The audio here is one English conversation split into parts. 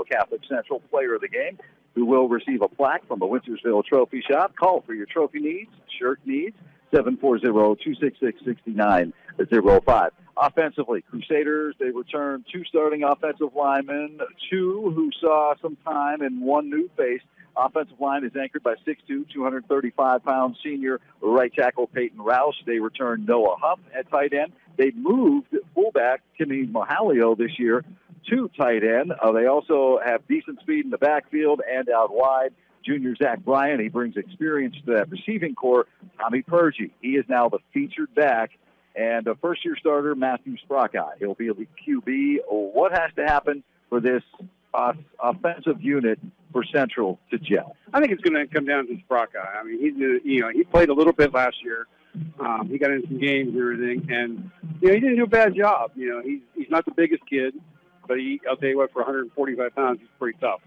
Wellsville Catholic Central Player of the Game, who will receive a plaque from the Wintersville Trophy Shop. Call for your trophy needs, shirt needs, 740-266-6905. Offensively, Crusaders, they return 2 starting offensive linemen, 2 who saw some time, and 1 new face. Offensive line is anchored by 6'2", 235-pound senior right tackle Peyton Roush. They return Noah Huff at tight end. They moved fullback Timmy Mahalio this year to tight end. They also have decent speed in the backfield and out wide. Junior Zach Bryan, he brings experience to that receiving corps. Tommy Purgie, he is now the featured back. And a first-year starter, Matthew Sprockeye. He'll be the QB. What has to happen for this offensive unit for Central to gel? I think it's going to come down to Sprockeye. I mean, he played a little bit last year. He got in some games and everything, and he didn't do a bad job. He's not the biggest kid, but I'll tell you what, for 145 pounds, he's pretty tough.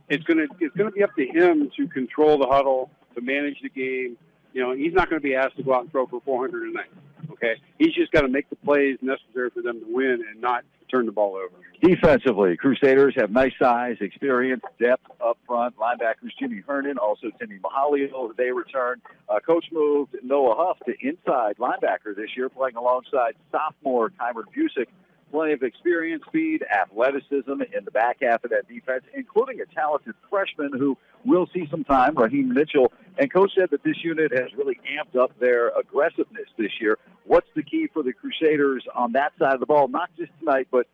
It's going to be up to him to control the huddle, to manage the game. He's not going to be asked to go out and throw for 400 a night. Okay, he's just got to make the plays necessary for them to win and not turn the ball over. Defensively, Crusaders have nice size, experience, depth up front. Linebackers Jimmy Hernan, also Timmy Mahalio. They return. Coach moved Noah Huff to inside linebacker this year, playing alongside sophomore Kymer Busick. Plenty of experience, speed, athleticism in the back half of that defense, including a talented freshman who will see some time, Raheem Mitchell. And Coach said that this unit has really amped up their aggressiveness this year. What's the key for the Crusaders on that side of the ball, not just tonight, but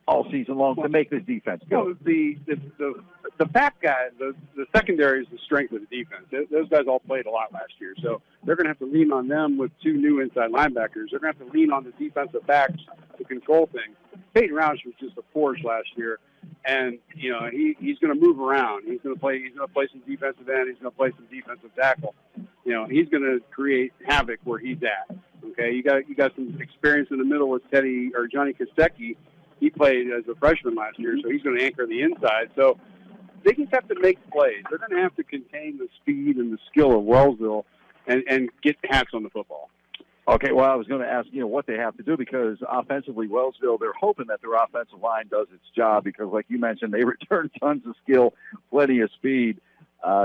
all season long, to make this defense go? Well, the back guys, the secondary is the strength of the defense. Those guys all played a lot last year, so they're going to have to lean on them with 2 new inside linebackers. They're going to have to lean on the defensive backs to control things. Peyton Roush was just a force last year, and he's going to move around. He's going to play some defensive end. He's going to play some defensive tackle. He's going to create havoc where he's at. Okay, you got some experience in the middle with Johnny Kostecki. He played as a freshman last year, so he's going to anchor the inside. So they just have to make plays. They're going to have to contain the speed and the skill of Wellsville and get hats on the football. Okay, well, I was going to ask, what they have to do, because offensively, Wellsville, they're hoping that their offensive line does its job because, like you mentioned, they return tons of skill, plenty of speed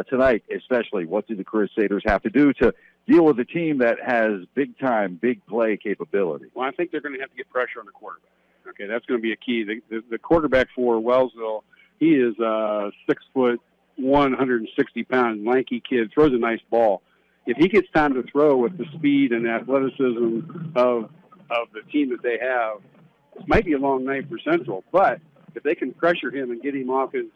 tonight, especially. What do the Crusaders have to do to deal with a team that has big-time, big play capability? Well, I think they're going to have to get pressure on the quarterback. Okay, that's going to be a key. The quarterback for Wellsville, he is 6 foot, 160 pound, lanky kid, throws a nice ball. If he gets time to throw with the speed and athleticism of the team that they have, it might be a long night for Central. But if they can pressure him and get him off his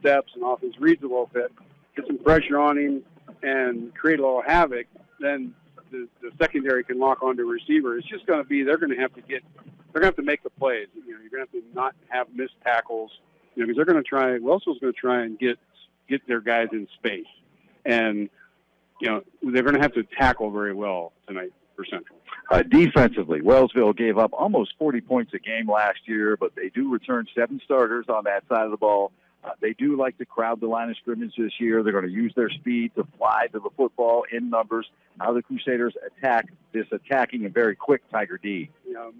steps and off his reads a little bit, get some pressure on him and create a little havoc, then the secondary can lock onto a receiver. It's just going to be they're going to have to make the plays. You're going to have to not have missed tackles, because they're going to try. Wellsville's going to try and get their guys in space, and they're going to have to tackle very well tonight for Central. Defensively, Wellsville gave up almost 40 points a game last year, but they do return 7 starters on that side of the ball. They do like to crowd the line of scrimmage this year. They're going to use their speed to fly to the football in numbers. How the Crusaders attack this attacking and very quick Tiger D.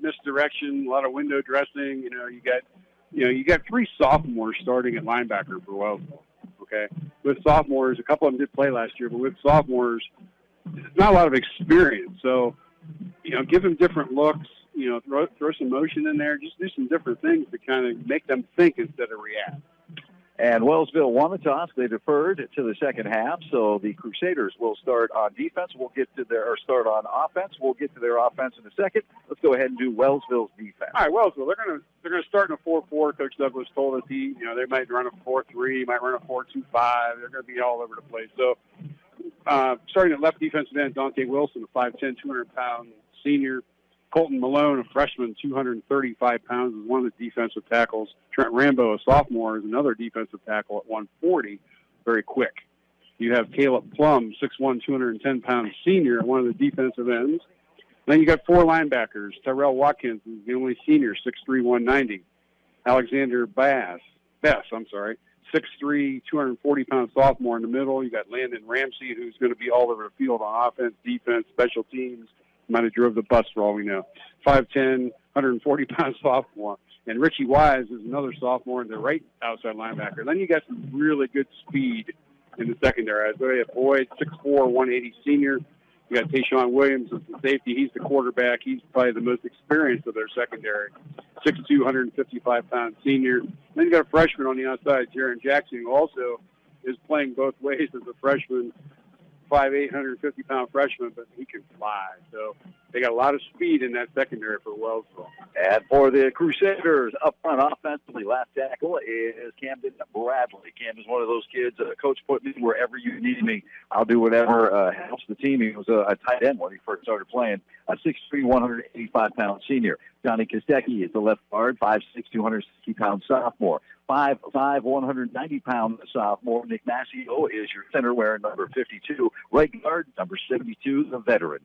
Misdirection, a lot of window dressing. You got 3 sophomores starting at linebacker for Wellsville. Okay, with sophomores, a couple of them did play last year, but with sophomores, it's not a lot of experience. So, give them different looks. Throw some motion in there. Just do some different things to kind of make them think instead of react. And Wellsville won the toss. They deferred to the second half, so the Crusaders will start on defense. Start on offense. We'll get to their offense in a second. Let's go ahead and do Wellsville's defense. All right, Wellsville, they're gonna start in a 4-4. Coach Douglas told us they might run a 4-3, might run a 4-2-5. They're gonna be all over the place. So starting at left defensive end, Dante Wilson, a 5'10", 200-pound senior. Colton Malone, a freshman, 235 pounds, is one of the defensive tackles. Trent Rambo, a sophomore, is another defensive tackle at 140, very quick. You have Caleb Plum, 6'1", 210-pound senior, one of the defensive ends. Then you got 4 linebackers. Tyrell Watkins is the only senior, 6'3", 190. Alexander Bess, 6'3", 240-pound sophomore in the middle. You got Landon Ramsey, who's going to be all over the field on offense, defense, special teams. Might have drove the bus for all we know. 5'10", 140-pound sophomore. And Richie Wise is another sophomore, and the right outside linebacker. And then you got some really good speed in the secondary. So you have Boyd, 6'4", 180 senior. You got Tayshawn Williams as the safety. He's the quarterback. He's probably the most experienced of their secondary. 6'2", 155-pound senior. Then you got a freshman on the outside, Jaron Jackson, who also is playing both ways as a freshman. 5'8", 150-pound freshman, but he can fly. So they got a lot of speed in that secondary for Wellsville. And for the Crusaders, up front offensively, left tackle is Camden Bradley. Cam is one of those kids, coach put me wherever you need me. I'll do whatever helps the team. He was a tight end when he first started playing. A 6'3", 185-pound senior. Johnny Kostecki is the left guard, 5'6", 260-pound sophomore. 5'5", 190-pound sophomore. Nick Massio is your center, wearing number 52. Right guard, number 72, the veteran.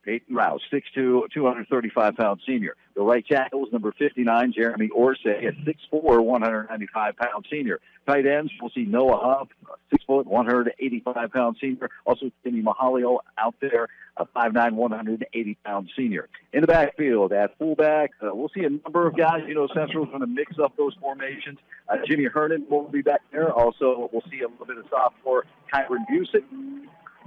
Peyton Rouse, 6'2", 235-pound senior. The right tackle is number 59, Jeremy Orsay, a 6'4", 195-pound senior. Tight ends, we'll see Noah Huff, 6 foot, 185-pound senior. Also, Timmy Mahalio out there, a 5'9", 180-pound senior. In the backfield, at fullback, we'll see a number of guys. You know, Central's going to mix up those formations. Jimmy Hernan will be back there. Also, we'll see a little bit of sophomore Kyron Busick.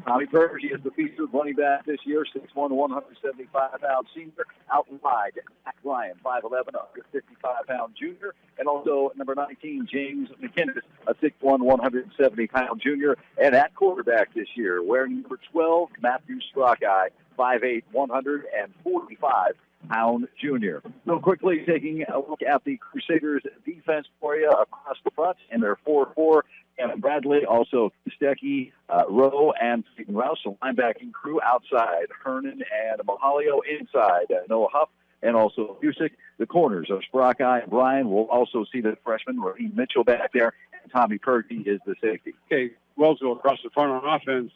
Tommy Percy is the featured running back this year, 6'1", 175-pound senior. Out wide, Zach Ryan, 5'11", 155-pound junior. And also number 19, James McKinnis, a 6'1", 170-pound junior. And at quarterback this year, wearing number 12, Matthew Sprockeye, 5'8", 145-pound junior. So quickly taking a look at the Crusaders' defense for you across the front, and they're 4-4. Kevin Bradley, also Kostecki, Rowe, and Peyton Rouse, the linebacking crew outside. Hernan and Mahalio inside. Noah Huff and also Busick. The corners of Sprockeye and Bryan. We'll also see the freshman, Raheem Mitchell, back there. And Tommy Purdy is the safety. Okay, Wellsville across the front on offense.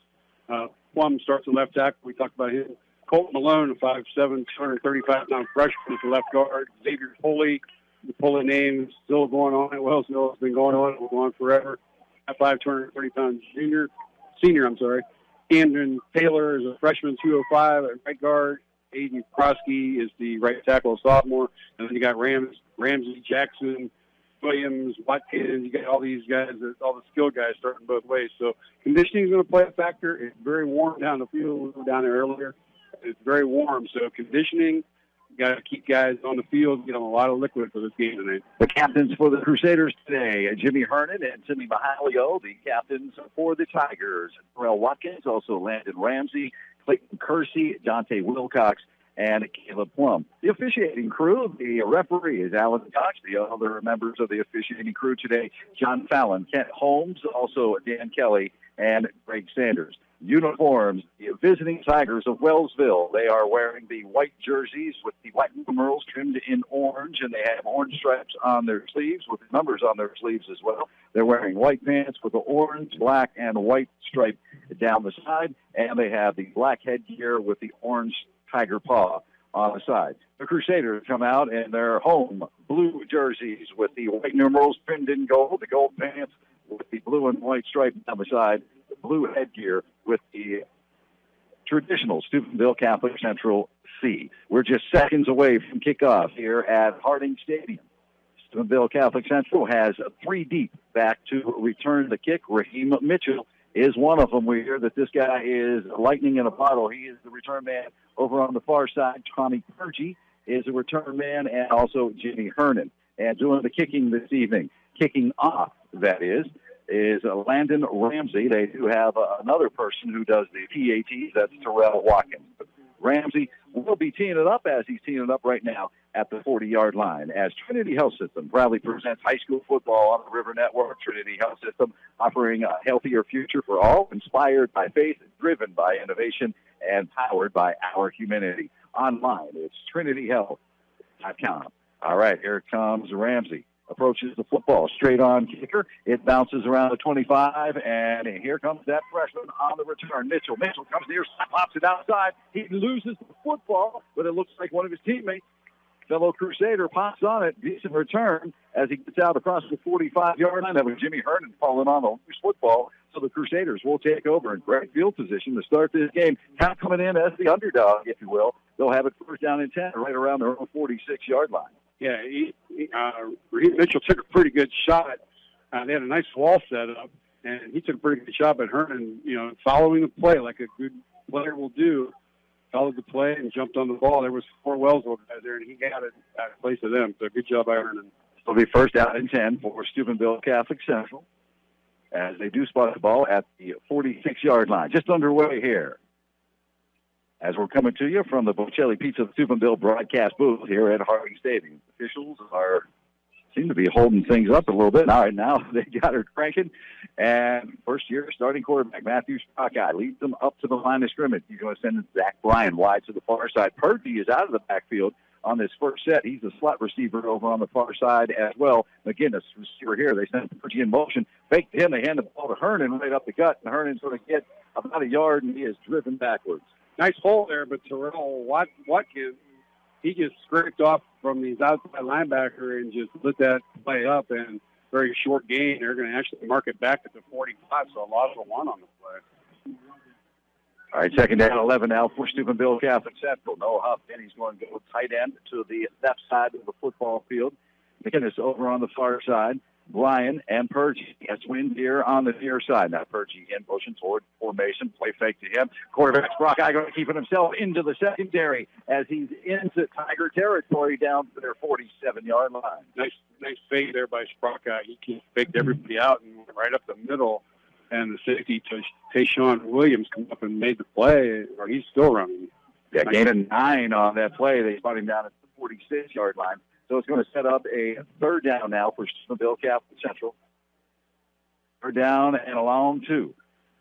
Plum starts at left tackle. We talked about him. Colton Malone, a 5'7", 235-pound freshman at the left guard. Xavier Foley, the Foley name is still going on at Wellsville. It's been going on. It will go on forever. 5'5", 230-pound senior. Camden Taylor is a freshman, 205 at right guard. Aiden Krosky is the right tackle, sophomore. And then you got Ramsey, Jackson, Williams, Watkins. You got all these guys, all the skilled guys starting both ways. So conditioning is going to play a factor. It's very warm down the field. We were down there earlier. It's very warm. So conditioning, got to keep guys on the field, get them a lot of liquid for this game tonight. The captains for the Crusaders today, Jimmy Hernan and Timmy Mahalio. The captains for the Tigers, Terrell Watkins, also Landon Ramsey, Clayton Kersey, Dante Wilcox, and Caleb Plum. The officiating crew, the referee is Alan Cox. The other members of the officiating crew today, John Fallon, Kent Holmes, also Dan Kelly, and Greg Sanders. Uniforms, the visiting Tigers of Wellsville. They are wearing the white jerseys with the white numerals trimmed in orange, and they have orange stripes on their sleeves with the numbers on their sleeves as well. They're wearing white pants with the orange, black, and white stripe down the side, and they have the black headgear with the orange tiger paw on the side. The Crusaders come out in their home blue jerseys with the white numerals trimmed in gold, the gold pants with the blue and white stripe down the side, the blue headgear with the traditional Steubenville Catholic Central C. We're just seconds away from kickoff here at Harding Stadium. Steubenville Catholic Central has 3 deep back to return the kick. Raheem Mitchell is one of them. We hear that this guy is lightning in a bottle. He is the return man over on the far side. Tommy Purgy is a return man, and also Jimmy Hernan. And doing the kicking this evening, kicking off, that is Landon Ramsey. They do have another person who does the PATs. That's Terrell Watkins. Ramsey will be teeing it up as he's teeing it up right now at the 40-yard line as Trinity Health System proudly presents high school football on the River Network. Trinity Health System offering a healthier future for all, inspired by faith, driven by innovation, and powered by our humanity. Online, it's trinityhealth.com. All right, here comes Ramsey. Approaches the football, straight on kicker. It bounces around the 25, and here comes that freshman on the return. Mitchell comes near, pops it outside. He loses the football, but it looks like one of his teammates, fellow Crusader, pops on it. Decent return as he gets out across the 45-yard line. That was Jimmy Hernan falling on the loose football. So the Crusaders will take over in great field position to start this game. Kind of coming in as the underdog, if you will. They'll have it first down and 10 right around their own 46-yard line. Yeah, Raheem Mitchell took a pretty good shot. They had a nice wall set up, and he took a pretty good shot. But Herman, following the play like a good player will do, followed the play and jumped on the ball. There was 4 Wellsville guys there, and he got it at a place of them. So good job by Herman. It'll be first down and 10 for Steubenville Catholic Central as they do spot the ball at the 46-yard line. Just underway here as we're coming to you from the Bocelli Pizza Steubenville broadcast booth here at Harding Stadium. Officials seem to be holding things up a little bit. All right, now they got her cranking. And first-year starting quarterback Matthew Sprockeye leads them up to the line of scrimmage. He's going to send Zach Bryan wide to the far side. Purdy is out of the backfield on this first set. He's a slot receiver over on the far side as well. Again, this receiver here, they send Purdy in motion. Fake to him. They hand the ball to Hernan right up the gut. And Hernan's going to get about a yard, and he is driven backwards. Nice hole there, but Terrell Watkins, he just scraped off from his outside linebacker and just lit that play up, and very short gain. They're going to actually mark it back at the 45, so a loss of 1 on the play. All right, second down, 11 now for Steubenville Catholic Central. Noah Huff, and he's going to go tight end to the left side of the football field. McInnes over on the far side. Bryan and Purgy. That's wind here on the near side. Now Purgy in motion toward formation. Play fake to him. Quarterback Sprockeye going to keep it himself into the secondary as he's into Tiger territory down to their 47-yard line. Nice fake there by Sprockeye. He faked everybody out and went right up the middle. And the safety, Tayshawn Williams, come up and made the play, or he's still running. Yeah, gain of 9 on that play. They spot him down at the 46-yard line. So it's going to set up a third down now for Steubenville Catholic Central. Third down and allow them 2.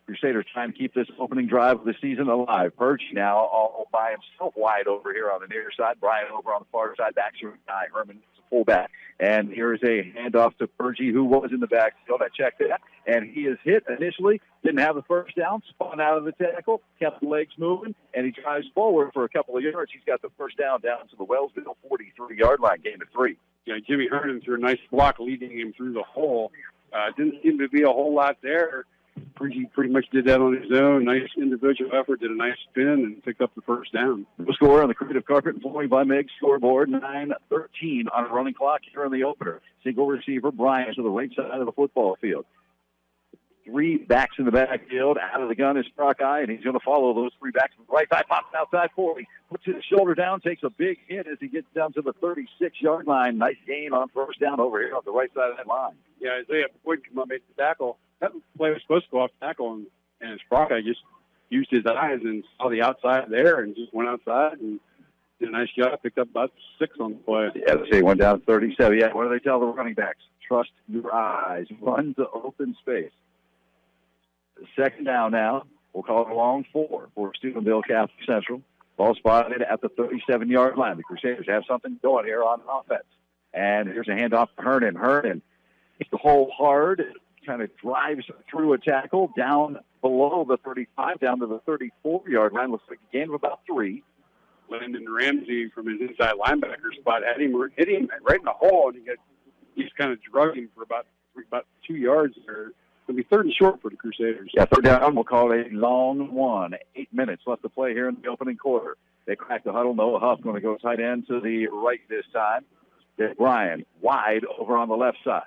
Crusaders trying to keep this opening drive of the season alive. Purgy now all by himself wide over here on the near side. Bryan over on the far side. Back to guy. Herman is a fullback. And here is a handoff to Purgy, who was in the backfield. I checked that. And he is hit initially. Didn't have the first down. Spun out of the tackle. Kept the legs moving. And he drives forward for a couple of yards. He's got the first down to the Wellsville 43-yard line. Gain of 3. Yeah, Jimmy Hernan threw a nice block leading him through the hole. Didn't seem to be a whole lot there. Purgy pretty much did that on his own. Nice individual effort, did a nice spin, and picked up the first down. The score on the Creative Carpet and Flooring by Meg scoreboard, 9:13 on a running clock here in the opener. Single receiver, Bryan to the right side of the football field. 3 backs in the backfield. Out of the gun is Sprockeye, and he's going to follow those 3 backs from the right side. Pops outside 40. Puts his shoulder down, takes a big hit as he gets down to the 36-yard line. Nice gain on first down over here on the right side of that line. Yeah, Isaiah Boyd come up, made the tackle. That play was supposed to go off tackle, and Sprockeye just used his eyes and saw the outside there and just went outside and did a nice job. Picked up about 6 on the play. Yeah, let's see, went down 37. Yeah, what do they tell the running backs? Trust your eyes. Run to open space. Second down now. We'll call it a long 4 for Steubenville Catholic Central. Ball spotted at the 37-yard line. The Crusaders have something going here on offense. And here's a handoff to Hernan. Hernan hits the hole hard. Kind of drives through a tackle down below the 35, down to the 34-yard line. Looks like a gain of about 3. Landon Ramsey from his inside linebacker spot hit him right in the hole, and he just kind of drug him for about 2 yards there. It'll be 3rd and short for the Crusaders. Yeah, 3rd down. We'll call it a long 1. 8 minutes left to play here in the opening quarter. They crack the huddle. Noah Huff going to go tight end to the right this time. There's Bryan wide over on the left side.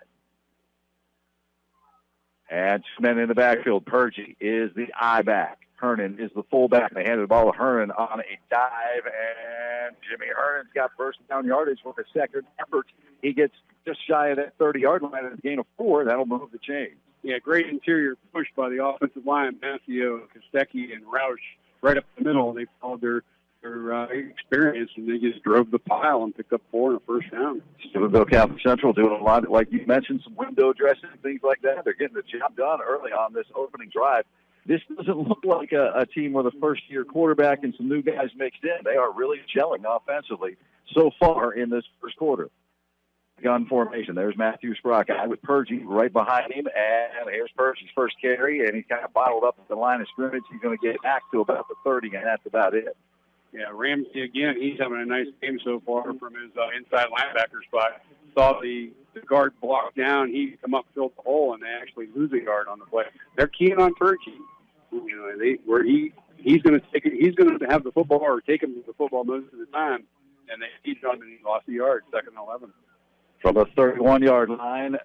And 2 men in the backfield. Purgy is the I-back. Hernan is the fullback. They handed the ball to Hernan on a dive, and Jimmy Hernan's got first down yardage for the second effort. He gets just shy of that 30-yard line and a gain of 4. That'll move the chain. Yeah, great interior push by the offensive line. Massio, Kostecki, and Roush right up the middle. They followed their experience, and they just drove the pile and picked up 4 and a first down. Steubenville Catholic Central doing a lot, like you mentioned, some window dressing, things like that. They're getting the job done early on this opening drive. This doesn't look like a team with a first-year quarterback and some new guys mixed in. They are really gelling offensively so far in this first quarter. Gun formation. There's Matthew Sprockeye with Purgy right behind him, and here's Purgy's first carry, and he's kind of bottled up at the line of scrimmage. He's going to get back to about the 30, and that's about it. Yeah, Ramsey, again, he's having a nice game so far from his inside linebacker spot. Saw the guard block down. He come up, filled the hole, and they actually lose a yard on the play. They're keen on Purgy. Where he he's going to take it. He's going to have the football or take him to the football most of the time, and they beat on and he lost the yard, 2nd and 11. From the 31-yard line,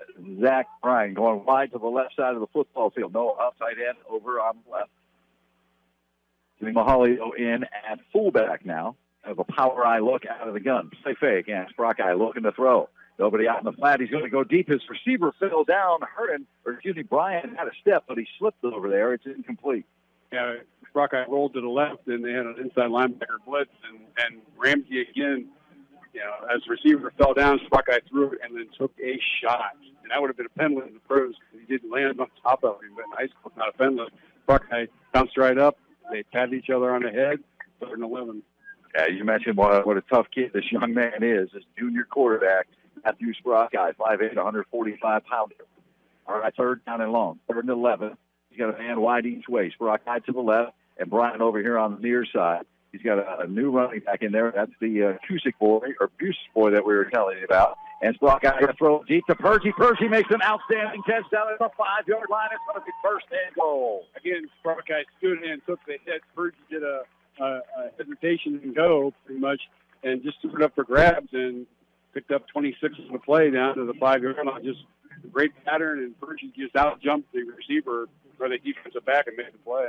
Zach Bryan going wide to the left side of the football field. No outside end over on the left. Jimmy Mahalio in at fullback now. Have a power eye look out of the gun. Play fake, and Brockeye looking to throw. Nobody out in the flat. He's going to go deep. His receiver fell down. Bryan had a step, but he slipped over there. It's incomplete. Yeah, Brockeye rolled to the left, and they had an inside linebacker blitz, and Ramsey again, as the receiver fell down, Brockeye threw it and then took a shot. And that would have been a penalty in the pros because he didn't land on top of him. But in high school, not a penalty. Brockeye bounced right up. They patted each other on the head. 3rd and 11. Yeah, you mentioned what a tough kid this young man is. This junior quarterback, Matthew Brockeye, 5'8", 145-pounder. All right, 3rd down and long. 3rd and 11. He's got a man wide each way. Brockeye to the left, and Bryan over here on the near side. He's got a new running back in there. That's the Cusick boy, or Busey boy that we were telling you about. And Brockeye going to throw deep to Purgey. Purgey makes an outstanding catch down at the 5-yard line. It's going to be 1st and goal. Again, Brockeye stood in and took the hit. Purgey did a hesitation and go, pretty much, and just threw it up for grabs and picked up 26 on the play down to the 5-yard line. Just a great pattern, and Purgey just out-jumped the receiver for the defensive back and made the play.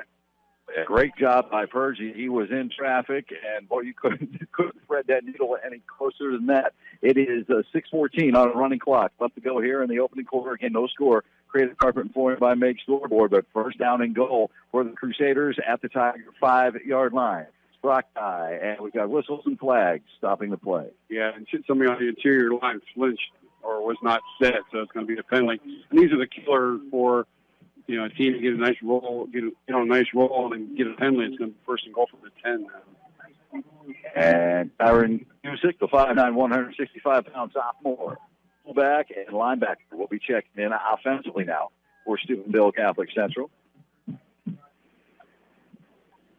Yeah, great job by Purgey. He was in traffic, and, boy, you couldn't thread that needle any closer than that. It is 6:14 on a running clock. Left to go here in the opening quarter. Again, no score. Created carpet and flooring by Meg Scoreboard, but 1st down and goal for the Crusaders at the Tiger 5-yard line. Brockeye, and we've got whistles and flags stopping the play. Yeah, and somebody on the interior line flinched or was not set, so it's going to be a penalty. And these are the killer for a team to get a nice roll, get on a nice roll, and get a penalty. It's going to be 1st and goal from the 10 now. And Kyron Cusick, the 5'9", 165-pound sophomore, fullback and linebacker, will be checking in offensively now for Steubenville Catholic Central.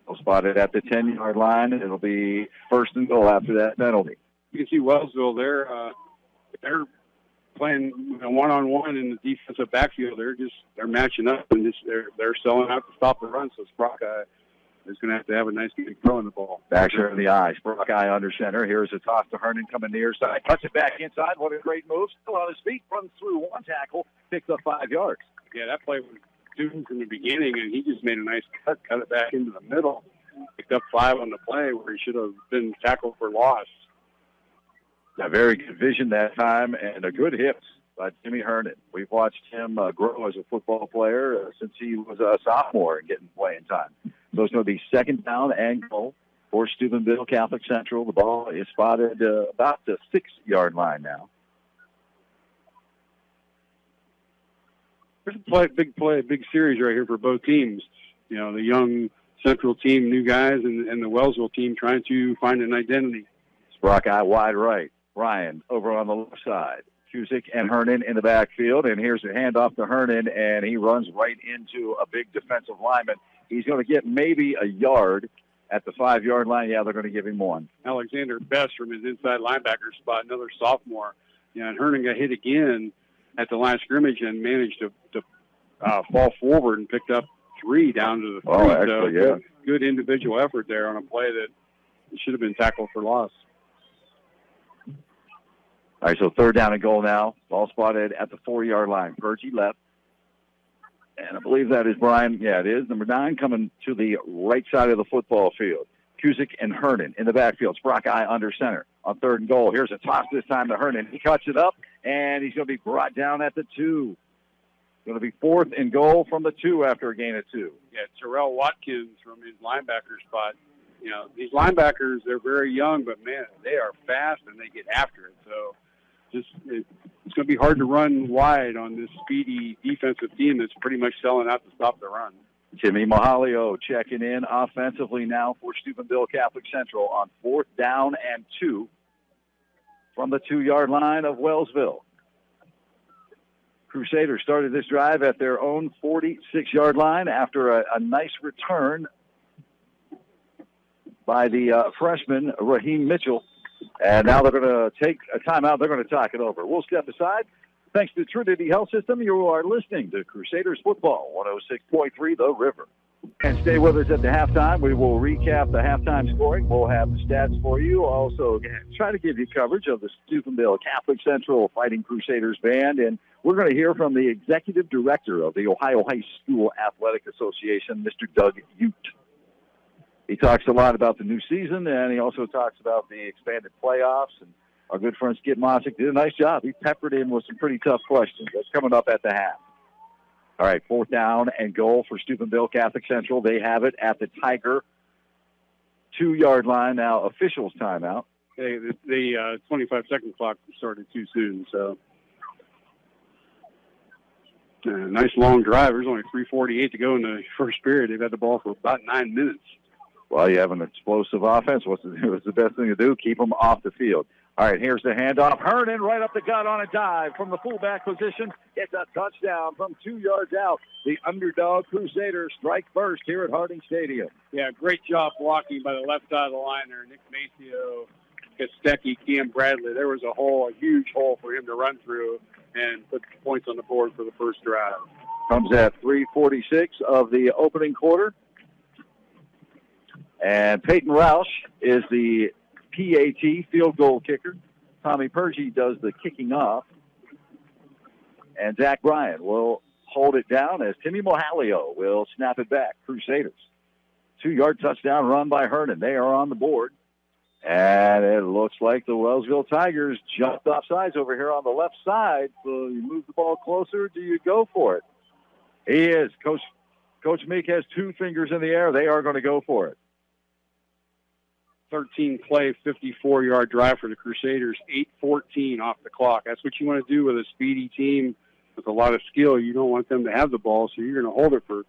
They'll spot it at the 10-yard line. It'll be 1st and goal after that penalty. You can see Wellsville, they're playing one-on-one in the defensive backfield. They're matching up and they're selling out to stop the run. So Brockeye is going to have a nice game throwing the ball. Back there in the eyes. Brockeye under center. Here's a toss to Hernan coming near side. Cuts it back inside. What a great move. Still on his feet. Runs through one tackle. Picks up 5 yards. Yeah, that play was students in the beginning, and he just made a nice cut it back into the middle. Picked up 5 on the play where he should have been tackled for loss. A very good vision that time and a good hips by Jimmy Hernan. We've watched him grow as a football player since he was a sophomore and getting playing time. So it's going to be 2nd down and goal for Steubenville Catholic Central. The ball is spotted about the 6-yard line now. There's a big series right here for both teams. The young Central team, new guys, and the Wellsville team trying to find an identity. Brockeye wide right. Ryan over on the left side. Cusick and Hernan in the backfield, and here's a handoff to Hernan, and he runs right into a big defensive lineman. He's going to get maybe a yard at the 5-yard line. Yeah, they're going to give him 1. Alexander Best from his inside linebacker spot, another sophomore. And Hernan got hit again at the line of scrimmage and managed to fall forward and picked up 3 down to the 3. Oh, actually, so good individual effort there on a play that should have been tackled for loss. All right, so 3rd down and goal now. Ball spotted at the 4-yard line. Purgey left. And I believe that is Brian. Yeah, it is. Number 9 coming to the right side of the football field. Cusick and Hernan in the backfield. Brockeye under center on 3rd and goal. Here's a toss this time to Hernan. He cuts it up, and he's going to be brought down at the 2. Going to be 4th and goal from the 2 after a gain of 2. Yeah, Terrell Watkins from his linebacker spot. These linebackers, they're very young, but, man, they are fast and they get after it. So it's going to be hard to run wide on this speedy defensive team that's pretty much selling out to stop the run. Jimmy Mahalio checking in offensively now for Steubenville Catholic Central on 4th down and 2 from the 2-yard line of Wellsville. Crusaders started this drive at their own 46-yard line after a nice return by the freshman, Raheem Mitchell. And now they're going to take a timeout. They're going to talk it over. We'll step aside. Thanks to Trinity Health System, you are listening to Crusaders Football, 106.3 The River. And stay with us at the halftime. We will recap the halftime scoring. We'll have the stats for you. Also, try to give you coverage of the Steubenville Catholic Central Fighting Crusaders band. And we're going to hear from the executive director of the Ohio High School Athletic Association, Mr. Doug Ute. He talks a lot about the new season, and he also talks about the expanded playoffs. And our good friend Skip Mosick did a nice job. He peppered in with some pretty tough questions. That's coming up at the half. All right, 4th down and goal for Steubenville Catholic Central. They have it at the Tiger 2-yard line. Now, officials timeout. Hey, the 25-second clock started too soon, so nice long drive. There's only 3:48 to go in the first period. They've had the ball for about 9 minutes. Well, you have an explosive offense. What's the best thing to do? Keep them off the field. All right, here's the handoff. Herndon right up the gut on a dive from the fullback position. It's a touchdown from 2 yards out. The underdog Crusaders strike first here at Harding Stadium. Yeah, great job blocking by the left side of the line there. Nick Maceo, Kostecki, Cam Bradley. There was a huge hole for him to run through and put points on the board for the first drive. Comes at 3:46 of the opening quarter. And Peyton Roush is the PAT field goal kicker. Tommy Purgie does the kicking off. And Zach Bryan will hold it down as Timmy Mohalio will snap it back. Crusaders. 2-yard touchdown run by Herndon. They are on the board. And it looks like the Wellsville Tigers jumped off sides over here on the left side. So you move the ball closer. Do you go for it? He is. Coach Meek has 2 fingers in the air. They are going to go for it. 13-play, 54-yard drive for the Crusaders, 8:14 off the clock. That's what you want to do with a speedy team with a lot of skill. You don't want them to have the ball, so you're going to hold it for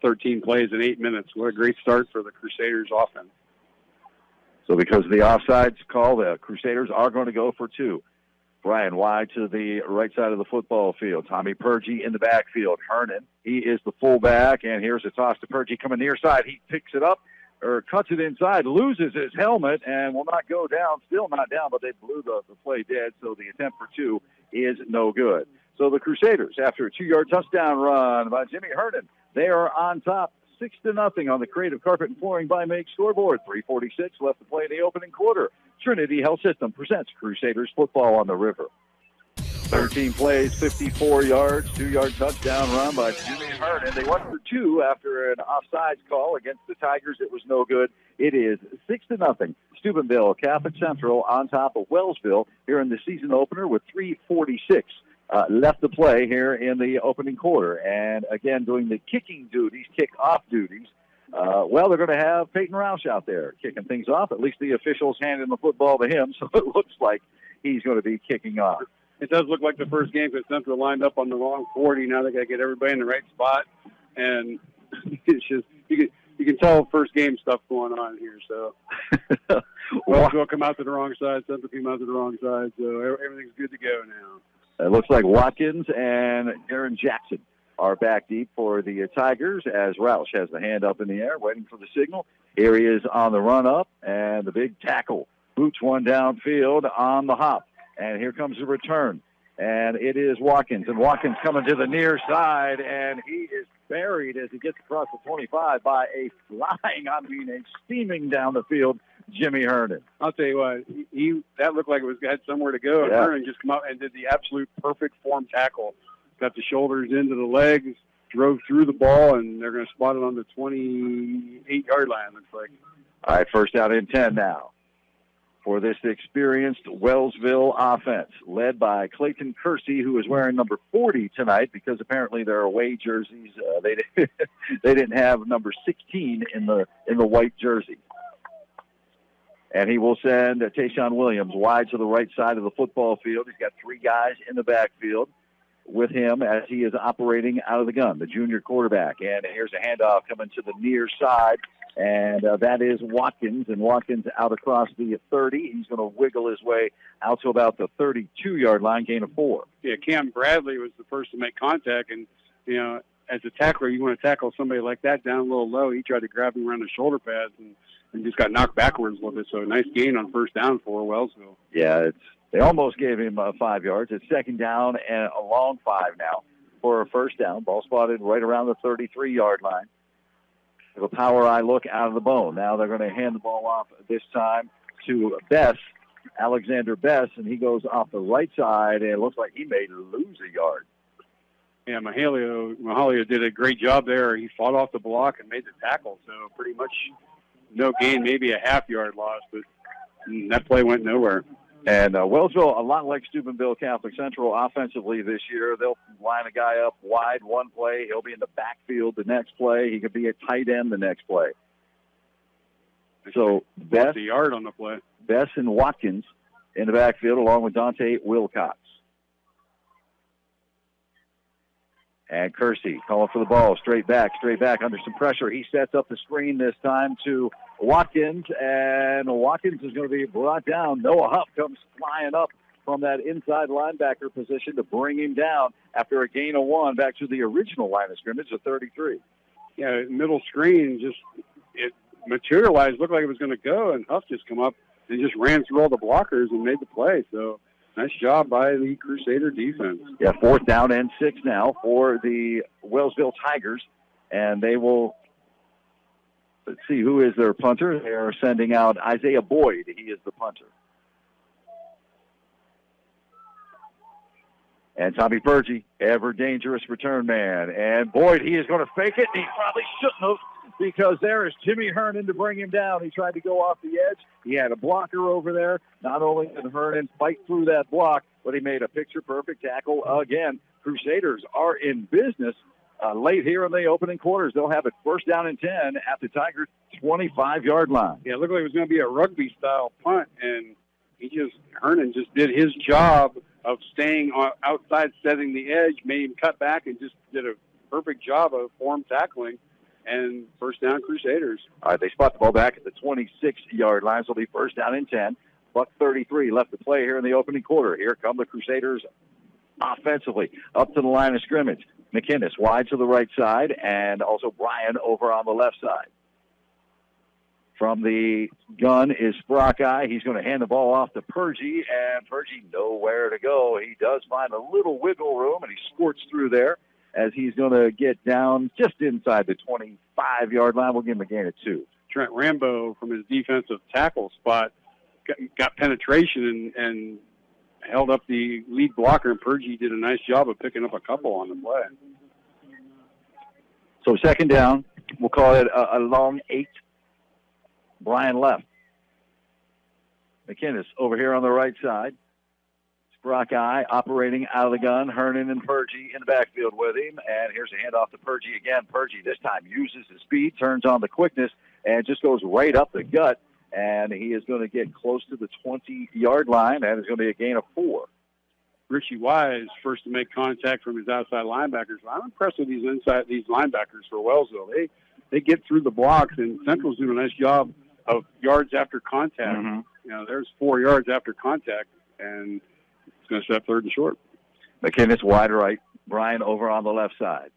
13 plays in 8 minutes. What a great start for the Crusaders offense. So because of the offsides call, the Crusaders are going to go for 2. Brian wide to the right side of the football field. Tommy Purgie in the backfield. Herndon, he is the fullback, and here's a toss to Purgie coming near side. He picks it up, or cuts it inside, loses his helmet, and will not go down. Still not down, but they blew the play dead, so the attempt for 2 is no good. So the Crusaders, after a 2-yard touchdown run by Jimmy Herndon, they are on top 6-0 on the Creative Carpet and Flooring by Make scoreboard. 3:46 left to play in the opening quarter. Trinity Health System presents Crusaders football on the river. 13 plays, 54 yards, 2-yard touchdown run by Jimmy Herndon. They went for 2 after an offsides call against the Tigers. It was no good. It is 6-0. Steubenville Catholic Central on top of Wellsville here in the season opener with 3:46 left to play here in the opening quarter. And again, doing the kicking duties, kick-off duties. Well, they're going to have Peyton Roush out there kicking things off. At least the officials handed the football to him, so it looks like he's going to be kicking off. It does look like the first game because Central lined up on the wrong 40. Now they got to get everybody in the right spot, and it's just you can tell first game stuff going on here. So well, we'll come out to the wrong side. Central came out to the wrong side, so everything's good to go now. It looks like Watkins and Aaron Jackson are back deep for the Tigers as Roush has the hand up in the air, waiting for the signal. Here he is on the run up, and the big tackle boots one downfield on the hop. And here comes the return. And it is Watkins. And Watkins coming to the near side, and he is buried as he gets across the 25 by a steaming down the field, Jimmy Herndon. I'll tell you what, that looked like it had somewhere to go. And Herndon just come out and did the absolute perfect form tackle. Got the shoulders into the legs, drove through the ball, and they're going to spot it on the 28-yard line, looks like. All right, 1st down and 10 now for this experienced Wellsville offense, led by Clayton Kersey, who is wearing number 40 tonight because apparently their away jerseys, they didn't have number 16 in the white jersey. And he will send Tayshawn Williams wide to the right side of the football field. He's got 3 guys in the backfield with him as he is operating out of the gun, the junior quarterback. And here's a handoff coming to the near side. And that is Watkins, and Watkins out across the 30. He's going to wiggle his way out to about the 32-yard line, gain of 4. Yeah, Cam Bradley was the first to make contact, and, as a tackler, you want to tackle somebody like that down a little low. He tried to grab him around the shoulder pads and just got knocked backwards a little bit, so a nice gain on 1st down for Wellsville. Yeah, they almost gave him 5 yards. It's 2nd down and a long 5 now for a 1st down. Ball spotted right around the 33-yard line. The power eye look out of the bone. Now they're going to hand the ball off this time to Bess, Alexander Bess, and he goes off the right side, and it looks like he may lose a yard. Yeah, Mahalia did a great job there. He fought off the block and made the tackle, so pretty much no gain, maybe a half-yard loss, but that play went nowhere. And Wellsville, a lot like Steubenville Catholic Central offensively this year, they'll line a guy up wide one play. He'll be in the backfield the next play. He could be a tight end the next play. So Bess, a yard on the play. Bess and Watkins in the backfield along with Dante Wilcox. And Kersey calling for the ball, straight back under some pressure. He sets up the screen this time to Watkins, and Watkins is going to be brought down. Noah Huff comes flying up from that inside linebacker position to bring him down after a gain of 1 back to the original line of scrimmage of 33. Yeah, middle screen, it materialized, looked like it was going to go, and Huff just come up and just ran through all the blockers and made the play. So nice job by the Crusader defense. Yeah, 4th down and 6 now for the Wellsville Tigers. And they will, let's see, who is their punter? They are sending out Isaiah Boyd. He is the punter. And Tommy Purgie, ever dangerous return man. And Boyd, he is going to fake it. He probably shouldn't have, because there is Jimmy Hernan to bring him down. He tried to go off the edge. He had a blocker over there. Not only did Hernan fight through that block, but he made a picture-perfect tackle again. Crusaders are in business late here in the opening quarters. They'll have it 1st down and 10 at the Tigers' 25-yard line. Yeah, it looked like it was going to be a rugby-style punt, and Hernan just did his job of staying outside, setting the edge, made him cut back, and just did a perfect job of form tackling. And 1st down, Crusaders. All right, they spot the ball back at the 26-yard line, so it'll be 1st down and 10. Buck 33 left to play here in the opening quarter. Here come the Crusaders offensively up to the line of scrimmage. McInnes wide to the right side, and also Bryan over on the left side. From the gun is Sprockeye. He's going to hand the ball off to Purgie, and Purgie nowhere to go. He does find a little wiggle room, and he squirts through there as he's going to get down just inside the 25-yard line. We'll give him a gain of 2. Trent Rambo, from his defensive tackle spot, got penetration and held up the lead blocker, and Purgie did a nice job of picking up a couple on the play. So 2nd down, we'll call it a long 8. Bryan left. McInnes over here on the right side. Sprockeye operating out of the gun. Hernan and Purgie in the backfield with him. And here's a handoff to Purgie again. Purgie this time uses his speed, turns on the quickness, and just goes right up the gut. And he is going to get close to the 20-yard line. That is going to be a gain of 4. Richie Wise first to make contact from his outside linebackers. I'm impressed with these linebackers for Wellsville. They get through the blocks, and Central's doing a nice job of yards after contact. Mm-hmm. You know, there's 4 yards after contact, and it's going to set 3rd and short. McInnes wide right. Bryan over on the left side.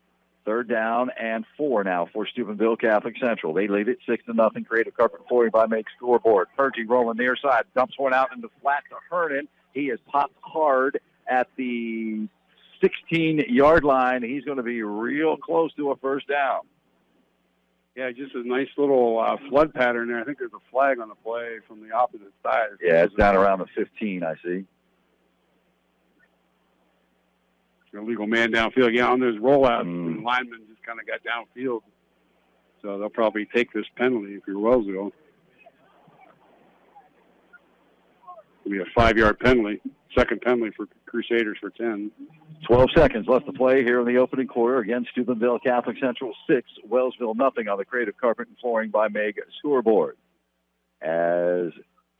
3rd down and 4 now for Steubenville Catholic Central. They lead it 6-0. Creative carpet flooring by Make scoreboard. Purgie rolling near side. Dumps one out in the flat to Hernan. He is popped hard at the 16-yard line. He's going to be real close to a 1st down. Yeah, just a nice little flood pattern there. I think there's a flag on the play from the opposite side. Yeah, it's down around the 15, I see. Illegal man downfield. Yeah, on those rollouts, the lineman just kind of got downfield. So they'll probably take this penalty if you're Wellsville. It'll be a 5-yard penalty. 2nd penalty for Crusaders for 10. 12 seconds left to play here in the opening quarter. Again, Steubenville Catholic Central 6, Wellsville nothing on the Creative Carpet and Flooring by Meg scoreboard. As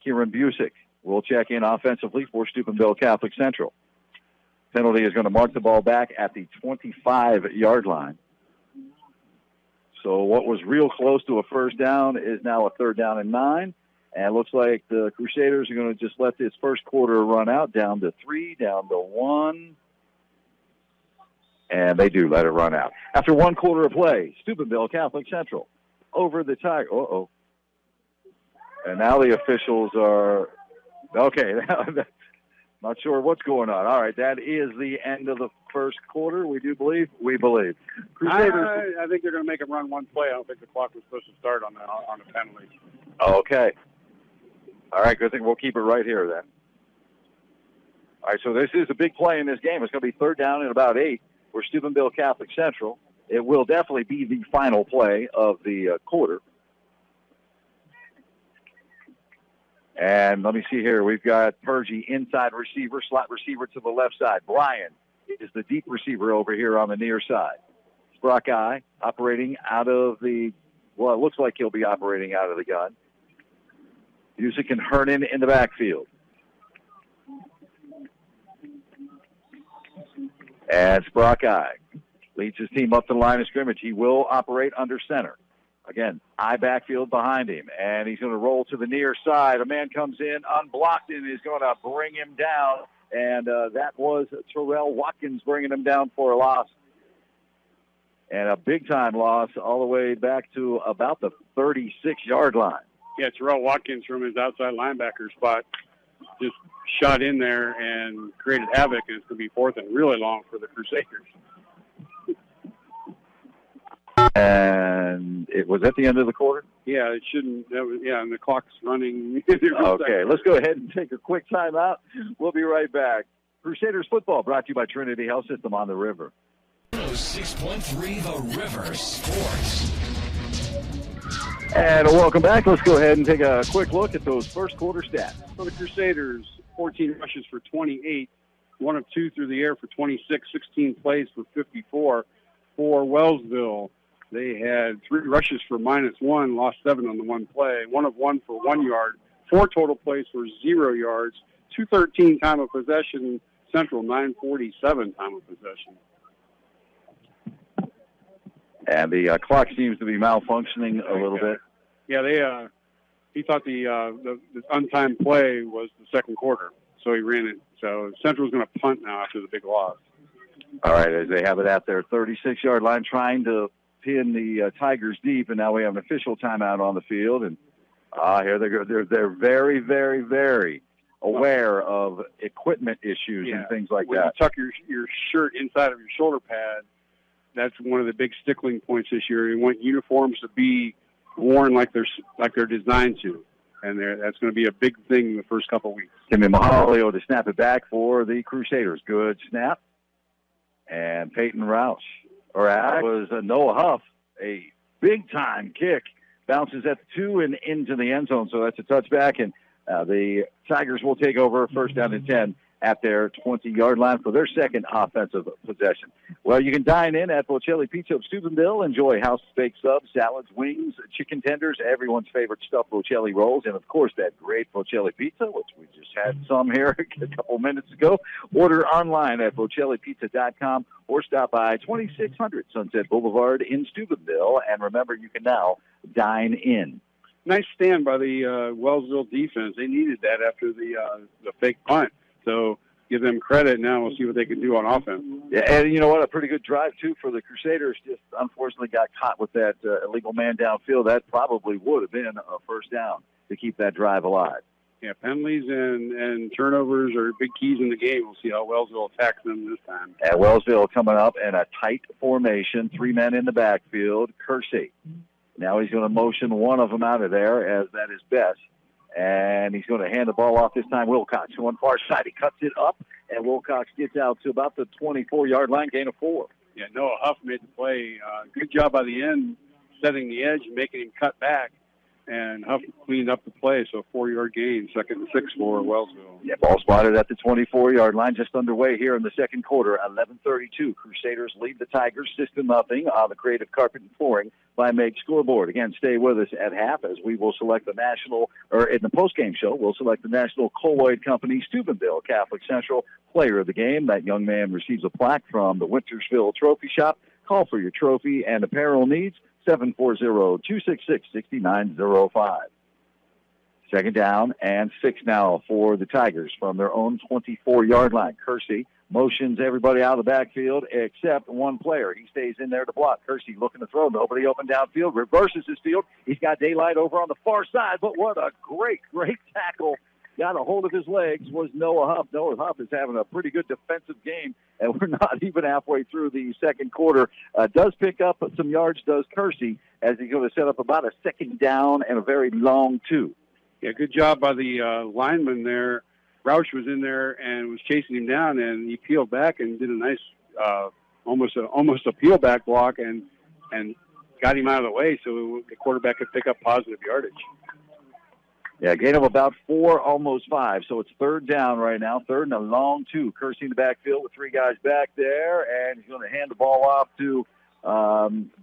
Kieran Busick will check in offensively for Steubenville Catholic Central. Penalty is going to mark the ball back at the 25-yard line. So what was real close to a 1st down is now a 3rd down and 9. And it looks like the Crusaders are going to just let this first quarter run out, down to 3, down to 1. And they do let it run out. After 1 quarter of play, Steubenville Catholic Central over the Tigers. Uh-oh. And now the officials are, okay, not sure what's going on. All right, that is the end of the first quarter. We do believe. We believe. Crusaders. I think they're going to make them run one play. I don't think the clock was supposed to start on the penalty. Okay. All right, good thing we'll keep it right here then. All right, so this is a big play in this game. It's going to be third down and about 8 for Steubenville Catholic Central. It will definitely be the final play of the quarter. And let me see here. We've got Purgie, inside receiver, slot receiver to the left side. Brian is the deep receiver over here on the near side. Sprockeye operating out of the, well, it looks like he'll be operating out of the gun. Music and Hernan in the backfield. And Sprockeye leads his team up to the line of scrimmage. He will operate under center. Again, eye backfield behind him, and he's going to roll to the near side. A man comes in unblocked and is going to bring him down, and that was Terrell Watkins bringing him down for a loss. And a big-time loss all the way back to about the 36-yard line. Yeah, Terrell Watkins from his outside linebacker spot just shot in there and created havoc, and it's going to be fourth and really long for the Crusaders. And it was at the end of the quarter? Yeah, it shouldn't. And the clock's running. Okay, let's go ahead and take a quick timeout. We'll be right back. Crusaders football brought to you by Trinity Health System on the River. 6.3 The River Sports. And welcome back. Let's go ahead and take a quick look at those first quarter stats. For the Crusaders, 14 rushes for 28, 1 of 2 through the air for 26, 16 plays for 54. For Wellsville, they had 3 rushes for -1, lost 7 on the one play, 1 of 1 for 1 yard, 4 total plays for 0 yards, 2:13 time of possession, Central 9:47 time of possession. And the clock seems to be malfunctioning a little bit. Yeah, he thought the untimed play was the second quarter, so he ran it. So Central's going to punt now after the big loss. All right, as they have it at their 36-yard line, trying to pin the Tigers deep, and now we have an official timeout on the field. And here they go. They're very, very, very aware of equipment issues and things like when that. You tuck your shirt inside of your shoulder pad, that's one of the big stickling points this year. You want uniforms to be worn like they're designed to, and that's going to be a big thing in the first couple of weeks. Timmy Mahalio to snap it back for the Crusaders. Good snap. And Peyton Roush, or that was Noah Huff, a big-time kick. Bounces at the 2 and into the end zone, so that's a touchback. And the Tigers will take over first down and 10 at their 20-yard line for their second offensive possession. Well, you can dine in at Bocelli Pizza of Steubenville. Enjoy house-baked subs, salads, wings, chicken tenders, everyone's favorite stuffed Bocelli rolls, and, of course, that great Bocelli Pizza, which we just had some here a couple minutes ago. Order online at bocellipizza.com or stop by 2600 Sunset Boulevard in Steubenville. And remember, you can now dine in. Nice stand by the Wellsville defense. They needed that after the fake punt. So give them credit. Now we'll see what they can do on offense. Yeah, and you know what? A pretty good drive, too, for the Crusaders. Just unfortunately got caught with that illegal man downfield. That probably would have been a first down to keep that drive alive. Yeah, penalties and turnovers are big keys in the game. We'll see how Wellsville attacks them this time. At Wellsville coming up in a tight formation, 3 men in the backfield. Kersey. Now he's going to motion one of them out of there, as that is best. And he's going to hand the ball off this time. Wilcox on far side. He cuts it up, and Wilcox gets out to about the 24-yard line, gain of 4. Yeah, Noah Huff made the play. Good job by the end, setting the edge and making him cut back. And Huff cleaned up the play, so 4-yard gain, 2nd and 6 for Wellsville. Yeah, ball spotted at the 24-yard line, just underway here in the second quarter. 11:32. Crusaders lead the Tigers 6-0 on the Creative Carpet and Flooring by Make Scoreboard. Again, stay with us at half as we will select the national, or in the postgame show, we'll select the National Colloid Company Steubenville Catholic Central Player of the Game. That young man receives a plaque from the Wintersville Trophy Shop. Call for your trophy and apparel needs. 740-266-6905. Second down and 6 now for the Tigers from their own 24-yard line. Kersey motions everybody out of the backfield except one player. He stays in there to block. Kersey looking to throw. Nobody open downfield. Reverses his field. He's got daylight over on the far side, but what a great tackle got a hold of his legs was Noah Huff. Noah Huff is having a pretty good defensive game, and we're not even halfway through the second quarter. Does pick up some yards, does Kersey, as he's going to set up about a second down and a very long 2. Yeah, good job by the lineman there. Roush was in there and was chasing him down, and he peeled back and did a nice, almost a peel back block, and got him out of the way so the quarterback could pick up positive yardage. Yeah, gain of about 4, almost 5. So it's third down right now, third and a long 2. Kersey in the backfield with 3 guys back there, and he's going to hand the ball off to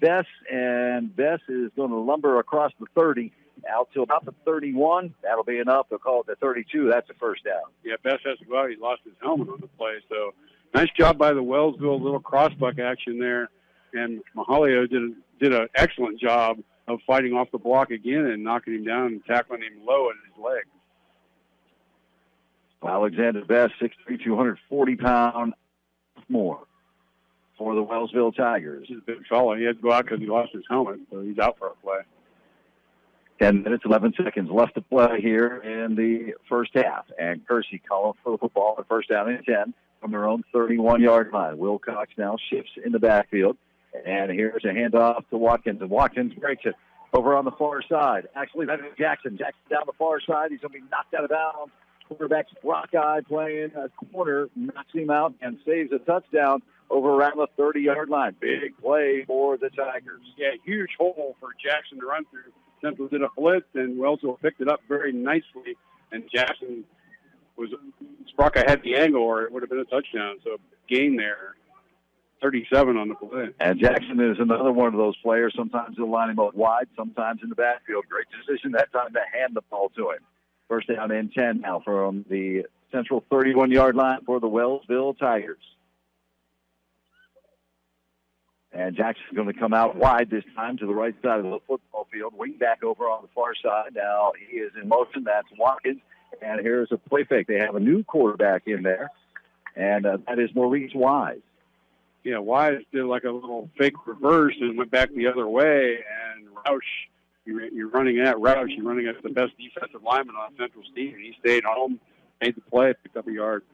Bess, and Bess is going to lumber across the 30 out to about the 31. That'll be enough. They'll call it the 32. That's a first down. Yeah, Bess has to go out. He lost his helmet on the play. So nice job by the Wellsville, little crossbuck action there. And Mahalio did an excellent job of fighting off the block again and knocking him down and tackling him low at his leg. Alexander Bess, 6'3", 240-pound more for the Wellsville Tigers. He's a big fella. He had to go out because he lost his helmet, so he's out for a play. 10 minutes, 11 seconds left to play here in the first half. And Kersey calling for the football at first down and 10 from their own 31-yard line. Wilcox now shifts in the backfield. And here's a handoff to Watkins. And Watkins breaks it over on the far side. Actually, that is Jackson. Jackson down the far side. He's going to be knocked out of bounds. Quarterback's Rockeye playing a corner, knocks him out and saves a touchdown over around the 30-yard line. Big play for the Tigers. Yeah, huge hole for Jackson to run through. Central did a blitz, and Wellsville picked it up very nicely. And Jackson Sprocker had the angle, or it would have been a touchdown. So gain there, 37 on the play. And Jackson is another one of those players. Sometimes they'll line him up wide, sometimes in the backfield. Great decision that time to hand the ball to him. First down and 10 now from the Central 31-yard line for the Wellsville Tigers. And Jackson's going to come out wide this time to the right side of the football field. Wing back over on the far side. Now he is in motion. That's Watkins. And here's a play fake. They have a new quarterback in there, and that is Maurice Wise. Yeah, Wise did like a little fake reverse and went back the other way. And Roush, you're running at Roush. You're running at the best defensive lineman on Central State. And he stayed home, made the play, picked up a yard.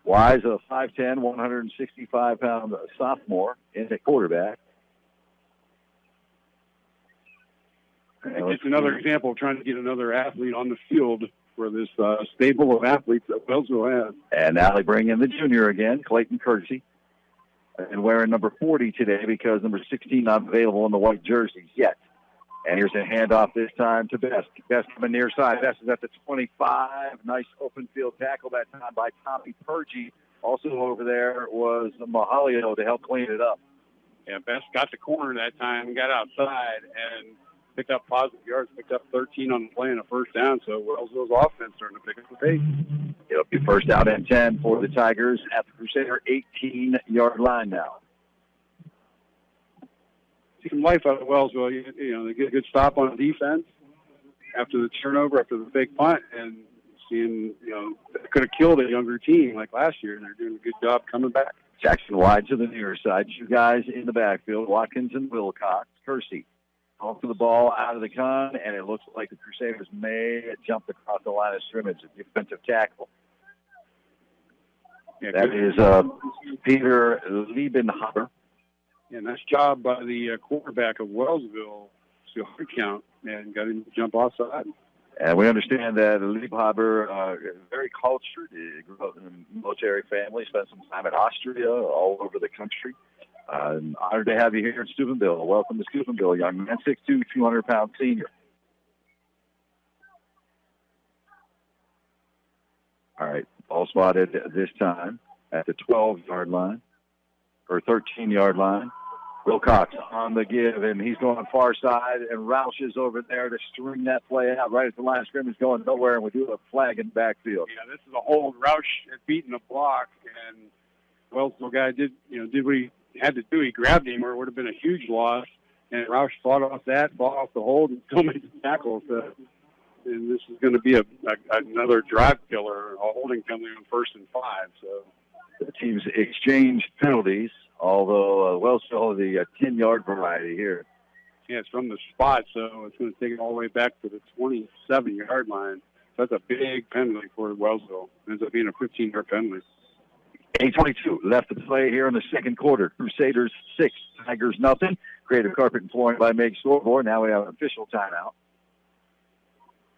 Wise, a 5'10", 165-pound sophomore, is a quarterback. It's another example of trying to get another athlete on the field for this stable of athletes that Wellsville has. And now they bring in the junior again, Clayton Kersey, and wearing number 40 today because number 16 not available in the white jerseys yet. And here's a handoff this time to Best. Best coming near side. Best is at the 25. Nice open field tackle that time by Tommy Purgie. Also over there was Mahalio to help clean it up. Yeah, Best got the corner that time, got outside, and picked up positive yards, picked up 13 on the play and a first down. So Wellsville's offense starting to pick up the pace. It'll be first down and 10 for the Tigers at the Crusader 18-yard line now. See some life out of Wellsville. You know, they get a good stop on defense after the turnover, after the fake punt, and seeing, you know, they could have killed a younger team like last year, and they're doing a good job coming back. Jackson wide to the near side. 2 guys in the backfield, Watkins and Wilcox. Kersey off to the ball out of the gun, and it looks like the Crusaders may have jumped across the line of scrimmage, a defensive tackle. Yeah, that is Peter Liebenhaber. Yeah, nice job by the quarterback of Wellsville to hard count and got him to jump offside. And we understand that Liebhaber is very cultured. He grew up in a military family, spent some time in Austria, all over the country. I'm honored to have you here in Steubenville. Welcome to Steubenville, young man, 6'2", 200-pound senior. All right, ball spotted this time at the 12-yard line, or 13-yard line. Wilcox on the give, and he's going far side, and Roush is over there to string that play out right at the line of scrimmage, going nowhere, and we do a flag in the backfield. Yeah, this is a hold. Roush had beaten a block, and Wellsville guy did what he had to do. He grabbed him, or it would have been a huge loss, and Roush fought off the hold, and still made the tackle. So, and this is going to be another drive killer, a holding penalty on 1st and 5. So the teams exchange penalties. Although Wellsville, the 10-yard variety here. Yeah, it's from the spot, so it's going to take it all the way back to the 27-yard line. That's a big penalty for Wellsville. It ends up being a 15-yard penalty. 8:22 left to play here in the second quarter. Crusaders 6, Tigers nothing. Creative Carpet and Flooring by Meg Scoreboard. Now we have an official timeout.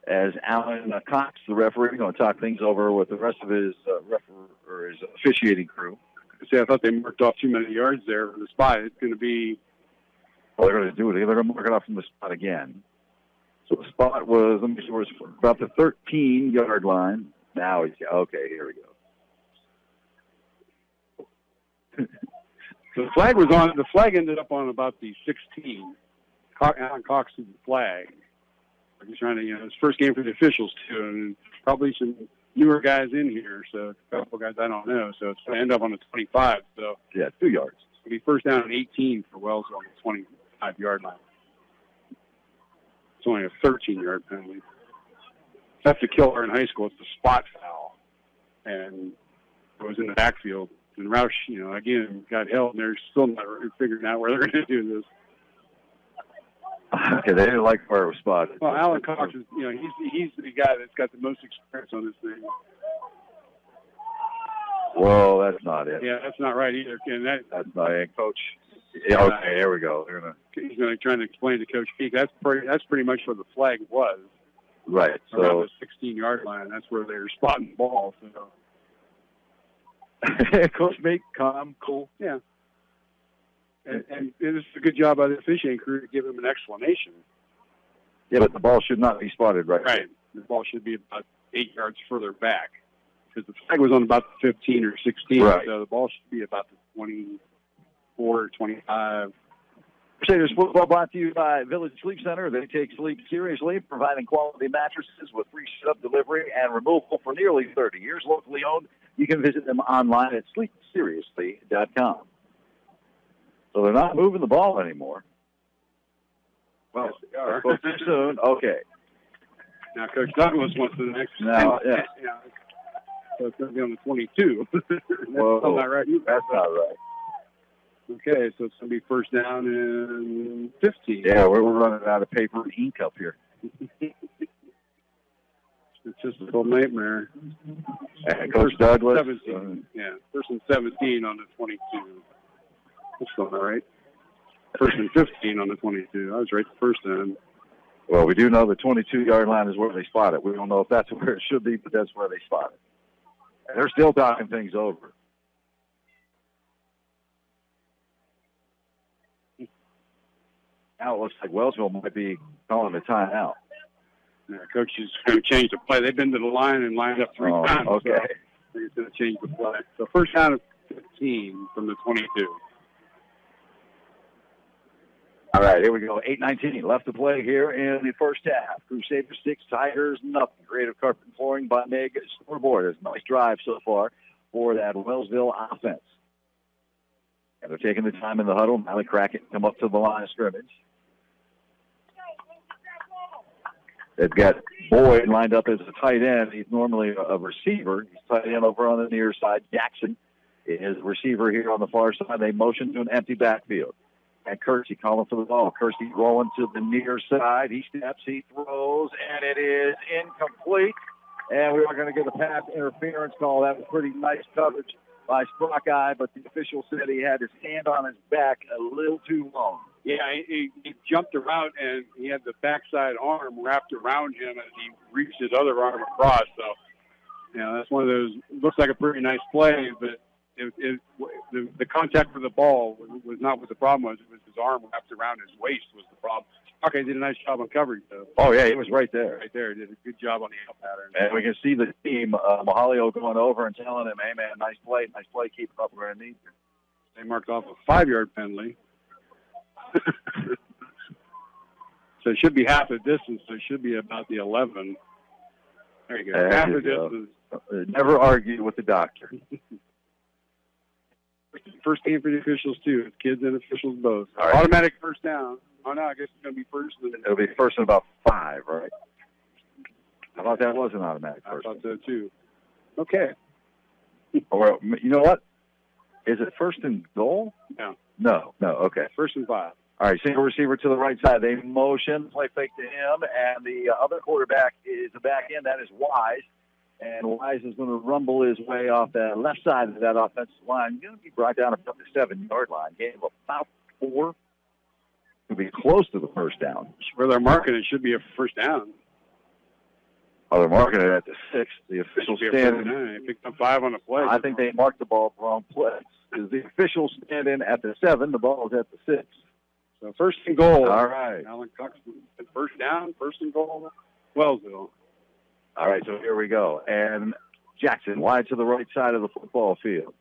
As Alan Cox, the referee, going to talk things over with the rest of his his officiating crew. See, I thought they marked off too many yards there for the spot. It's going to be... Well, they're going to do it. They're going to mark it off from the spot again. So the spot was, let me see, was about the 13-yard line. Now he's, okay, here we go. So the flag was on, the flag ended up on about the 16. Alan Cox did the flag. He's trying to, his first game for the officials, too, and probably some newer guys in here, so a couple guys I don't know. So it's going to end up on the 25. So yeah, 2 yards. It's going to be first down and 18 for Wellsville on the 25-yard line. It's only a 13-yard penalty. That's the killer in high school. It's the spot foul, and it was in the backfield. And Roush, again, got held, and they're still not figuring out where they're going to do this. Okay, they didn't like where it was spotted. Well, Alan Cox is, he's the guy that's got the most experience on this thing. Well, that's not it. Yeah, that's not right either. And that's not it, Coach. Yeah, okay, here we go. He's going to try to explain to Coach Peak. That's pretty much where the flag was. Right. So around the 16-yard line. That's where they were spotting the ball. So. Coach Meek, calm, cool. Yeah. And it's a good job by the officiating crew to give him an explanation. Yeah, but the ball should not be spotted right. The ball should be about 8 yards further back because the flag was on about the 15 or 16. Right. So the ball should be about the 24, 25. Crusaders football brought to you by Village Sleep Center. They take sleep seriously, providing quality mattresses with free setup, delivery, and removal for nearly 30 years. Locally owned. You can visit them online at sleepseriously.com. So they're not moving the ball anymore. Well, yes, they are. Supposed to soon. Okay. Now, Coach Douglas wants the next. Now, yeah. So it's going to be on the 22. That's well, not right. That's not right. Okay, so it's going to be first down and 15. Yeah, we're running out of paper and ink up here. It's just a little nightmare. And Coach Douglas. 17. First and 17 on the 22. That's not right. First and 15 on the 22. I was right the first time. Well, we do know the 22-yard line is where they spot it. We don't know if that's where it should be, but that's where they spot it. And they're still talking things over. Now it looks like Wellsville might be calling a timeout. Yeah, Coach is going to change the play. They've been to the line and lined up 3 times. Okay. So he's going to change the play. So first down of 15 from the 22. All right, here we go. 8:19 left to play here in the first half. Crusaders 6, Tigers nothing. Creative Carpet and Flooring by Meg Scoreboard. It's a nice drive so far for that Wellsville offense. And they're taking the time in the huddle. Miley Crackett come up to the line of scrimmage. They've got Boyd lined up as a tight end. He's normally a receiver. He's tight end over on the near side. Jackson is receiver here on the far side. They motion to an empty backfield. And Kersey calling for the ball. Kersey rolling to the near side. He steps, he throws, and it is incomplete. And we are going to get a pass interference call. That was pretty nice coverage by Sprockeye, but the official said he had his hand on his back a little too long. Yeah, he jumped around, and he had the backside arm wrapped around him as he reached his other arm across. So, that's one of those, looks like a pretty nice play, but the contact with the ball was not what the problem was. It was his arm wrapped around his waist was the problem. Okay, did a nice job on coverage, though. Oh, yeah, he was right there. Right there. Did a good job on the out pattern. And we can see the team, Mahalio going over and telling him, hey, man, nice play, keep it up where it needs you. They marked off a 5-yard penalty. So it should be half the distance. So it should be about the 11. There you go. Half the distance. Never argue with the doctor. First game for the officials, too. It's kids and officials both. All right. Automatic first down. Oh, no, I guess it's going to be first. It'll be first and about 5, right? I thought that was an automatic first. I thought so, too. Okay. Or, you know what? Is it first and goal? No. No, okay. First and 5. All All right, single receiver to the right side. They motion, play fake to him, and the other quarterback is the back end. That is Wise. And Wise is going to rumble his way off the left side of that offensive line. He's going to be brought down about the 7-yard line. Gain of about 4. Could be close to the first down. Where they're marking it should be a first down. Oh, they're marking it at the 6. The official stand. They picked up 5 on the play. I think they marked the ball the wrong place. Is the official stand in at the 7? The ball is at the 6. So first and goal. All right. Alan Cox, first down, first and goal, Wellsville. All right, so here we go. And Jackson wide to the right side of the football field.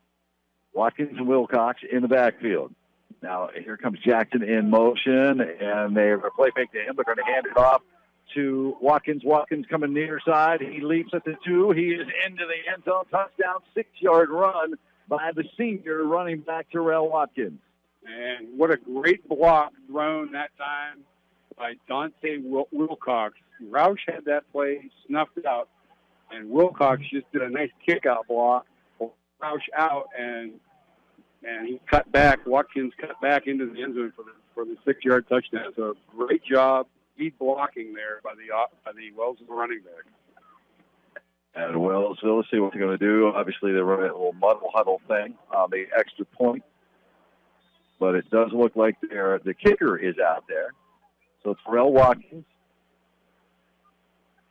Watkins and Wilcox in the backfield. Now, here comes Jackson in motion, and they're going to play fake to him. They're going to hand it off to Watkins. Watkins coming near side. He leaps at the 2. He is into the end zone. Touchdown, 6-yard run by the senior running back, Terrell Watkins. And what a great block thrown that time by Dante Wilcox. Roush had that play snuffed out, and Wilcox just did a nice kick-out block, Roush out, and he cut back. Watkins cut back into the end zone for the 6-yard touchdown. So great job, lead blocking there by the Wellsville running back. And Wellsville, let's see what they're going to do. Obviously, they're running a little muddle huddle thing on the extra point, but it does look like the kicker is out there. So Terrell Watkins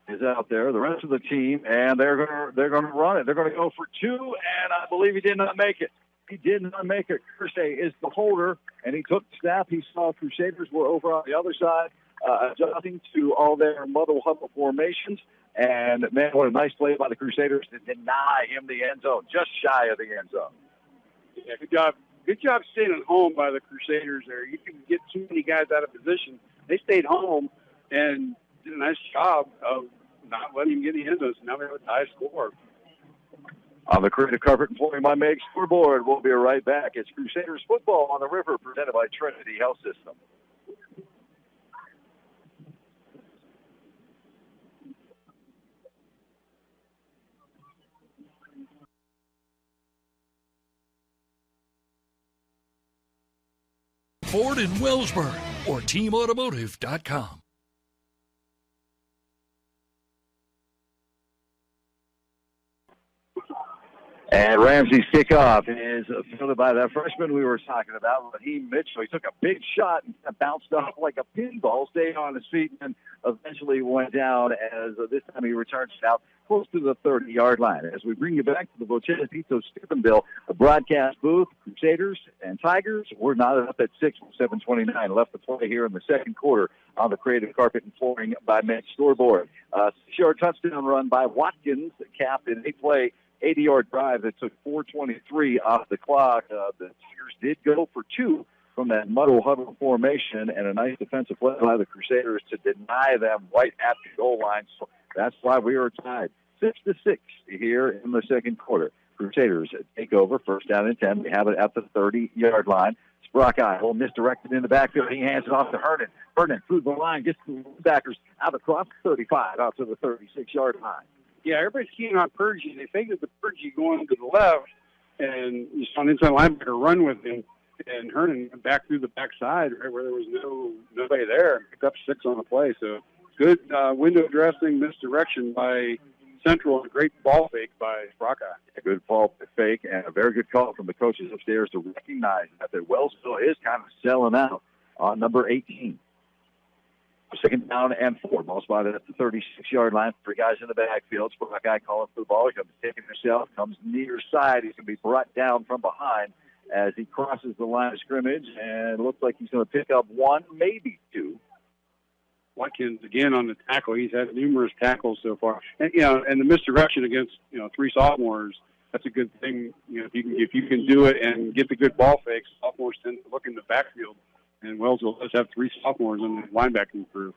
is out there. The rest of the team, and they're going to run it. They're going to go for 2, and I believe he did not make it. He did not make it. Kersey is the holder, and he took the snap. He saw Crusaders were over on the other side, adjusting to all their muddle huddle formations. And, man, what a nice play by the Crusaders to deny him the end zone, just shy of the end zone. Yeah, good job. Good job staying at home by the Crusaders there. You can get too many guys out of position. They stayed home and did a nice job of not letting him get the end zone. So now we have a tie score. On the Creative Carpet and Flooring by Meg scoreboard, we'll be right back. It's Crusaders football on the river, presented by Trinity Health System. Ford in Wellsburg or teamautomotive.com. And Ramsey's kickoff is fielded by that freshman we were talking about, Raheem Mitchell. He took a big shot and bounced off like a pinball, stayed on his feet, and eventually went down as this time he returns it out close to the 30-yard line. As we bring you back to the Bochetta Pizzo Steubenville broadcast booth, Crusaders and Tigers were knotted up at 6 with 7:29 left to play here in the second quarter on the Creative Carpet and Flooring by Met scoreboard. Short touchdown run by Watkins, capped in 8-play 80-yard drive that took 4:23 off the clock. The Tigers did go for 2 from that muddle huddle formation, and a nice defensive play by the Crusaders to deny them right at the goal line. So that's why we are tied 6-6 here in the second quarter. Crusaders take over, first down and 10. They have it at the 30-yard line. Sprockeye, a little misdirected in the backfield. He hands it off to Herndon. Herndon through the line, gets the backers out across 35 out to the 36-yard line. Yeah, everybody's keying on Purgie. They figured the Purgie going to the left, and you saw an inside linebacker run with him, and Herndon back through the backside, right where there was nobody there, and picked up 6 on the play. So good window dressing, misdirection by Central, and a great ball fake by Sprockeye. A good ball fake, and a very good call from the coaches upstairs to recognize that Wellsville is kind of selling out on number 18. Second down and 4. Ball spotted at the 36-yard line. 3 guys in the backfield. Sprockeye calling for the ball. He comes taking himself, comes near side. He's going to be brought down from behind as he crosses the line of scrimmage, and it looks like he's going to pick up 1, maybe 2. Watkins again on the tackle. He's had numerous tackles so far, and and the misdirection against 3 sophomores. That's a good thing. If you can do it and get the good ball fakes, sophomores tend to look in the backfield. And Wellsville does have 3 sophomores in the linebacking crew.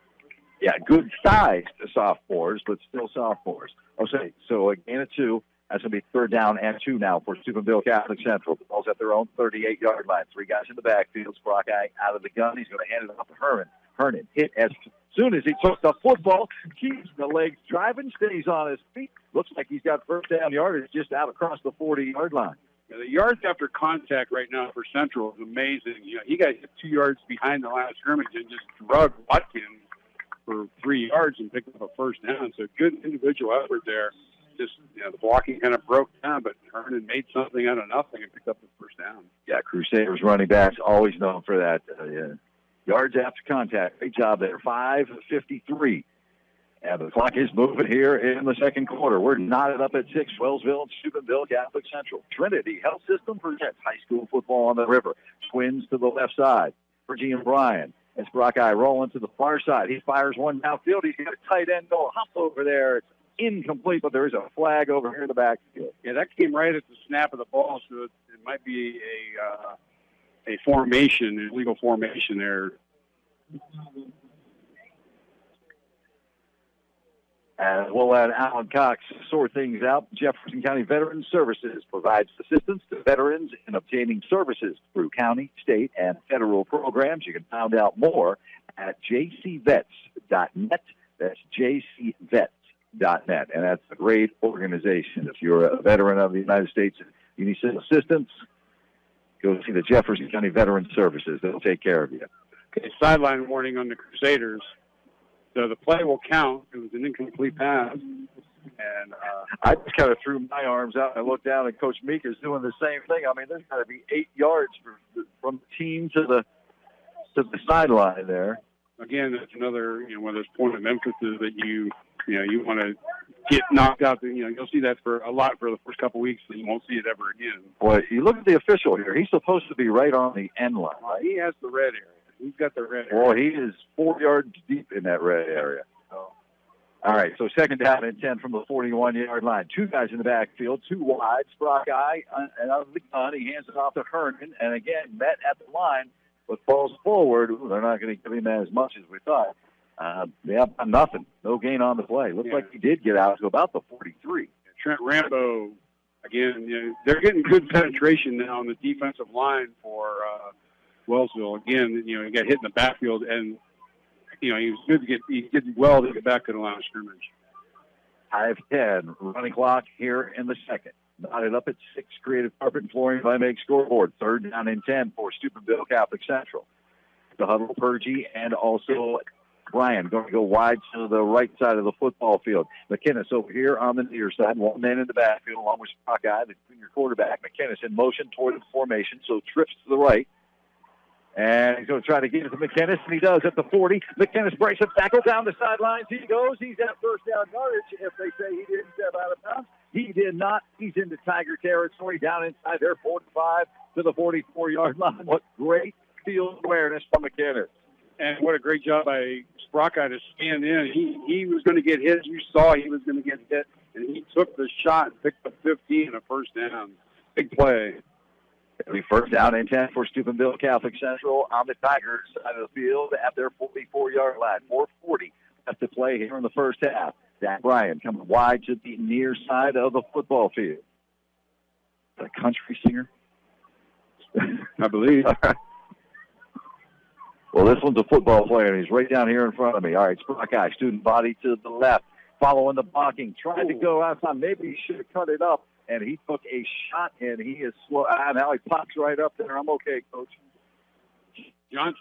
Yeah, good sized sophomores, but still sophomores. Okay, so a gain of 2. That's going to be third down and 2 now for Steubenville Catholic Central. The ball's at their own 38-yard line. 3 guys in the backfield. Sprockeye out of the gun. He's going to hand it off to Herman. Herman hit as soon as he took the football, keeps the legs driving, stays on his feet. Looks like he's got first down yardage just out across the 40-yard line. The yards after contact right now for Central is amazing. He got hit 2 yards behind the line of scrimmage and just drugged Watkins for 3 yards and picked up a first down. So good individual effort there. Just, the blocking kind of broke down, but Herman made something out of nothing and picked up the first down. Yeah, Crusaders running backs always known for that. Yards after contact. Great job there. 5:53. And the clock is moving here in the second quarter. We're knotted up at 6. Wellsville and Steubenville Catholic Central. Trinity Health System presents high school football on the river. Twins to the left side. Virgie and Bryan. As Brockeye rolling to the far side. He fires one downfield. He's got a tight end go hop over there. It's incomplete, but there is a flag over here in the backfield. Yeah, that came right at the snap of the ball, so it might be a formation, an illegal formation there. And we'll let Alan Cox sort things out. Jefferson County Veterans Services provides assistance to veterans in obtaining services through county, state, and federal programs. You can find out more at jcvets.net. That's jcvets.net. And that's a great organization. If you're a veteran of the United States, you need some assistance, go see the Jefferson County Veterans Services. They'll take care of you. Okay, sideline warning on the Crusaders. So the play will count. It was an incomplete pass. And I just kind of threw my arms out and I looked down, and Coach Meek is doing the same thing. I mean, there's got to be 8 yards from the team to the sideline there. Again, that's another one of those point of emphasis that you want to get knocked out. You'll see that for a lot for the first couple weeks, and you won't see it ever again. Boy, you look at the official here. He's supposed to be right on the end line. He has the red area. He's got the red area. Well, he is 4 yards deep in that red area. So. All right, so second down and 10 from the 41-yard line. 2 guys in the backfield, 2 wide. Brockeye, and out of the gun, he hands it off to Herman, and again, met at the line, but falls forward. Ooh, they're not going to give him as much as we thought. Nothing. No gain on the play. Looks like he did get out to about the 43. Trent Rambo, again, they're getting good penetration now on the defensive line for Wellsville. Again, he got hit in the backfield, and he was good to get well to get back to the line of scrimmage. 5:10 running clock here in the second. Knotted up at 6. Creative Carpet and Flooring by Make Scoreboard. 3rd down and 10 for Steubenville Catholic Central. The huddle, Purgie, and also Bryan going to go wide to the right side of the football field. McKinnis over here on the near side. 1 man in the backfield along with Brockeye, the junior quarterback. McKinnis in motion toward the formation, so trips to the right. And he's going to try to get it to McKinnis, and he does at the 40. McKinnis breaks a tackle down the sidelines. He goes. He's at first down yardage. If they say he didn't step out of bounds, he did not. He's into Tiger territory down inside their 45 to the 44-yard line. What great field awareness from McKinnis. And what a great job by Brockeye to stand in. He was going to get hit. You saw he was going to get hit, and he took the shot and picked up 15 and a first down. Big play. It'll be 1st down and 10 for Steubenville Catholic Central on the Tigers side of the field at their 44-yard line. 4:40 left to play here in the first half. Zach Bryan coming wide to the near side of the football field. A country singer? I believe. All right. Well, this one's a football player, and he's right down here in front of me. All right, Brockeye, student body to the left, following the blocking, tried to go outside. Maybe he should have cut it up. And he took a shot, and he is slow. Now he pops right up there. I'm okay, Coach. Jaron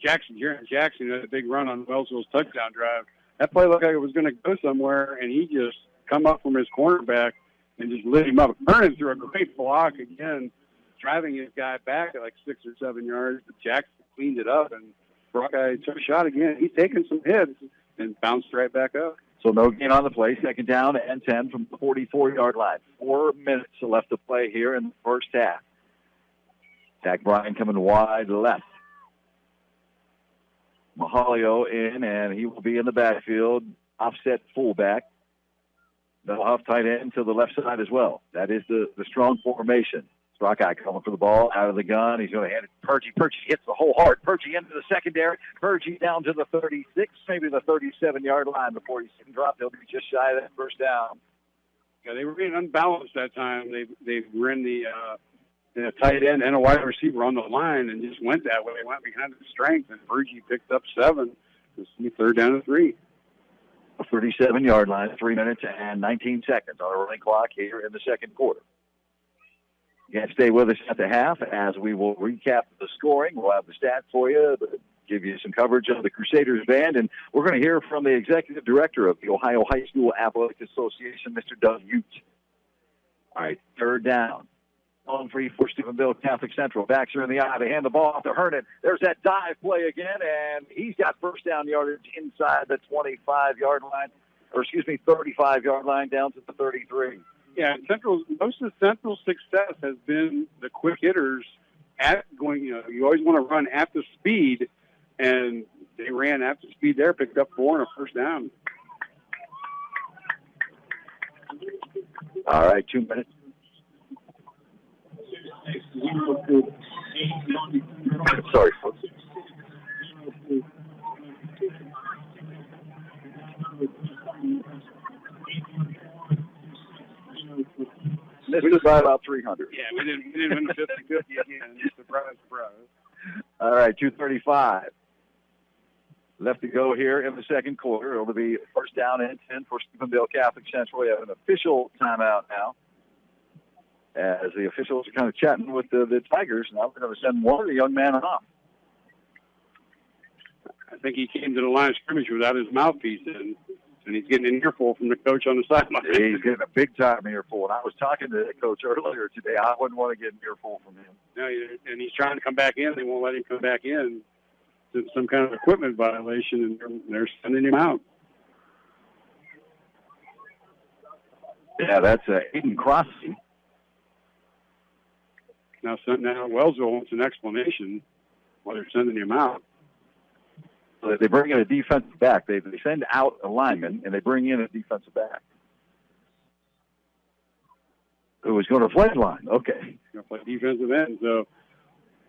Jackson had a big run on Wellsville's touchdown drive. That play looked like it was going to go somewhere, and he just come up from his cornerback and just lit him up. Vernon threw a great block again, driving his guy back at like 6 or 7 yards. But Jackson cleaned it up, and Brockeye took a shot again. He's taking some hits and bounced right back up. So no gain on the play. 2nd down and 10 from the 44-yard line. 4 minutes left to play here in the first half. Zach Bryan coming wide left. Mahalio in, and he will be in the backfield. Offset fullback. They'll have tight end to the left side as well. That is the strong formation. Brockeye coming for the ball out of the gun. He's going to hand it to Purgie. Purgie hits the whole heart. Purgie into the secondary. Purgie down to the 36, maybe the 37-yard line before he's dropped. He'll be just shy of that first down. Yeah, they were being unbalanced that time. They ran the tight end and a wide receiver on the line and just went that way. They went behind the strength, and Purgie picked up 7. This will be 3rd down and 3. A 37-yard line, 3 minutes and 19 seconds on a running clock here in the second quarter. You can stay with us at the half as we will recap the scoring. We'll have the stats for you, give you some coverage of the Crusaders band, and we're going to hear from the executive director of the Ohio High School Athletic Association, Mr. Doug Ute. All right, third down. On free for Stephenville Catholic Central. Backs are in the eye. They hand the ball off to Hernan. There's that dive play again, and he's got first down yardage inside the 25-yard line, 35-yard line down to the 33. Yeah, most of Central's success has been the quick hitters at going. You always want to run at the speed, and they ran at the speed there, picked up 4 and a first down. All right, 2 minutes. Sorry, folks. This is by about 300. Yeah, we didn't win the 50-50 again. Surprise. All right, 2:35 left to go here in the second quarter. It'll be first down and 10 for Stephenville Catholic Central. We have an official timeout now, as the officials are kind of chatting with the Tigers. Now we're going to send one of the young men off. I think he came to the line of scrimmage without his mouthpiece in, and he's getting an earful from the coach on the sideline. He's getting a big-time earful, and I was talking to the coach earlier today. I wouldn't want to get an earful from him. No, and he's trying to come back in. They won't let him come back in. It's some kind of equipment violation, and they're sending him out. Yeah, that's Aiden Crossy. Now Wellsville wants an explanation why they're sending him out. So they bring in a defensive back. They send out a lineman, and they bring in a defensive back who is going to play line. Okay. Going to play defensive end. So,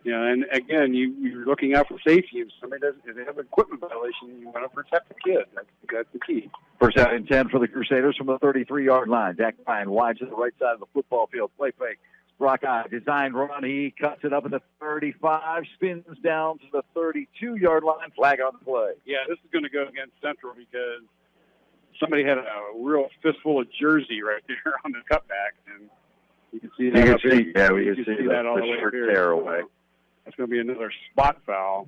yeah, and again, you're looking out for safety. If they have an equipment violation, you want to protect the kid. That's the key. First out and 10 for the Crusaders from the 33-yard line. Dak Ryan wide to the right side of the football field. Play fake. Brockeye designed run. He cuts it up at the 35, spins down to the 32-yard line. Flag on the play. Yeah, this is going to go against Central because somebody had a real fistful of jersey right there on the cutback, and you can see that. We can see that all the way tear away. That's going to be another spot foul.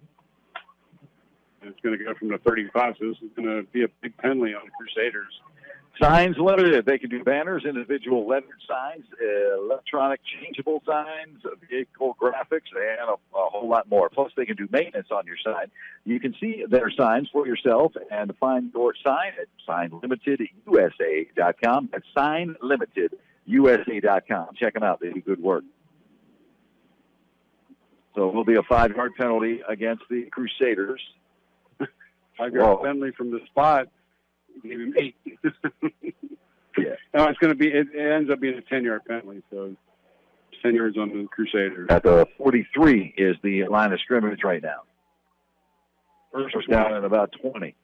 And it's going to go from the 35, so this is going to be a big penalty on the Crusaders. Signs limited. They can do banners, individual lettered signs, electronic changeable signs, vehicle graphics, and a whole lot more. Plus, they can do maintenance on your sign. You can see their signs for yourself and find your sign at signlimitedusa.com. That's signlimitedusa.com. Check them out. They do good work. So it will be a 5-yard penalty against the Crusaders. 5-yard penalty from the spot. Gave him 8. Yeah. No, it ends up being a 10-yard penalty, so 10 yards on the Crusaders. At the 43 is the line of scrimmage right now. First down at about 20.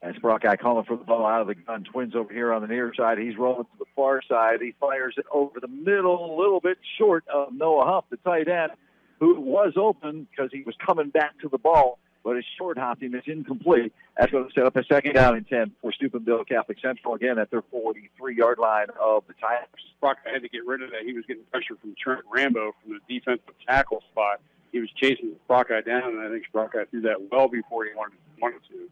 That's Brockeye calling for the ball out of the gun. Twins over here on the near side. He's rolling to the far side. He fires it over the middle, a little bit short of Noah Huff, the tight end, who was open because he was coming back to the ball. But it's short hopping. It's incomplete. That's going to set up a second down and 10 for Stephenville Catholic Central, again at their 43-yard line of the Tigers. Brock had to get rid of that. He was getting pressure from Trent Rambo from the defensive tackle spot. He was chasing Brockeye down, and I think Brockeye threw that well before he wanted to.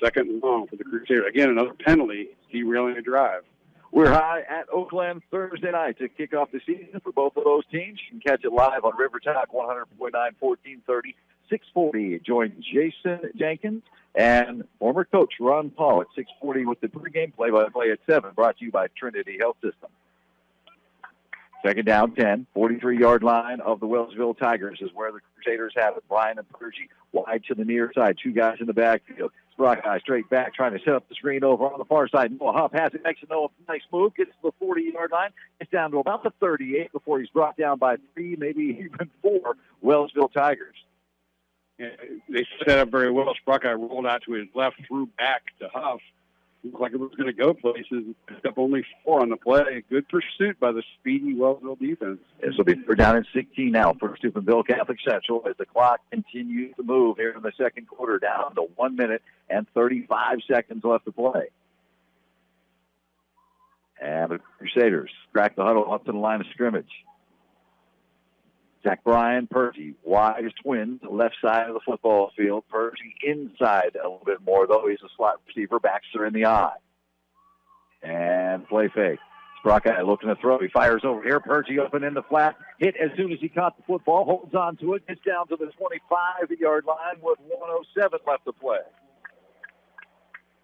Second and long for the Crusaders. Again, another penalty, derailing a drive. We're high at Oakland Thursday night to kick off the season for both of those teams. You can catch it live on River Talk 100.9, 1430. 640. Join Jason Jenkins and former coach Ron Paul at 640 with the pregame play-by-play at 7, brought to you by Trinity Health System. Second down, 10, 43-yard line of the Wellsville Tigers is where the Crusaders have it. Brian and Pergy wide to the near side, 2 guys in the backfield. Brockeye straight back, trying to set up the screen over on the far side. Noah Huff has it, makes a nice move, gets to the 40-yard line. It's down to about the 38 before he's brought down by 3, maybe even 4 Wellsville Tigers. Yeah, they set up very well. Brockeye rolled out to his left, threw back to Huff. Looked like it was going to go places. Picked up only 4 on the play. Good pursuit by the speedy Wellsville defense. This will be third down and 16 now for Stephenville Catholic Central as the clock continues to move here in the second quarter, down to 1 minute and 35 seconds left to play. And the Crusaders crack the huddle up to the line of scrimmage. Zach Bryan, Pergy, wide as twins, left side of the football field. Pergy inside a little bit more, though. He's a slot receiver. Baxter in the eye. And play fake. Sprockeye looking to throw. He fires over here. Pergy open in the flat. Hit as soon as he caught the football. Holds on to it. Gets down to the 25-yard line with 1:07 left to play.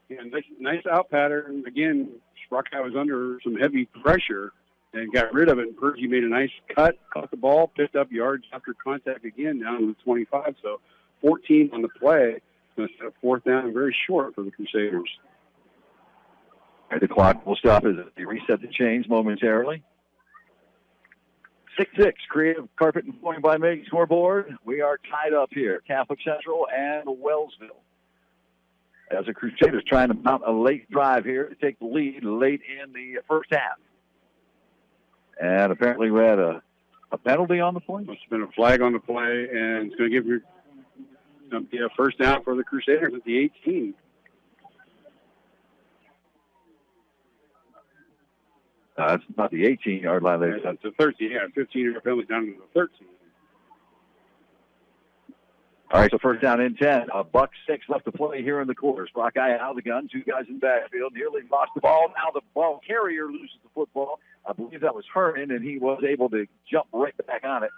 Yeah, nice out pattern. Again, Sprockeye was under some heavy pressure and got rid of it. And Pergy made a nice cut, caught the ball, picked up yards after contact again down to the 25. So 14 on the play. Going to set up fourth down and very short for the Crusaders. The clock will stop as they reset the chains momentarily. 6-6, Creative Carpet and Flooring by Meg scoreboard. We are tied up here, Catholic Central and Wellsville. As the Crusaders trying to mount a late drive here to take the lead late in the first half. And apparently we had a penalty on the play. Must have been a flag on the play, and it's going to give you a first down for the Crusaders at the 18. It's not the 18-yard line. That's the 13. Yeah, 15-yard penalty down to the 13. All right, so first down and 10. $1:06 left to play here in the quarter. Sprockeye out of the gun. Two guys in the backfield. Nearly lost the ball. Now the ball carrier loses the football. I believe that was Herman, and he was able to jump right back on it.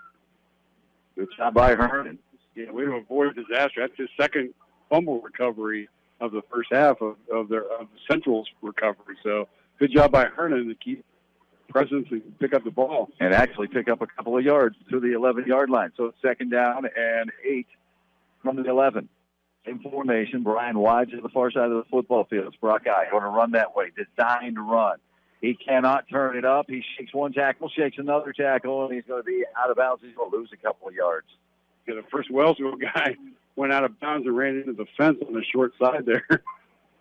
Good job by Herman. Yeah, way to avoid disaster. That's his second fumble recovery of the first half of the Central's recovery. So good job by Herman to keep presence and pick up the ball. And actually pick up a couple of yards to the 11-yard line. So it's second down and 8 from the 11. Same formation. Brian wide to the far side of the football field. Sprockeye going to run that way. Designed to run. He cannot turn it up. He shakes one tackle, shakes another tackle, and he's going to be out of bounds. He's going to lose a couple of yards. Yeah, the first Wellsville guy went out of bounds and ran into the fence on the short side there.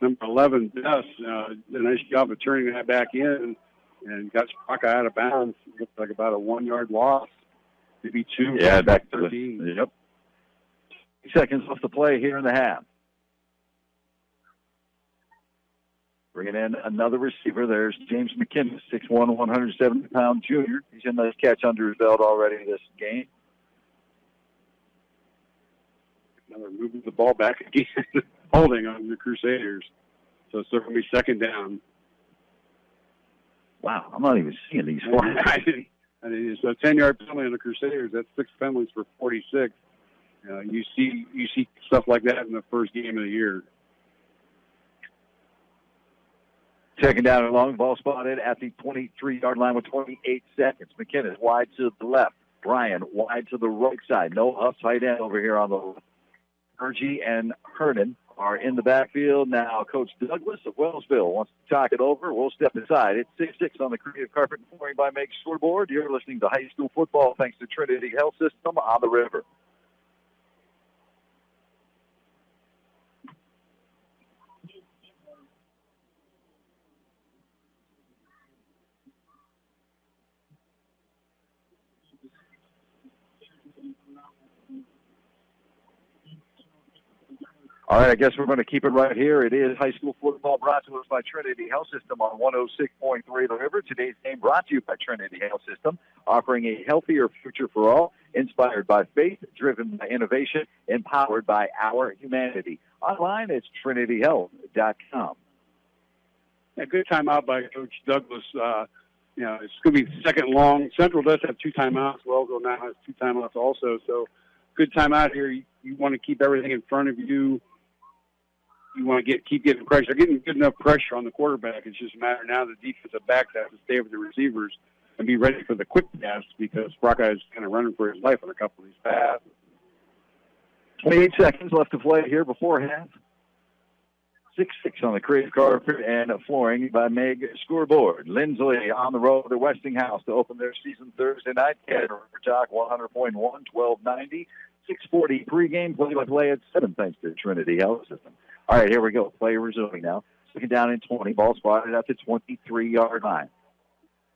Number 11, Dust, a nice job of turning that back in and got Sprockeye out of bounds. Looked like about a 1-yard loss. Maybe 2. Yeah, back to 13. Yep. 2 seconds left to play here in the half. Bringing in another receiver. There's James McKinnon, 6'1", 170-pound junior. He's a nice catch under his belt already this game. Another moving the ball back again, holding on the Crusaders. So it's going to be second down. Wow, I'm not even seeing these flags. I mean, it's a 10-yard penalty on the Crusaders. That's 6 penalties for 46. You see stuff like that in the first game of the year. Second down and long, ball spotted at the 23-yard line with 28 seconds. McKinnon wide to the left. Bryan wide to the right side. No up tight end over here on the left. Pergy and Hernan are in the backfield. Now Coach Douglas of Wellsville wants to talk it over. We'll step aside. It's 6-6 on the Creative Carpet and Flooring by Meg scoreboard. You're listening to high school football thanks to Trinity Health System on the river. All right, I guess we're going to keep it right here. It is high school football brought to us by Trinity Health System on 106.3 The River. Today's game brought to you by Trinity Health System, offering a healthier future for all, inspired by faith, driven by innovation, empowered by our humanity. Online, it's trinityhealth.com. A good timeout by Coach Douglas. It's going to be second long. Central does have 2 timeouts. Wellsville now has 2 timeouts also. So good timeout here. You want to keep everything in front of you. You want to keep getting pressure. They're getting good enough pressure on the quarterback. It's just a matter now the defensive backs have to stay with the receivers and be ready for the quick pass because Sprockeye is kind of running for his life on a couple of these passes. 28 seconds left to play here before half. 6-6 on the Creative Carpet and Flooring by Meg scoreboard. Lindsley on the road to Westinghouse to open their season Thursday night. River Talk 100.1, 1290. 6:40 pregame, play-by-play at 7 thanks to Trinity Health System. All right, here we go. Play resuming now. Second down and 20. Ball spotted at the 23-yard line.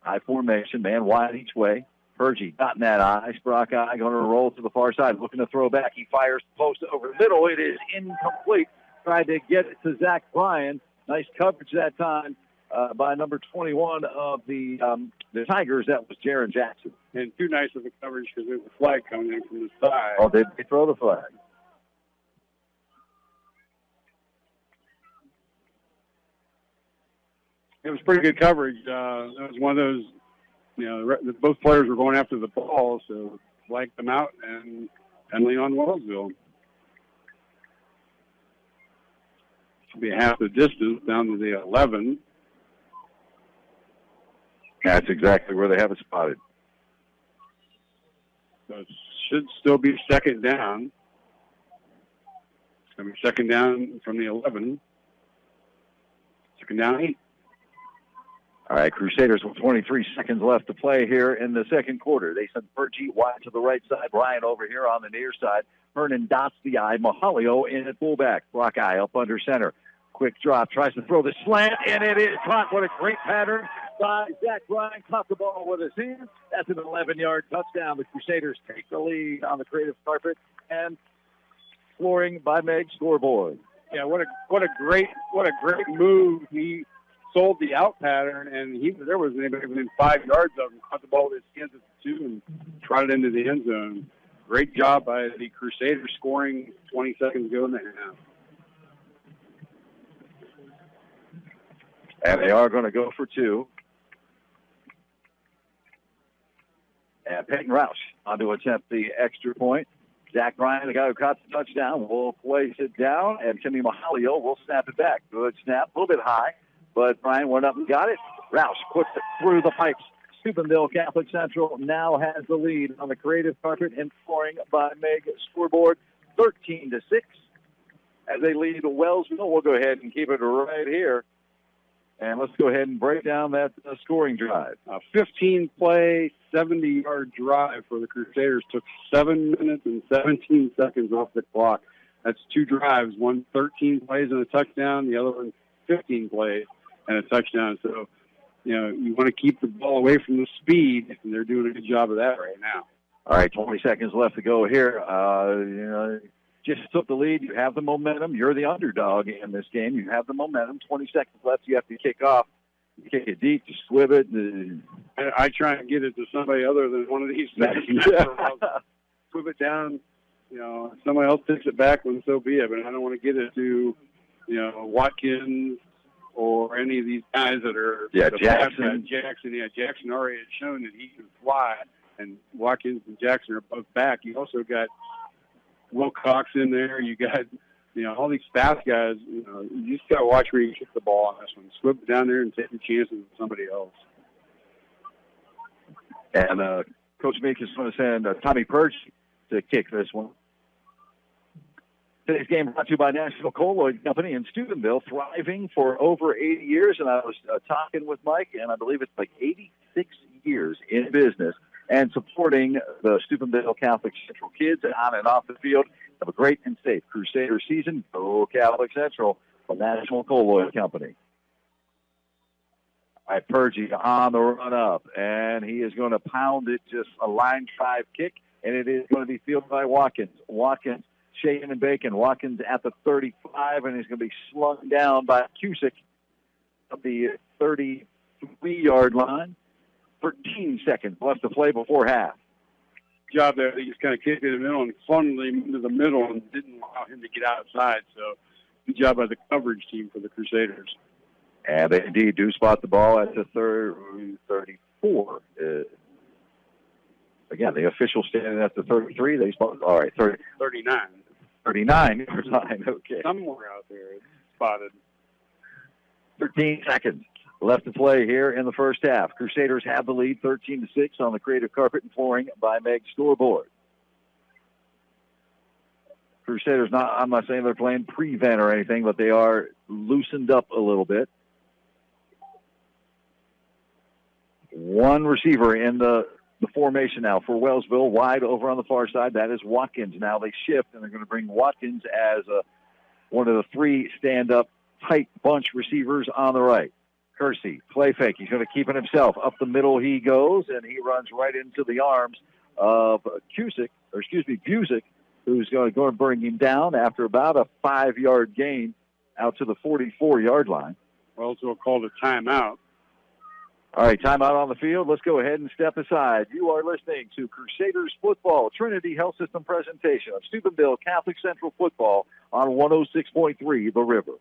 High formation, man wide each way. Pergy got in that eye. Sprockeye going to roll to the far side, looking to throw back. He fires the post over the middle. It is incomplete. Tried to get it to Zach Bryan. Nice coverage that time. by number 21 of the Tigers. That was Jaron Jackson. And too nice of a coverage because there's a flag coming in from the side. Oh, they throw the flag. It was pretty good coverage. It was one of those, both players were going after the ball, so flagged them out and penalty on Wellsville. Should be half the distance down to the 11. That's exactly where they have it spotted. So it should still be second down. It's going to be second down from the 11. Second down 8. All right, Crusaders with 23 seconds left to play here in the second quarter. They send Pergy wide to the right side, Ryan over here on the near side. Hernan dots the eye, Mahalio in at fullback. Brock Eye up under center. Quick drop, tries to throw the slant, and it is caught. What a great pattern by Zach Ryan. Caught the ball with his hands. That's an 11-yard touchdown. The Crusaders take the lead on the creative carpet and flooring by Meg scoreboard. Yeah, what a great move. He sold the out pattern, and there was anybody within 5 yards of him. Caught the ball with his hands at the 2 and trotted into the end zone. Great job by the Crusaders scoring 20 seconds ago in the half. And they are going to go for 2. And Peyton Roush on to attempt the extra point. Zach Ryan, the guy who caught the touchdown, will place it down, and Timmy Mahalio will snap it back. Good snap, a little bit high, but Ryan went up and got it. Roush puts it through the pipes. Steubenville Catholic Central now has the lead on the creative carpet and flooring by Meg scoreboard 13-6. As they lead Wellsville, we'll go ahead and keep it right here. And let's go ahead and break down that scoring drive. A 15-play, 70-yard drive for the Crusaders. Took 7 minutes and 17 seconds off the clock. That's 2 drives. One 13 plays and a touchdown. The other one 15 plays and a touchdown. So, you want to keep the ball away from the speed, and they're doing a good job of that right now. All right, 20 seconds left to go here. Just took the lead. You have the momentum. You're the underdog in this game. You have the momentum. 20 seconds left. You have to kick off. You kick it deep. You swib it. I try and get it to somebody other than one of these guys. Swib it down. Somebody else takes it back, and so be it. But I don't want to get it to, Watkins or any of these guys that are Jackson. Jackson already has shown that he can fly, and Watkins and Jackson are both back. You also got Wilcox in there. You got, all these fast guys. You just got to watch where you kick the ball on this one. Slip it down there and take your chances with somebody else. And Coach Meek is going to send Tommy Perch to kick this one. Today's game brought to you by National Colloid Company in Steubenville, thriving for over 80 years. And I was talking with Mike, and I believe it's like 86 years in business and supporting the Steubenville Catholic Central kids on and off the field. Have a great and safe Crusader season. Go Catholic Central from National Colloid Company. All right, Pergy on the run up, and he is going to pound it, just a line drive kick, and it is going to be fielded by Watkins. Watkins, shaking and baking. Watkins at the 35, and he's going to be slung down by Cusick at the 33-yard line. 13 seconds left to play before half. Job there. He just kind of kicked it in the middle and funneled him into the middle and didn't allow him to get outside. So good job by the coverage team for the Crusaders. And they indeed do spot the ball at the 34. Again, the official standing at the 33. They spot. All right, 39. 39 yard line. Okay. Somewhere out there it's spotted. 13 seconds left to play here in the first half. Crusaders have the lead 13-6 on the creative carpet and flooring by Meg scoreboard. Crusaders, I'm not saying they're playing prevent or anything, but they are loosened up a little bit. One receiver in the formation now for Wellsville, wide over on the far side. That is Watkins. Now they shift, and they're going to bring Watkins as one of the 3 stand-up tight bunch receivers on the right. Kersey, play fake. He's going to keep it himself. Up the middle he goes, and he runs right into the arms of Busick, who's going to go and bring him down after about a 5-yard gain out to the 44-yard line. Wellsville called a timeout. All right, timeout on the field. Let's go ahead and step aside. You are listening to Crusaders Football, Trinity Health System presentation of Steubenville Catholic Central Football on 106.3 The River.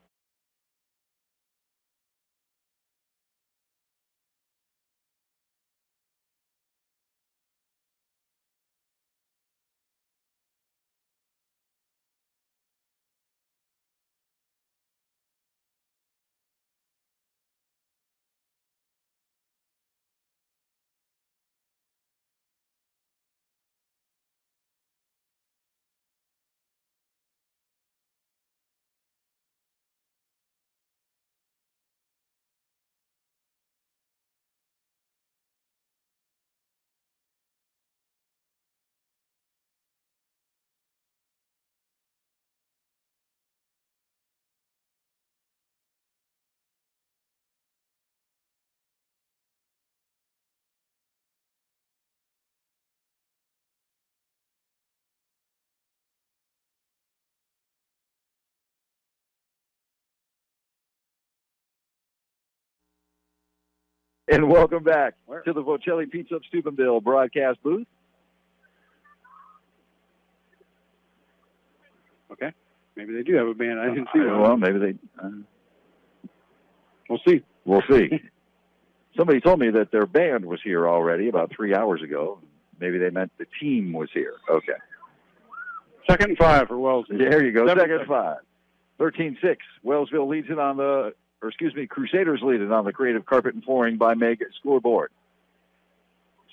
And welcome back to the Vocelli Pizza of Steubenville broadcast booth. Okay. Maybe they do have a band. I didn't see one. Well, maybe they... We'll see. We'll see. Somebody told me that their band was here already about 3 hours ago. Maybe they meant the team was here. Okay. 2nd and 5 for Wellsville. There you go. 2nd and 5. 13-6. Wellsville leads it on the... Crusaders lead it on the Creative Carpet and Flooring by Meg scoreboard.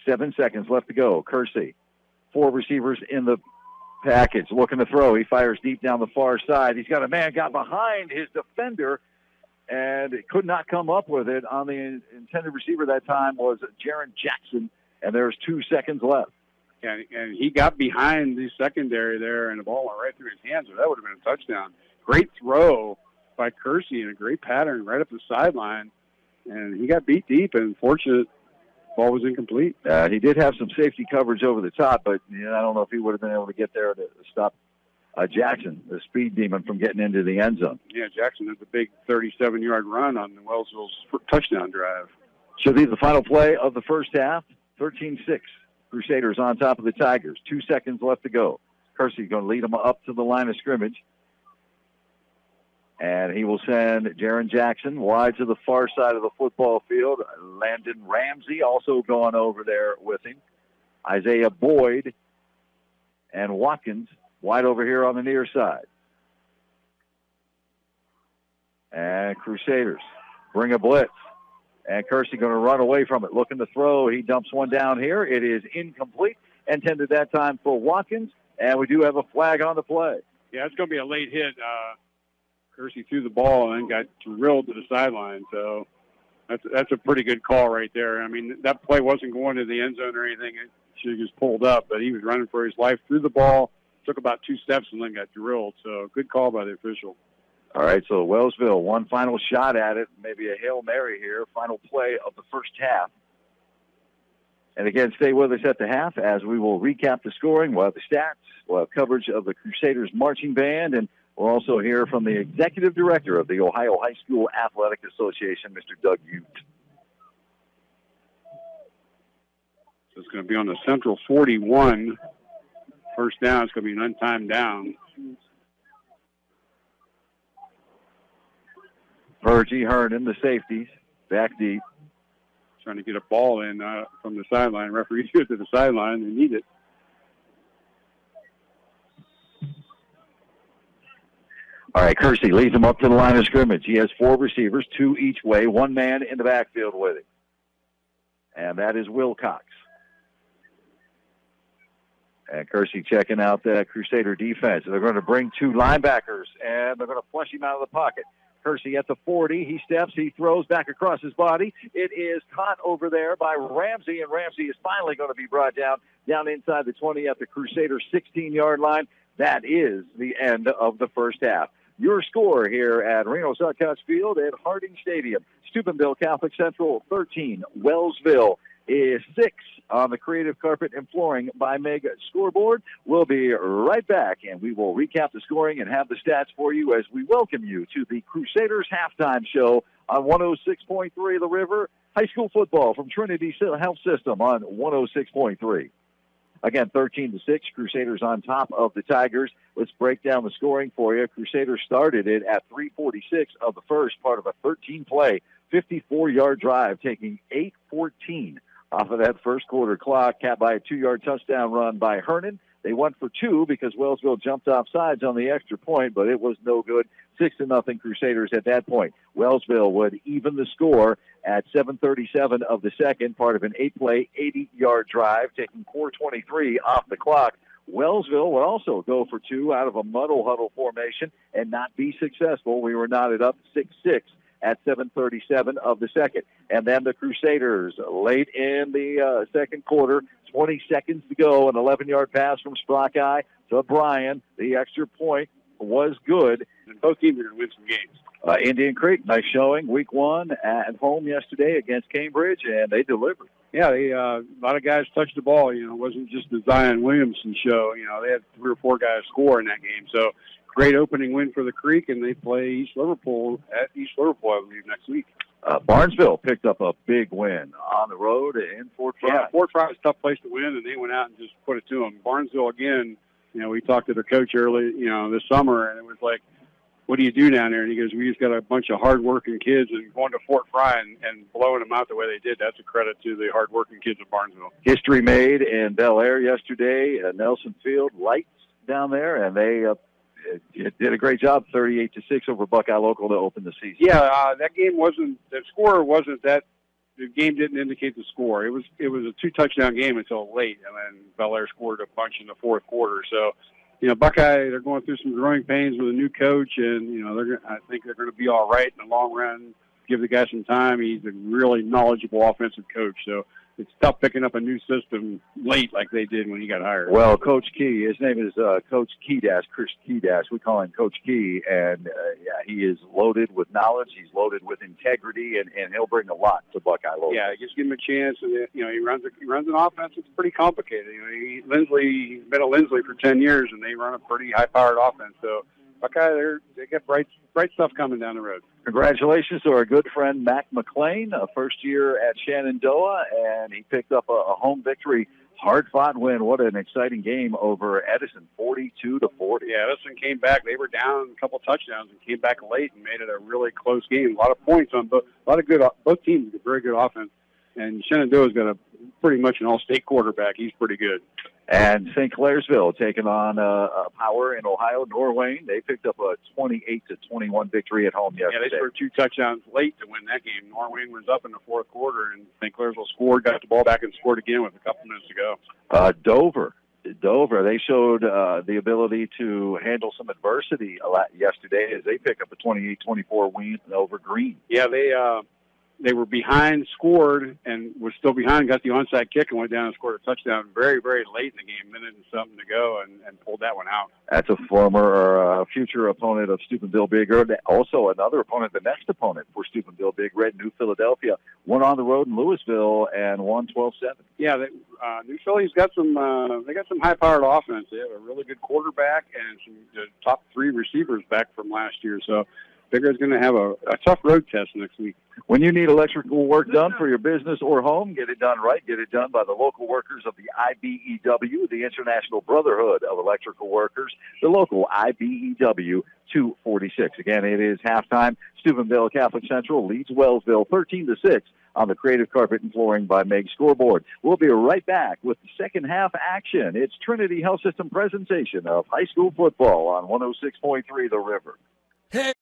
7 seconds left to go. Kersey, 4 receivers in the package, looking to throw. He fires deep down the far side. He's got a man got behind his defender and could not come up with it. On the intended receiver that time was Jaron Jackson, and there's 2 seconds left. And he got behind the secondary there, and the ball went right through his hands, so that would have been a touchdown. Great throw by Kersey in a great pattern right up the sideline, and he got beat deep, and fortunate ball was incomplete. He did have some safety coverage over the top, but I don't know if he would have been able to get there to stop Jackson, the speed demon, from getting into the end zone. Yeah, Jackson has a big 37-yard run on Wellsville's touchdown drive. Should be the final play of the first half. 13-6. Crusaders on top of the Tigers. 2 seconds left to go. Kersey going to lead them up to the line of scrimmage. And he will send Jaron Jackson wide to the far side of the football field. Landon Ramsey also going over there with him. Isaiah Boyd and Watkins wide over here on the near side. And Crusaders bring a blitz. And Kersey going to run away from it, looking to throw. He dumps one down here. It is incomplete. Intended that time for Watkins. And we do have a flag on the play. Yeah, it's going to be a late hit. Kersey threw the ball and then got drilled to the sideline. So that's a pretty good call right there. I mean, that play wasn't going to the end zone or anything. It should have just pulled up, but he was running for his life, threw the ball, took about 2 steps, and then got drilled. So good call by the official. All right, so Wellsville, one final shot at it, maybe a Hail Mary here, final play of the first half. And again, stay with us at the half as we will recap the scoring. We'll have the stats, we'll have coverage of the Crusaders marching band, and we'll also hear from the executive director of the Ohio High School Athletic Association, Mr. Doug Ute. So it's going to be on the Central 41. First down, it's going to be an untimed down. Virgie Herndon, the safeties, back deep. Trying to get a ball in from the sideline. Referee threw it to the sideline. They need it. All right, Kersey leads him up to the line of scrimmage. He has 4 receivers, 2 each way, 1 man in the backfield with him. And that is Wilcox. And Kersey checking out the Crusader defense. They're going to bring 2 linebackers, and they're going to flush him out of the pocket. Kersey at the 40. He steps. He throws back across his body. It is caught over there by Ramsey, and Ramsey is finally going to be brought down inside the 20 at the Crusader 16-yard line. That is the end of the first half. Your score here at Reno-Sutcotts Field at Harding Stadium. Steubenville Catholic Central 13. Wellsville is 6. on the Creative Carpet and Flooring by Meg scoreboard. We'll be right back, and we will recap the scoring and have the stats for you as we welcome you to the Crusaders halftime show on 106.3 The River. High school football from Trinity Health System on 106.3. Again, 13-6, Crusaders on top of the Tigers. Let's break down the scoring for you. Crusaders started it at 3:46 of the first, part of a 13-play, 54-yard drive, taking 8:14 off of that first quarter clock, capped by a 2-yard touchdown run by Hernan. They went for 2 because Wellsville jumped off sides on the extra point, but it was no good. 6-0 Crusaders at that point. Wellsville would even the score at 7:37 of the second, part of an 8-play, 80-yard drive, taking 4:23 off the clock. Wellsville would also go for 2 out of a muddle huddle formation and not be successful. We were knotted up 6-6 at 7:37 of the second. And then the Crusaders, late in the second quarter, 20 seconds to go, an 11-yard pass from Sprockeye to Bryan. The extra point was good. And both teams are going to win some games. Indian Creek, nice showing, week 1 at home yesterday against Cambridge, and they delivered. Yeah, a lot of guys touched the ball. You know, it wasn't just the Zion Williamson show. You know, they had 3 or 4 guys score in that game. So great opening win for the Creek, and they play East Liverpool at East Liverpool, I believe, next week. Barnesville picked up a big win on the road in Fort Fry. Yeah, Fort Fry is a tough place to win, and they went out and just put it to them. Barnesville, again, you know, we talked to their coach early, you know, this summer, and it was like, what do you do down there? And he goes, we just got a bunch of hard-working kids, and going to Fort Fry and blowing them out the way they did, that's a credit to the hard-working kids of Barnesville. History made in Bel Air yesterday, Nelson Field, lights down there, and they did a great job, 38-6 over Buckeye Local to open the season. Yeah, that game wasn't, the score wasn't that, the game didn't indicate the score. It was a 2-touchdown game until late, and then Bel Air scored a bunch in the fourth quarter. So, you know, Buckeye, they're going through some growing pains with a new coach, and, you know, I think they're going to be all right in the long run. Give the guy some time. He's a really knowledgeable offensive coach, so it's tough picking up a new system late like they did when he got hired. Well, Coach Key, his name is Coach Keydash, Chris Keydash. We call him Coach Key, and he is loaded with knowledge. He's loaded with integrity, and he'll bring a lot to Buckeye Local. Yeah, just give him a chance. And, you know, he runs an offense that's pretty complicated. You know, he's been at Lindsley for 10 years, and they run a pretty high-powered offense. So Buckeye, they got bright stuff coming down the road. Congratulations to our good friend Mac McLean, first year at Shenandoah, and he picked up a home victory, hard-fought win. What an exciting game over Edison, 42-40. Yeah, Edison came back. They were down a couple touchdowns and came back late and made it a really close game. A lot of points on both teams. A very good offense, and Shenandoah's got pretty much an all-state quarterback. He's pretty good. And St. Clairsville taking on Power in Ohio, Norwayne. They picked up a 28-21 victory at home yesterday. Yeah, they scored 2 touchdowns late to win that game. Norwayne was up in the fourth quarter, and St. Clairsville scored, got the ball back, and scored again with a couple minutes to go. Dover, they showed the ability to handle some adversity a lot yesterday as they pick up a 28-24 win over Green. Yeah, they were behind, scored, and were still behind, got the onside kick and went down and scored a touchdown very, very late in the game, minute and something to go, and pulled that one out. That's a former future opponent of Steubenville Big Red. Also another opponent, the next opponent for Steubenville Big Red, New Philadelphia. One on the road in Louisville and won 12-7. Yeah, New Philly's got some. They got some high-powered offense. They have a really good quarterback and some top 3 receivers back from last year. So Bigger's going to have a tough road test next week. When you need electrical work done for your business or home, get it done right. Get it done by the local workers of the IBEW, the International Brotherhood of Electrical Workers, the local IBEW 246. Again, it is halftime. Steubenville Catholic Central leads Wellsville 13-6 on the Creative Carpet and Flooring by Meg scoreboard. We'll be right back with the second half action. It's Trinity Health System presentation of high school football on 106.3 The River. Hey.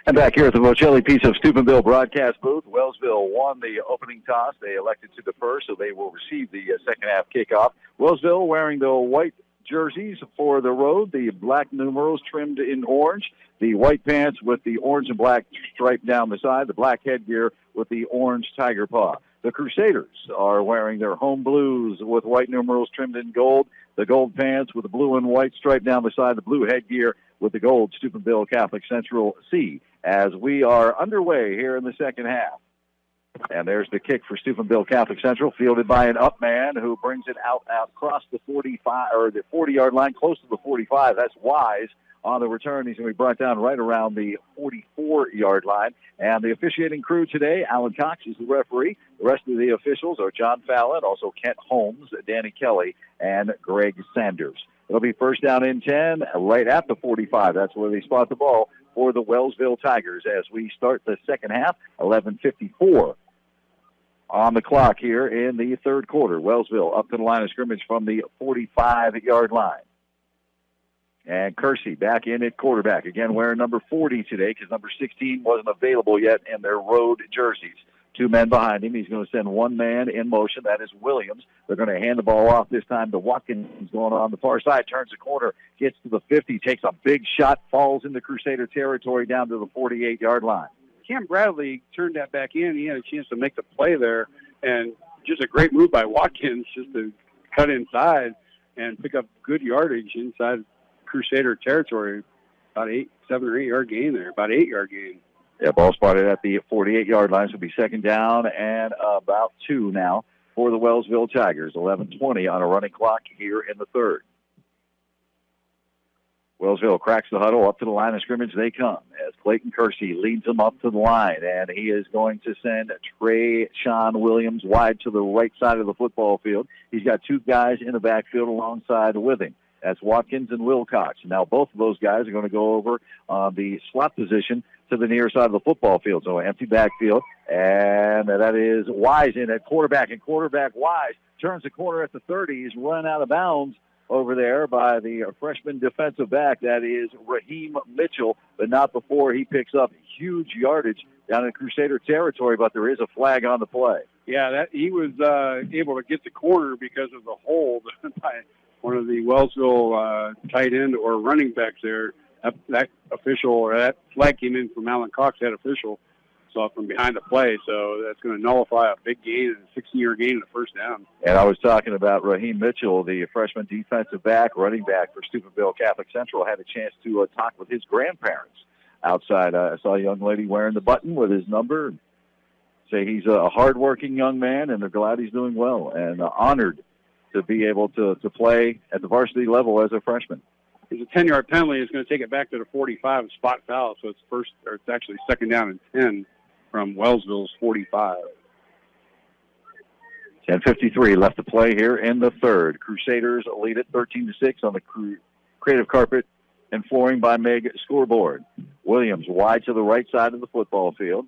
And back here at the Bocelli Piece of Steubenville broadcast booth, Wellsville won the opening toss. They elected to defer, so they will receive the second half kickoff. Wellsville wearing the white jerseys for the road, the black numerals trimmed in orange, the white pants with the orange and black stripe down the side, the black headgear with the orange tiger paw. The Crusaders are wearing their home blues with white numerals trimmed in gold, the gold pants with the blue and white stripe down the side, the blue headgear with the gold Steubenville Catholic Central C. As we are underway here in the second half. And there's the kick for Steubenville Catholic Central, fielded by an up man who brings it out across the 45 or the 40-yard line, close to the 45. That's Wise on the return. He's going to be brought down right around the 44-yard line. And the officiating crew today, Alan Cox is the referee. The rest of the officials are John Fallon, also Kent Holmes, Danny Kelly, and Greg Sanders. It'll be first down in 10, right at the 45. That's where they spot the ball for the Wellsville Tigers as we start the second half, 11:54 on the clock here in the third quarter. Wellsville up to the line of scrimmage from the 45-yard line. And Kersey back in at quarterback, again wearing number 40 today because number 16 wasn't available yet in their road jerseys. Two men behind him. He's going to send one man in motion. That is Williams. They're going to hand the ball off this time to Watkins going on the far side. Turns the corner, gets to the 50, takes a big shot, falls into Crusader territory down to the 48-yard line. Cam Bradley turned that back in. He had a chance to make the play there. And just a great move by Watkins just to cut inside and pick up good yardage inside Crusader territory. About 7 or 8 yard gain there. About 8-yard gain. Yeah, ball spotted at the 48-yard line. So it'll be second down and about 2 now for the Wellsville Tigers. 11:20 on a running clock here in the third. Wellsville cracks the huddle up to the line of scrimmage. They come as Clayton Kersey leads them up to the line, and he is going to send Trey Sean Williams wide to the right side of the football field. He's got 2 guys in the backfield alongside with him. That's Watkins and Wilcox. Now both of those guys are going to go over on the slot position to the near side of the football field. So empty backfield, and that is Wise in at quarterback. And quarterback Wise turns the corner at the 30. He's run out of bounds over there by the freshman defensive back. That is Raheem Mitchell, but not before he picks up huge yardage down in Crusader territory, but there is a flag on the play. Yeah, that he was able to get the corner because of the hold by one of the Wellsville tight end or running backs there. That official or that flag came in from Alan Cox, that official, saw from behind the play. So that's going to nullify a big gain, a 16-yard gain and a first down. And I was talking about Raheem Mitchell, the freshman defensive back, running back for Steubenville Catholic Central, had a chance to talk with his grandparents outside. I saw a young lady wearing the button with his number. Say he's a hardworking young man, and they're glad he's doing well and honored to be able to play at the varsity level as a freshman. It's a 10-yard penalty. It's going to take it back to the 45 and spot foul. So it's actually second down and 10 from Wellsville's 45. 10:53 left to play here in the third. Crusaders lead it 13-6 on the Creative Carpet and Flooring by Meg scoreboard. Williams wide to the right side of the football field.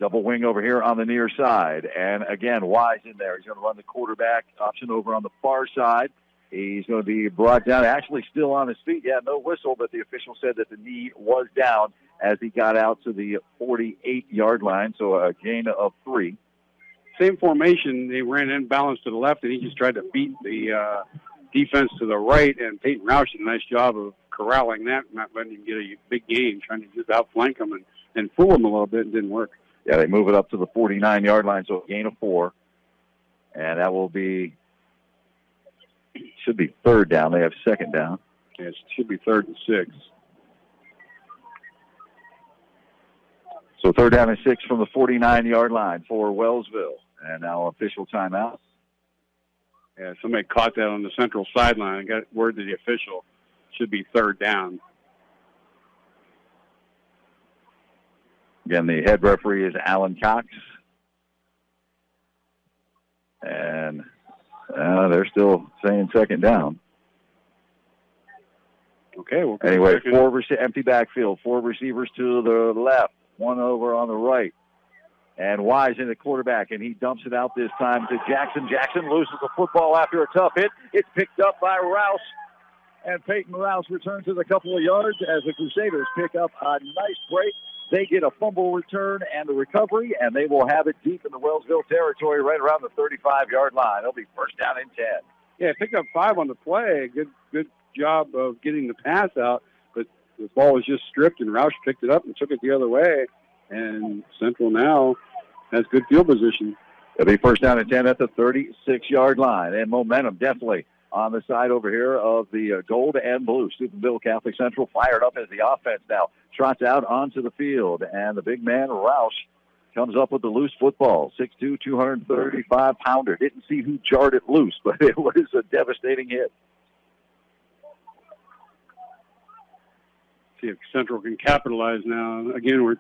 Double wing over here on the near side. And again, Wise in there. He's going to run the quarterback option over on the far side. He's going to be brought down, actually still on his feet. Yeah, no whistle, but the official said that the knee was down as he got out to the 48-yard line, so a gain of 3. Same formation. They ran in balance to the left, and he just tried to beat the defense to the right, and Peyton Roush did a nice job of corralling that, not letting him get a big gain, trying to just outflank him and fool him a little bit. It didn't work. Yeah, they move it up to the 49-yard line, so a gain of 4. And that will be, should be third down. They have second down. Yeah, it should be 3rd and 6. So third down and 6 from the 49-yard line for Wellsville. And now official timeout. Yeah, somebody caught that on the central sideline and got word to the official. Should be third down. Again, the head referee is Alan Cox. And they're still saying second down. Okay. Well, anyway, empty backfield, 4 receivers to the left, 1 over on the right. And Wise in the quarterback, and he dumps it out this time to Jackson. Jackson loses the football after a tough hit. It's picked up by Rouse. And Peyton Rouse returns it a couple of yards as the Crusaders pick up a nice break. They get a fumble return and the recovery, and they will have it deep in the Wellsville territory right around the 35-yard line. It'll be first down and 10. Yeah, pick up 5 on the play. Good job of getting the pass out, but the ball was just stripped, and Roush picked it up and took it the other way. And Central now has good field position. It'll be first down and 10 at the 36-yard line. And momentum definitely on the side over here of the gold and blue. Steubenville Catholic Central fired up as the offense now trots out onto the field. And the big man, Roush, comes up with the loose football. 6'2", 235-pounder. Didn't see who jarred it loose, but it was a devastating hit. See if Central can capitalize now. Again, we're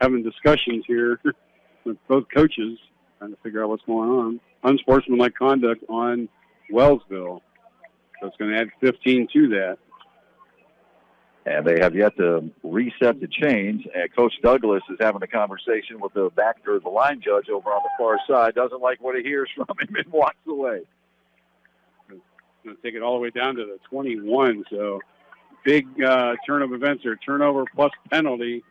having discussions here with both coaches trying to figure out what's going on. Unsportsmanlike conduct on Wellsville. So it's going to add 15 to that. And they have yet to reset the change. And Coach Douglas is having a conversation with the line judge over on the far side. Doesn't like what he hears from him and walks away. Going to take it all the way down to the 21. So big turn of events or turnover plus penalty.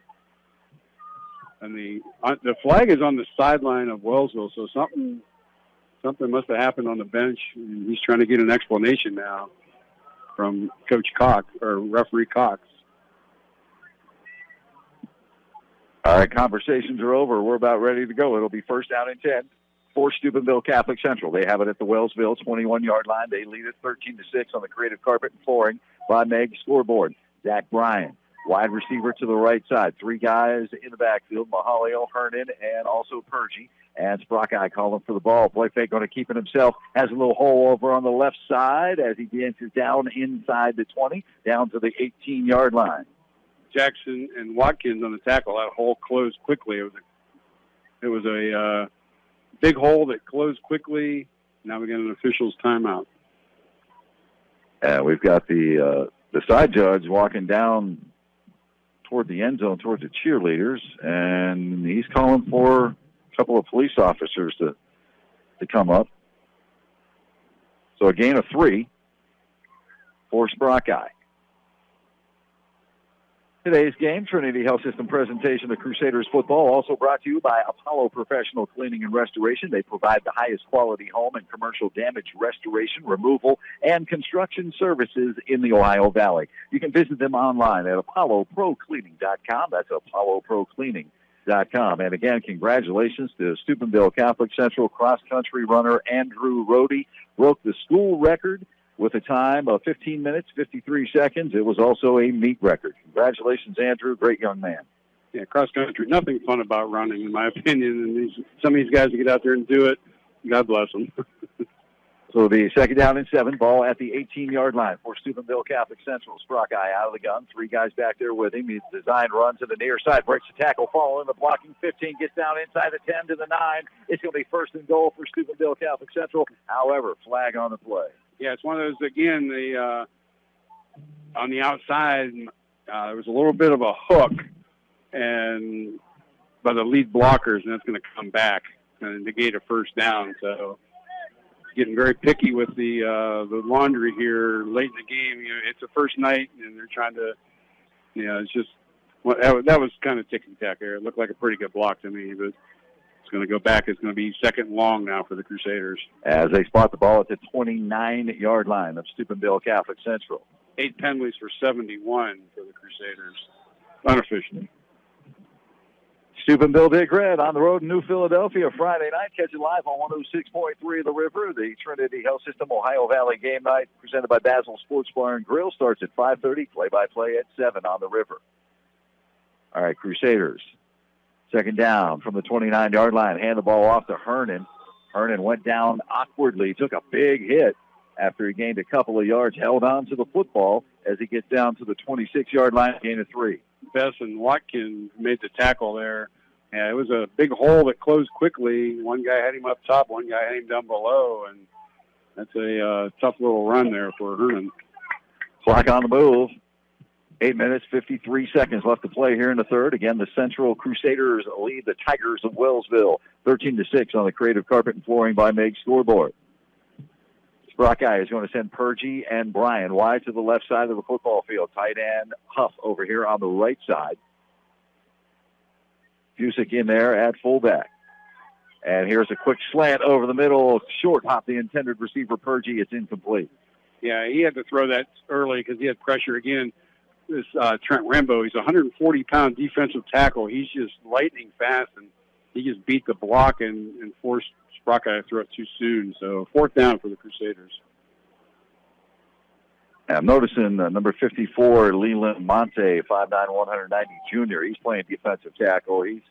And the flag is on the sideline of Wellsville. So something must have happened on the bench. And he's trying to get an explanation now from Coach Cox, or referee Cox. All right, conversations are over. We're about ready to go. It'll be first down and 10 for Steubenville Catholic Central. They have it at the Wellsville 21-yard line. They lead it 13-6 on the creative carpet and flooring by Meg scoreboard. Zach Bryan, wide receiver to the right side. 3 guys in the backfield, Mahalio, Hernan, and also Purgie. And Sprockeye calling for the ball. Play fake going to keep it himself. Has a little hole over on the left side as he dances down inside the 20, down to the 18-yard line. Jackson and Watkins on the tackle. That hole closed quickly. It was a big hole that closed quickly. Now we get an official's timeout. And we've got the side judge walking down toward the end zone, towards the cheerleaders, and he's calling for a couple of police officers to come up. So a gain of 3 for Sprockeye. Today's game, Trinity Health System presentation of Crusaders football, also brought to you by Apollo Professional Cleaning and Restoration. They provide the highest quality home and commercial damage restoration, removal, and construction services in the Ohio Valley. You can visit them online at apolloprocleaning.com. That's apolloprocleaning.com. And again, congratulations to Steubenville Catholic Central cross-country runner Andrew Rohde. Broke the school record with a time of 15 minutes, 53 seconds. It was also a meet record. Congratulations, Andrew. Great young man. Yeah, cross-country, nothing fun about running, in my opinion. And some of these guys that get out there and do it, God bless them. So the second down and 7, ball at the 18-yard line for Steubenville Catholic Central. Sprockeye out of the gun. 3 guys back there with him. He's designed run to the near side, breaks the tackle, following the blocking 15, gets down inside the 10 to the 9. It's going to be first and goal for Steubenville Catholic Central. However, flag on the play. Yeah, it's one of those, again, on the outside, there was a little bit of a hook and by the lead blockers, and that's going to come back and negate a first down. So getting very picky with the laundry here late in the game. You know, it's the first night, and they're trying to, it's just, well, that was kind of ticky-tack there. It looked like a pretty good block to me, but it's going to go back. It's going to be second and long now for the Crusaders. As they spot the ball at the 29-yard line of Steubenville Catholic Central. 8 penalties for 71 for the Crusaders, unofficially. Steubenville Big Red on the road in New Philadelphia Friday night. Catch it live on 106.3 The River. The Trinity Health System Ohio Valley game night presented by Basil Sports Bar and Grill starts at 5:30. Play-by-play at 7 on the River. All right, Crusaders. Second down from the 29-yard line. Hand the ball off to Hernan. Hernan went down awkwardly, took a big hit after he gained a couple of yards, held on to the football as he gets down to the 26-yard line, gain of 3. Bess and Watkins made the tackle there. Yeah, it was a big hole that closed quickly. One guy had him up top, one guy had him down below, and that's a tough little run there for Hernan. Clock on the move. 8 minutes, 53 seconds left to play here in the third. Again, the Central Crusaders lead the Tigers of Wellsville 13-6 on the creative carpet and flooring by Meg scoreboard. Sprockeye is going to send Purgie and Bryan wide to the left side of the football field. Tight end Huff over here on the right side. Busick in there at fullback. And here's a quick slant over the middle. Short hop the intended receiver, Purgie. It's incomplete. Yeah, he had to throw that early because he had pressure again. This Trent Rambo, he's a 140-pound defensive tackle. He's just lightning fast, and he just beat the block and forced Sprockeye to throw it too soon. So 4th down for the Crusaders. I'm noticing number 54, Leland Monte, 5'9", 190 junior. He's playing defensive tackle. He's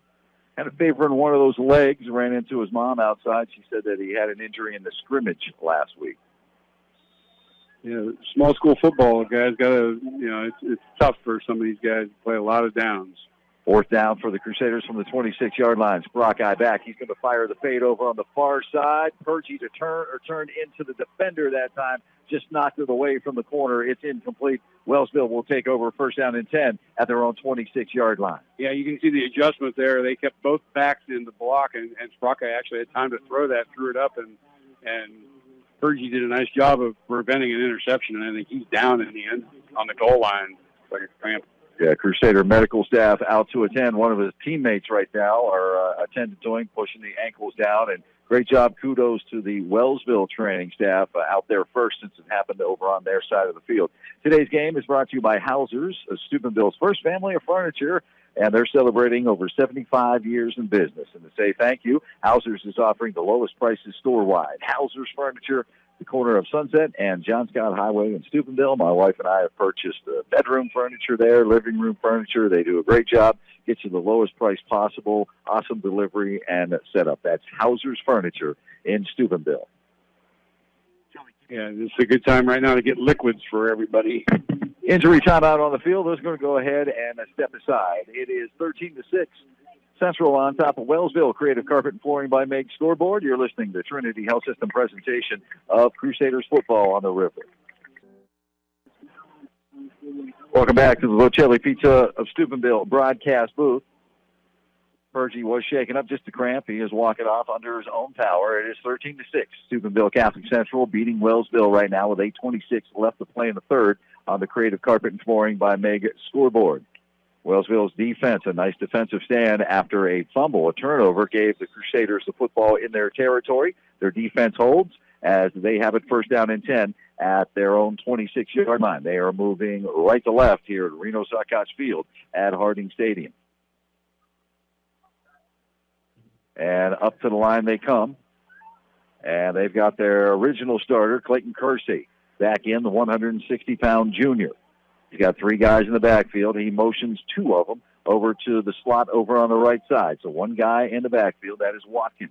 kind of favoring one of those legs. Ran into his mom outside. She said that he had an injury in the scrimmage last week. Yeah, small school football, guys, got to, it's tough for some of these guys to play a lot of downs. 4th down for the Crusaders from the 26-yard line. Sprockeye back. He's going to fire the fade over on the far side. Purgie to turned into the defender that time. Just knocked it away from the corner. It's incomplete. Wellsville will take over 1st down and 10 at their own 26-yard line. Yeah, you can see the adjustment there. They kept both backs in the block, and Sprockeye actually had time to throw that, threw it up, and Purgie did a nice job of preventing an interception, and I think he's down in the end on the goal line like a cramp. Yeah, Crusader medical staff out to attend. One of his teammates right now are attending to him, pushing the ankles down. And great job, kudos to the Wellsville training staff out there first since it happened over on their side of the field. Today's game is brought to you by Hauser's, Steubenville's first family of furniture, and they're celebrating over 75 years in business. And to say thank you, Hauser's is offering the lowest prices store-wide. Hauser's Furniture, the corner of Sunset and John Scott Highway in Steubenville. My wife and I have purchased bedroom furniture there, living room furniture. They do a great job. Get you the lowest price possible, awesome delivery and setup. That's Hauser's Furniture in Steubenville. Yeah, it's a good time right now to get liquids for everybody. Injury timeout on the field. Those are going to go ahead and step aside. It is 13-6. Central on top of Wellsville. Creative Carpet and Flooring by Meg Scoreboard. You're listening to Trinity Health System presentation of Crusaders football on the river. Welcome back to the Vocelli Pizza of Steubenville broadcast booth. Purgie was shaken up just a cramp. He is walking off under his own power. It is 13-6. Steubenville Catholic Central beating Wellsville right now with 8:26 left to play in the third on the Creative Carpet and Flooring by Meg Scoreboard. Wellsville's defense, a nice defensive stand after a fumble. A turnover gave the Crusaders the football in their territory. Their defense holds as they have it 1st down and 10 at their own 26-yard line. They are moving right to left here at Reno Sockotch Field at Harding Stadium. And up to the line they come. And they've got their original starter, Clayton Kersey, back in, the 160-pound junior. He's got 3 guys in the backfield. He motions 2 of them over to the slot over on the right side. So 1 guy in the backfield, that is Watkins.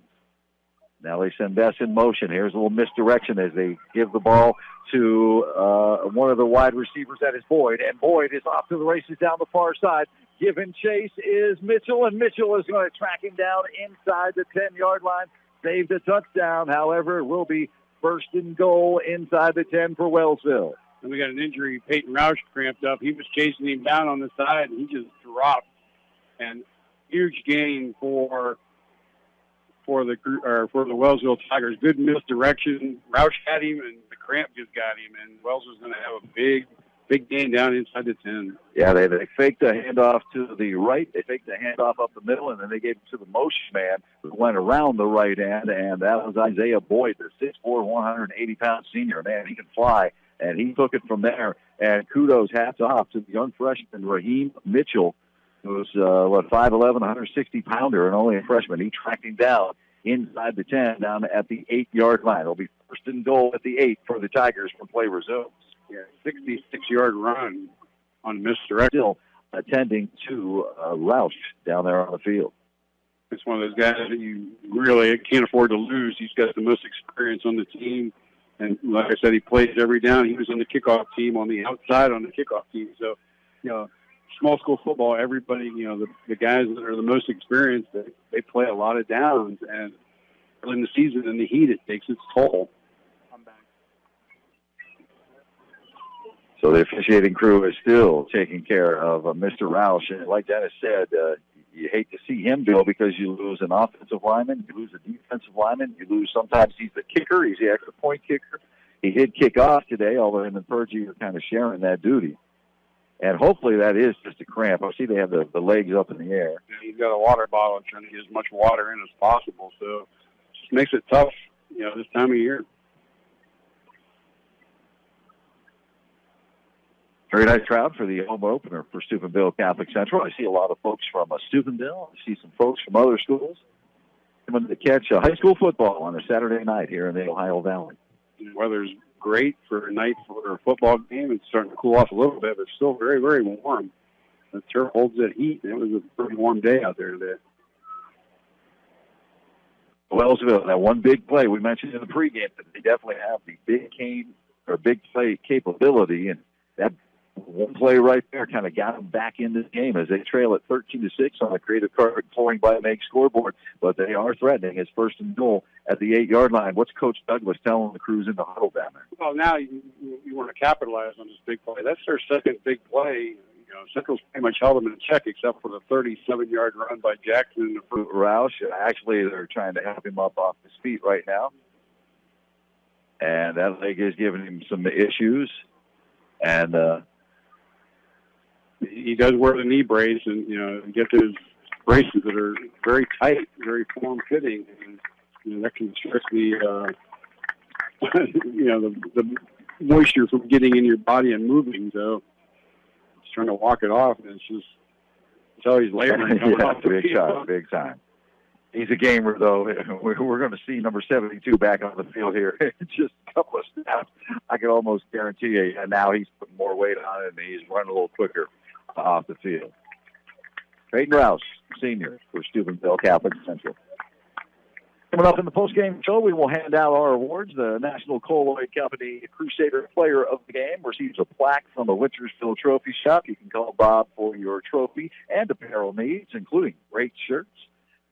Now they send Bess in motion. Here's a little misdirection as they give the ball to one of the wide receivers, that is Boyd. And Boyd is off to the races down the far side. Giving chase is Mitchell, and Mitchell is going to track him down inside the 10-yard line. Saved a touchdown. However, it will be 1st and goal inside the 10 for Wellsville. And we got an injury. Peyton Roush cramped up. He was chasing him down on the side, and he just dropped. And huge gain for the Wellsville Tigers. Good misdirection. Roush had him, and the cramp just got him. And Wellsville's going to have a big gain down inside the 10. Yeah, they faked the handoff to the right. They faked the handoff up the middle, and then they gave it to the motion man who went around the right end, and that was Isaiah Boyd, the 6'4", 180-pound senior. Man, he can fly. And he took it from there. And kudos, hats off to the young freshman, Raheem Mitchell, who's, 5'11", 160-pounder, and only a freshman. He tracked him down inside the 10, down at the 8-yard line. It'll be 1st and goal at the 8 for the Tigers when play resumes. Yeah, 66-yard run on misdirection. Still attending to Roush down there on the field. It's one of those guys that you really can't afford to lose. He's got the most experience on the team. And like I said, he plays every down. He was on the kickoff team, on the outside on the kickoff team. So, small school football, everybody, the guys that are the most experienced, they play a lot of downs. And in the season, in the heat, it takes its toll. So the officiating crew is still taking care of Mr. Roush. And like Dennis said, you hate to see him go because you lose an offensive lineman, you lose a defensive lineman, you lose sometimes he's the kicker, he's the extra point kicker. He did kick off today, although him and Purgie are kind of sharing that duty. And hopefully that is just a cramp. I see they have the legs up in the air. He's got a water bottle and trying to get as much water in as possible, so it just makes it tough, this time of year. Very nice crowd for the home opener for Steubenville Catholic Central. I see a lot of folks from Steubenville. I see some folks from other schools coming to catch high school football on a Saturday night here in the Ohio Valley. The weather's great for a night for a football game. It's starting to cool off a little bit, but it's still very, very warm. The turf holds that heat, and it was a pretty warm day out there today. Wellsville, that one big play we mentioned in the pregame, that they definitely have the big play capability, and that one play right there kind of got them back in this game as they trail at 13-6 on the Creative Card Flooring by Meg scoreboard. But they are threatening. It's 1st and goal at the 8-yard line. What's Coach Douglas telling the crews in the huddle down there? Well, now you want to capitalize on this big play. That's their second big play. Central's pretty much held them in check except for the 37-yard run by Jackson in the first. Roush, actually, they're trying to help him up off his feet right now. And that leg is giving him some issues. And he does wear the knee brace, and get those braces that are very tight, very form-fitting, and that can stress the the moisture from getting in your body and moving. So he's trying to walk it off, and it's just until he's laboring coming off. Big time. He's a gamer, though. We're going to see number 72 back on the field here in just a couple of snaps. I can almost guarantee you. And now he's putting more weight on it, and he's running a little quicker off the field. Peyton Rouse, senior for Steubenville Catholic Central. Coming up in the postgame show, we will hand out our awards. The National Colloid Company Crusader Player of the Game receives a plaque from the Wintersville Trophy Shop. You can call Bob for your trophy and apparel needs, including great shirts.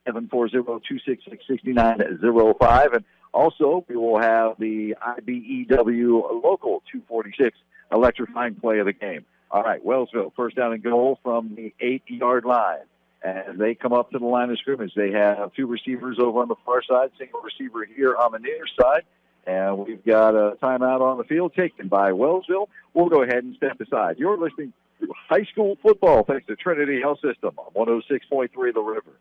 740-266-6905. And also, we will have the IBEW Local 246 electrifying play of the game. All right, Wellsville, 1st down and goal from the 8-yard line. And they come up to the line of scrimmage. They have 2 receivers over on the far side, single receiver here on the near side. And we've got a timeout on the field taken by Wellsville. We'll go ahead and step aside. You're listening to high school football thanks to Trinity Health System on 106.3 The River.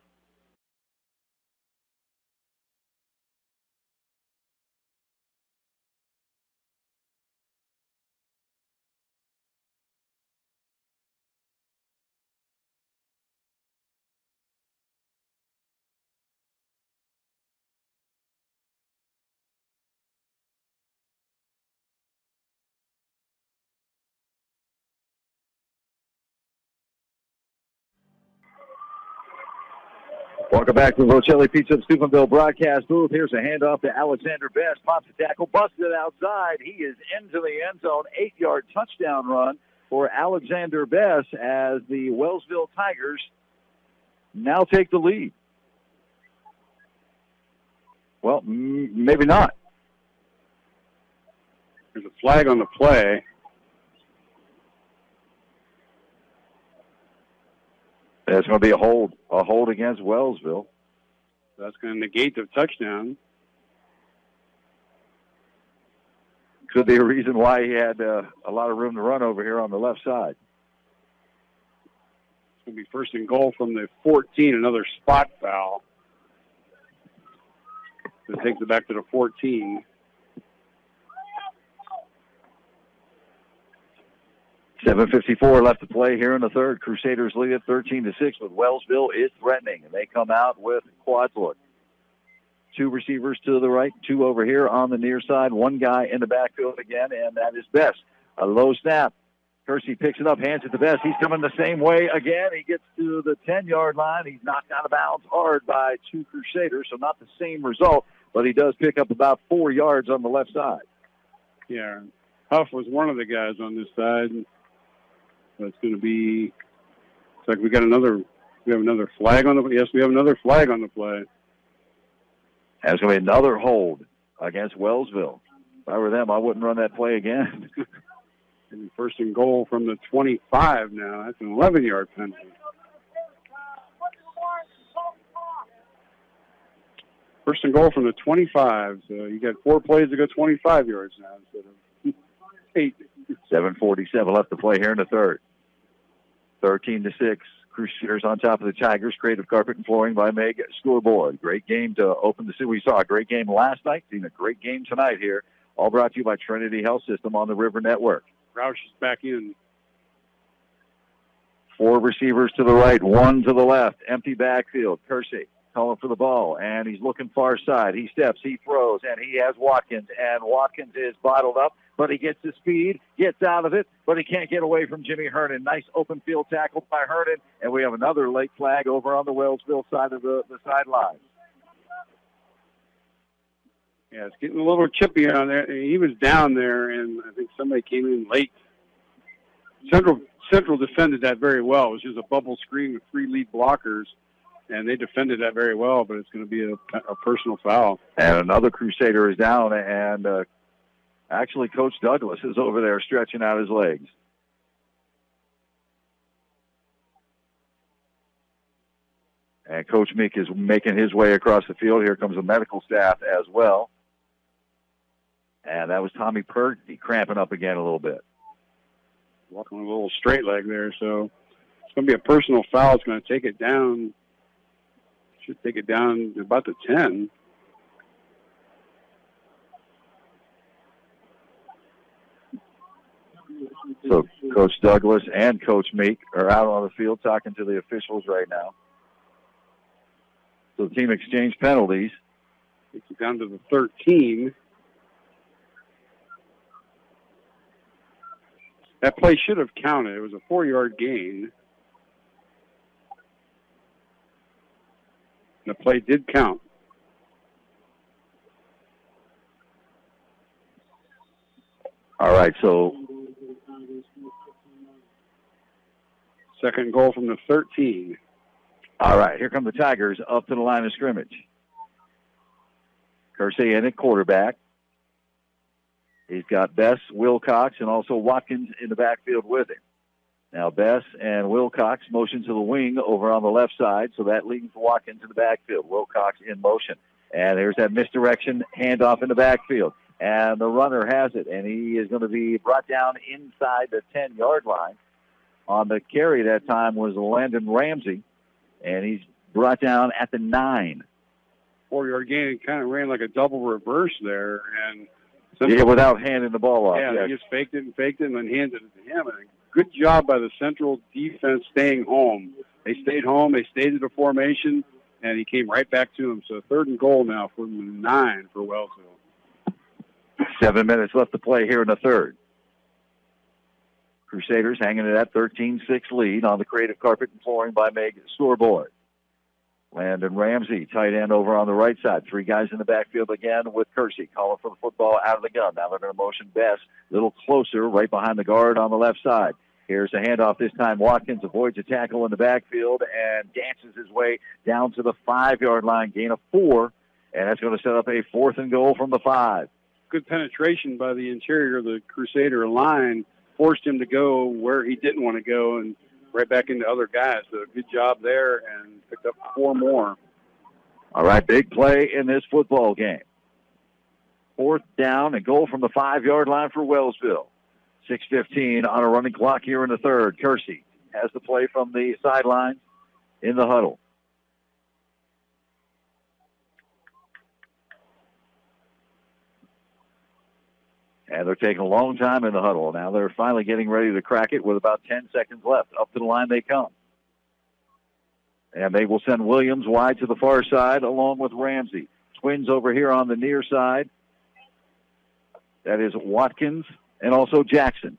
Welcome back to the Rocelli Pizza of Steubenville broadcast booth. Here's a handoff to Alexander Best. Pops the tackle, busted outside. He is into the end zone. 8-yard touchdown run for Alexander Best as the Wellsville Tigers now take the lead. Well, maybe not. There's a flag on the play. There's going to be a hold against Wellsville. That's going to negate the touchdown. Could be a reason why he had a lot of room to run over here on the left side. It's going to be 1st and goal from the 14, another spot foul. It takes it back to the 14. 7:54 left to play here in the third. Crusaders lead at 13-6, but Wellsville is threatening, and they come out with quads look. 2 receivers to the right, 2 over here on the near side, 1 guy in the backfield again, and that is Best. A low snap. Kersey picks it up, hands it to Best. He's coming the same way again. He gets to the 10-yard line. He's knocked out of bounds hard by 2 Crusaders, so not the same result, but he does pick up about 4 yards on the left side. Yeah, Huff was one of the guys on this side. It's going to be, it's like we have another flag on the, yes, we have another flag on the play. There's going to be another hold against Wellsville. If I were them, I wouldn't run that play again. 1st and goal from the 25 now. That's an 11-yard penalty. First and goal from the 25. So you got 4 plays to go 25 yards now instead of 8. 7:47 left to play here in the third. 13-6. Crusaders on top of the Tigers. Creative Carpet and Flooring by Meg Scoreboard. Great game to open the season. We saw a great game last night. Seen a great game tonight here. All brought to you by Trinity Health System on the River Network. Roush is back in. 4 receivers to the right, 1 to the left. Empty backfield. Kersey calling for the ball, and he's looking far side. He steps, he throws, and he has Watkins. And Watkins is bottled up, but he gets the speed, gets out of it, but he can't get away from Jimmy Herndon. Nice open field tackle by Herndon, and we have another late flag over on the Wellsville side of the sideline. Yeah, it's getting a little chippy on there. He was down there, and I think somebody came in late. Central defended that very well. It was just a bubble screen with 3 lead blockers, and they defended that very well, but it's going to be a personal foul. And another Crusader is down, and actually Coach Douglas is over there stretching out his legs. And Coach Meek is making his way across the field. Here comes the medical staff as well. And that was Tommy Purdy cramping up again a little bit. Walking with a little straight leg there, so it's going to be a personal foul. It's going to take it down. Should take it down to about the 10. So Coach Douglas and Coach Meek are out on the field talking to the officials right now. So the team exchanged penalties. Takes it down to the 13. That play should have counted. It was a 4-yard gain. The play did count. All right, so second goal from the 13. All right, here come the Tigers up to the line of scrimmage. Kersey in at quarterback. He's got Bess, Wilcox, and also Watkins in the backfield with him. Now Bess and Wilcox motion to the wing over on the left side, so that leaves Watkins in the backfield. Wilcox in motion. And there's that misdirection handoff in the backfield. And the runner has it, and he is going to be brought down inside the 10-yard line. On the carry that time was Landon Ramsey, and he's brought down at the 9. 4-yard gain, kind of ran like a double reverse there, and without handing the ball off. Yeah, he just faked it, and then handed it to him. And good job by the Central defense staying home. They stayed home. They stayed in the formation, and he came right back to him. So 3rd and goal now from the 9 for Wellsville. 7 minutes left to play here in the third. Crusaders hanging at that 13-6 lead on the Creative Carpet and Flooring by Meg Scoreboard. Landon Ramsey, tight end over on the right side. 3 guys in the backfield again with Kersey calling for the football out of the gun. Now they're going to motion Bess a little closer right behind the guard on the left side. Here's a handoff this time. Watkins avoids a tackle in the backfield and dances his way down to the 5-yard line. Gain of 4, and that's going to set up a 4th and goal from the 5. Good penetration by the interior of the Crusader line. Forced him to go where he didn't want to go and right back into other guys. So good job there and picked up 4 more. All right, big play in this football game. 4th down and goal from the 5-yard line for Wellsville. 6:15 on a running clock here in the third. Kersey has the play from the sideline in the huddle. And they're taking a long time in the huddle. Now they're finally getting ready to crack it with about 10 seconds left. Up to the line they come. And they will send Williams wide to the far side along with Ramsey. Twins over here on the near side. That is Watkins and also Jackson.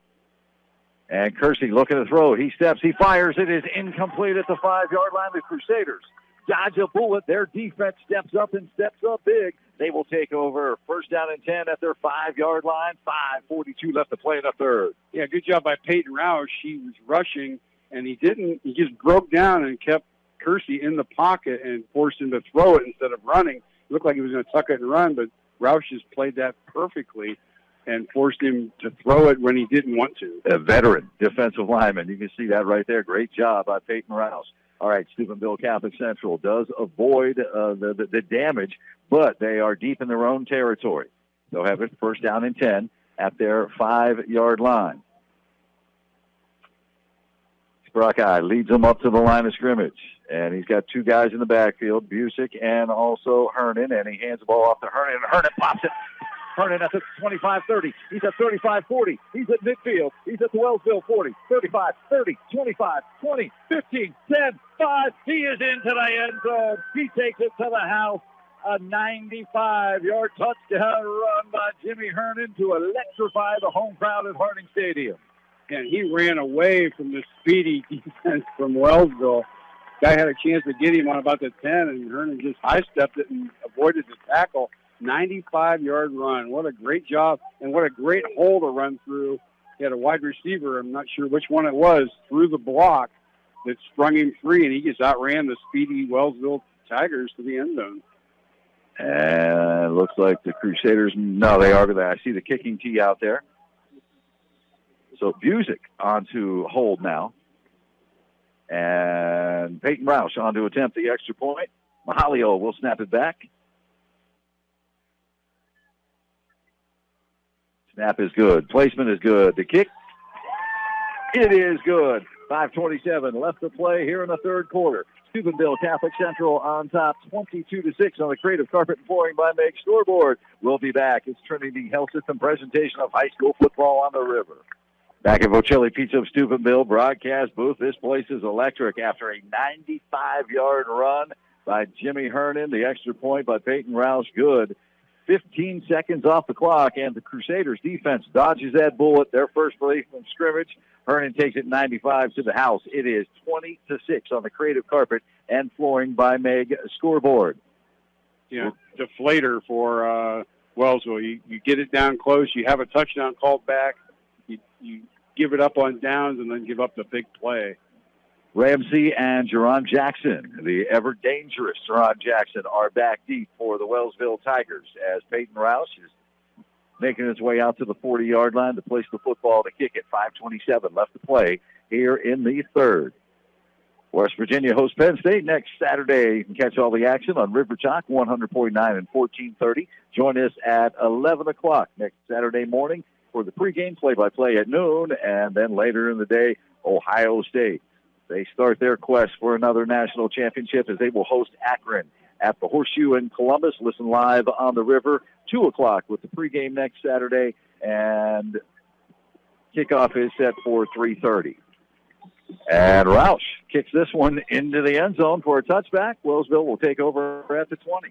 And Kersey looking to throw. He steps. He fires. It is incomplete at the 5-yard line. The Crusaders dodge a bullet. Their defense steps up and steps up big. They will take over 1st down and 10 at their 5-yard line. 5:42 left to play in the third. Yeah, good job by Peyton Roush. He was rushing, and he just broke down and kept Kersey in the pocket and forced him to throw it instead of running. It looked like he was going to tuck it and run, but Roush just played that perfectly and forced him to throw it when he didn't want to. A veteran defensive lineman. You can see that right there. Great job by Peyton Roush. All right, Steubenville Catholic Central does avoid the damage, but they are deep in their own territory. They'll have it first down and 10 at their 5-yard line. Sprackeye leads them up to the line of scrimmage, and he's got two guys in the backfield, Busick and also Hernan, and he hands the ball off to Hernan, and Hernan pops it. Hernan at the 25-30. He's at 35-40. He's at midfield. He's at the Wellsville 40. 35, 30, 25, 20, 15, 10, 5. He is into the end zone. He takes it to the house. A 95-yard touchdown run by Jimmy Hernan to electrify the home crowd at Harding Stadium. And he ran away from the speedy defense from Wellsville. Guy had a chance to get him on about the 10, and Hernan just high-stepped it and avoided the tackle. 95-yard run. What a great job, and what a great hole to run through. He had a wide receiver, I'm not sure which one it was, through the block that sprung him free, and he just outran the speedy Wellsville Tigers to the end zone. And it looks like the Crusaders, no, they are there. I see the kicking tee out there. So Busick onto hold now. And Peyton Roush on to attempt the extra point. Mahalio will snap it back. Snap is good. Placement is good. The kick, it is good. 5:27 left to play here in the third quarter. Steubenville Catholic Central on top, 22-6 on the Creative Carpet and Flooring by Meg scoreboard. We'll be back. It's Trinity Health System presentation of high school football on the river. Back at Bocelli Pizza of Steubenville broadcast booth. This place is electric after a 95-yard run by Jimmy Hernan. The extra point by Peyton Roush, good. 15 seconds off the clock, and the Crusaders defense dodges that bullet. Their first play from scrimmage. Hernan takes it 95 to the house. It is 20-6 on the Creative Carpet and Flooring by Meg scoreboard. Yeah, deflator for Wellsville. You get it down close. You have a touchdown called back. You give it up on downs and then give up the big play. Ramsey and Jerron Jackson, the ever-dangerous Jerron Jackson, are back deep for the Wellsville Tigers as Peyton Roush is making his way out to the 40-yard line to place the football to kick it. 5:27 left to play here in the third. West Virginia hosts Penn State next Saturday. You can catch all the action on River Chalk, 100.9 and 1430. Join us at 11 o'clock next Saturday morning for the pregame play-by-play at noon, and then later in the day, Ohio State. They start their quest for another national championship as they will host Akron at the Horseshoe in Columbus. Listen live on the river, 2 o'clock with the pregame next Saturday, and kickoff is set for 3:30. And Roush kicks this one into the end zone for a touchback. Wellsville will take over at the 20.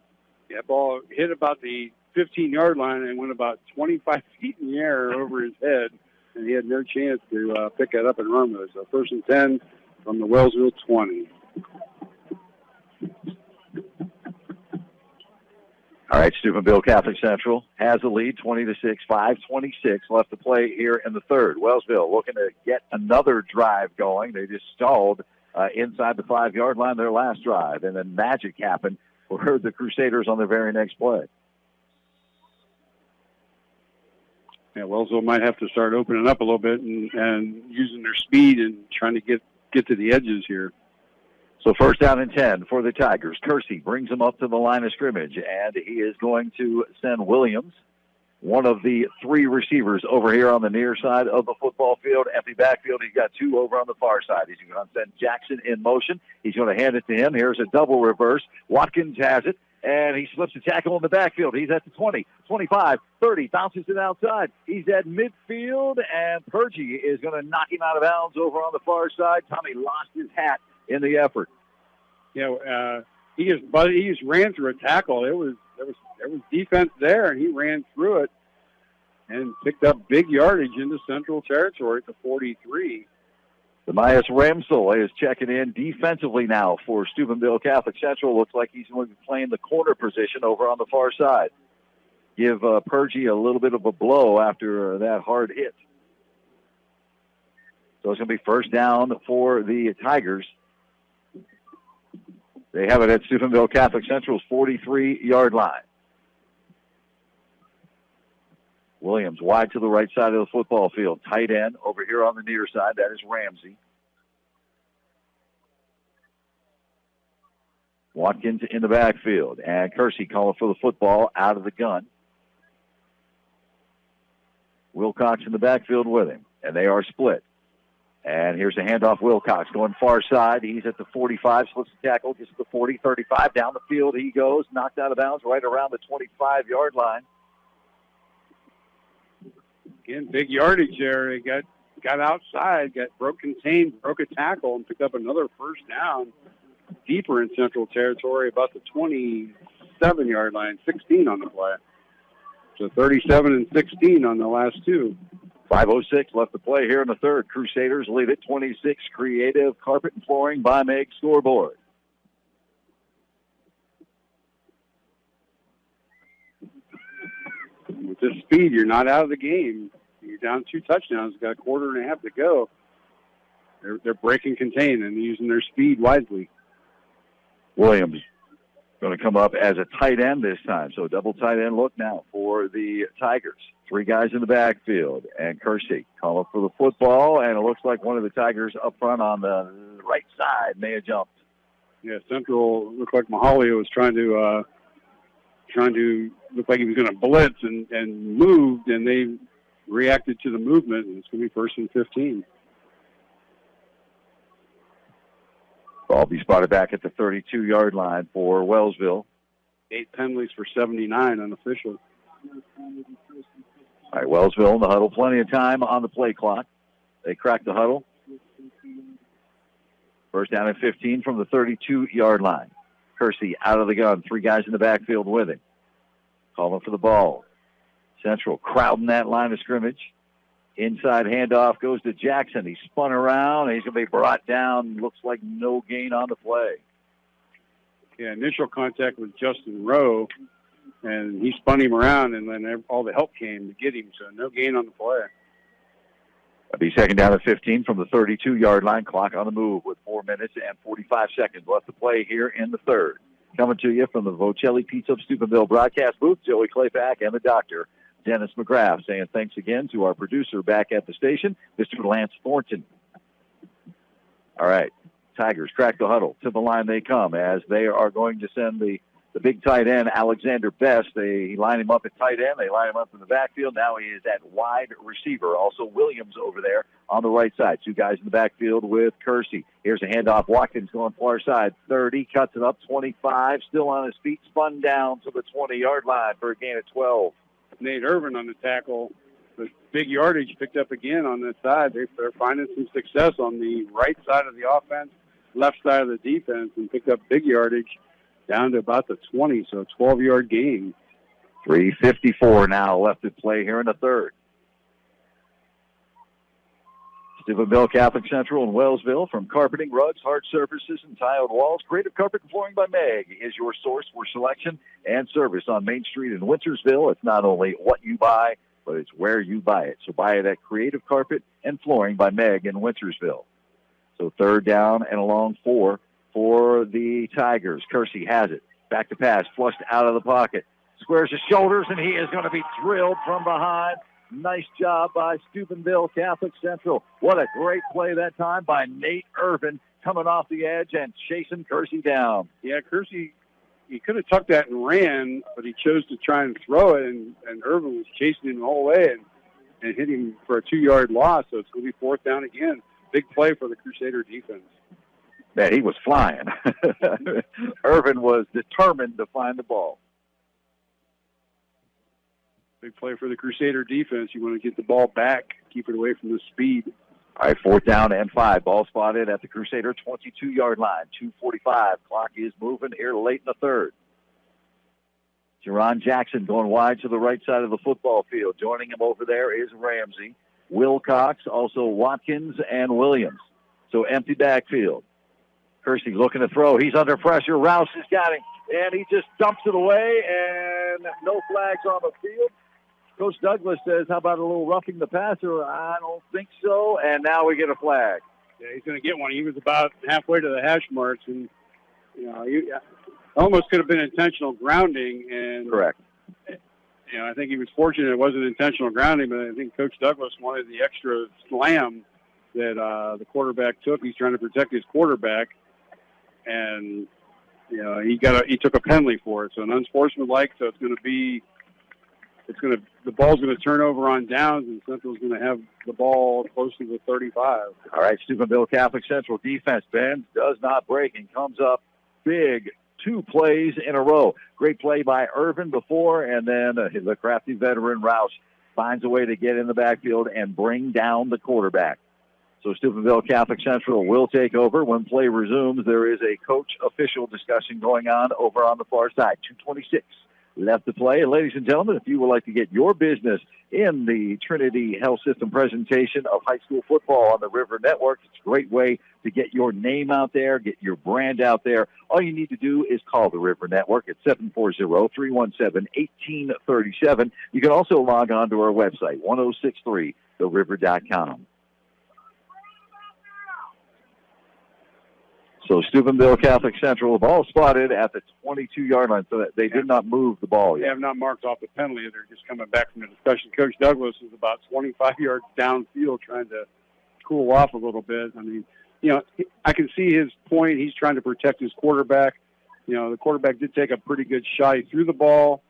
That ball hit about the 15-yard line and went about 25 feet in the air over his head, and he had no chance to pick it up and run with it. So 1st and 10 from the Wellsville 20. All right, Steubenville Catholic Central has a lead, 20-6, 5:26 left to play here in the third. Wellsville looking to get another drive going. They just stalled inside the 5-yard line their last drive, and then magic happened for the Crusaders on their very next play. Yeah, Wellsville might have to start opening up a little bit and using their speed and trying to get to the edges here. So 1st down and 10 for the Tigers. Kersey brings them up to the line of scrimmage, and he is going to send Williams, one of the 3 receivers, over here on the near side of the football field. Empty backfield. He's got 2 over on the far side. He's going to send Jackson in motion. He's going to hand it to him. Here's a double reverse. Watkins has it, and he slips a tackle in the backfield. He's at the 20, 25, 30, bounces it outside. He's at midfield, and Purgie is going to knock him out of bounds over on the far side. Tommy lost his hat in the effort. Yeah, he just ran through a tackle. There was defense there, and he ran through it and picked up big yardage into Central Territory at the 43. Tobias Ramsel is checking in defensively now for Steubenville Catholic Central. Looks like he's going to be playing the corner position over on the far side. Give Purgie a little bit of a blow after that hard hit. So it's going to be 1st down for the Tigers. They have it at Steubenville Catholic Central's 43-yard line. Williams wide to the right side of the football field. Tight end over here on the near side. That is Ramsey. Watkins in the backfield. And Kersey calling for the football out of the gun. Wilcox in the backfield with him. And they are split. And here's a handoff. Wilcox going far side. He's at the 45, slips the tackle, gets to the 40, 35. Down the field he goes, knocked out of bounds right around the 25-yard line. Again, big yardage there. He got outside, broke a tackle, and picked up another first down deeper in Central territory, about the 27-yard line, 16 on the play. So 37 and 16 on the last two. 5:06 left to play here in the third. Crusaders lead it 26. Creative Carpet and Flooring by Meg scoreboard. With this speed, you're not out of the game. You're down 2 touchdowns. Got a quarter and a half to go. They're breaking contain and using their speed wisely. Williams going to come up as a tight end this time. So double tight end look now for the Tigers. 3 guys in the backfield. And Kersey calling for the football. And it looks like one of the Tigers up front on the right side may have jumped. Yeah, Central looked like Mahalia was trying to look like he was going to blitz and moved, and they reacted to the movement, and it's going to be 1st and 15. Ball be spotted back at the 32-yard line for Wellsville. 8 penalties for 79 unofficial. All right, Wellsville in the huddle. Plenty of time on the play clock. They crack the huddle. First down and 15 from the 32-yard line. Kersey out of the gun. 3 guys in the backfield with him. Calling for the ball. Central crowding that line of scrimmage. Inside handoff goes to Jackson. He spun around, and he's going to be brought down. Looks like no gain on the play. Yeah, initial contact with Justin Rowe, and he spun him around, and then all the help came to get him, so no gain on the play. That'll be second down at 15 from the 32-yard line. Clock on the move with 4 minutes and 45 seconds left to play here in the third. Coming to you from the Vocelli Pizza of Steubenville broadcast booth, Joey Klepack and the doctor, Dennis McGrath, saying thanks again to our producer back at the station, Mr. Lance Thornton. All right, Tigers crack the huddle. To the line they come as they are going to send the big tight end, Alexander Best. They line him up at tight end. They line him up in the backfield. Now he is at wide receiver. Also Williams over there on the right side. 2 guys in the backfield with Kersey. Here's a handoff. Watkins going far side. 30, cuts it up. 25, still on his feet. Spun down to the 20-yard line for a gain of 12. Nate Irvin on the tackle. The big yardage picked up again on this side. They're finding some success on the right side of the offense, left side of the defense, and picked up big yardage down to about the 20, so a 12-yard gain. 3:54 now left to play here in the third. Steubenville Catholic Central and Wellsville, from carpeting, rugs, hard surfaces, and tiled walls. Creative Carpet and Flooring by Meg is your source for selection and service on Main Street in Wintersville. It's not only what you buy, but it's where you buy it. So buy it at Creative Carpet and Flooring by Meg in Wintersville. So third down and a long 4 for the Tigers. Kersey has it. Back to pass, flushed out of the pocket. Squares his shoulders, and he is going to be drilled from behind. Nice job by Steubenville Catholic Central. What a great play that time by Nate Irvin, coming off the edge and chasing Kersey down. Yeah, Kersey, he could have tucked that and ran, but he chose to try and throw it, and Irvin was chasing him the whole way and hit him for a 2-yard loss, so it's going to be 4th down again. Big play for the Crusader defense. Man, he was flying. Irvin was determined to find the ball. Big play for the Crusader defense. You want to get the ball back, keep it away from the speed. All right, 4th down and 5. Ball spotted at the Crusader 22-yard line. 2:45. Clock is moving here late in the third. Jerron Jackson going wide to the right side of the football field. Joining him over there is Ramsey, Wilcox, also Watkins, and Williams. So empty backfield. Kersey looking to throw. He's under pressure. Rouse has got him, and he just dumps it away, and no flags on the field. Coach Douglas says, how about a little roughing the passer? I don't think so, and now we get a flag. Yeah, he's going to get one. He was about halfway to the hash marks, and he almost could have been intentional grounding. And correct. I think he was fortunate it wasn't intentional grounding, but I think Coach Douglas wanted the extra slam that the quarterback took. He's trying to protect his quarterback, and he took a penalty for it, so an unsportsmanlike. So the ball's going to turn over on downs, and Central's going to have the ball close to the 35. All right, Steubenville Catholic Central defense bends, does not break, and comes up big 2 plays in a row. Great play by Irvin before, and then the crafty veteran Roush finds a way to get in the backfield and bring down the quarterback. So Steubenville Catholic Central will take over. When play resumes, there is a coach-official discussion going on over on the far side. 2:26 left to play. And ladies and gentlemen, if you would like to get your business in the Trinity Health System presentation of high school football on the River Network, it's a great way to get your name out there, get your brand out there. All you need to do is call the River Network at 740-317-1837. You can also log on to our website, 1063theriver.com. So Steubenville Catholic Central, the ball spotted at the 22-yard line, so that they did not move the ball yet. They have not marked off the penalty. They're just coming back from the discussion. Coach Douglas is about 25 yards downfield trying to cool off a little bit. I mean, I can see his point. He's trying to protect his quarterback. The quarterback did take a pretty good shot. He threw the ball.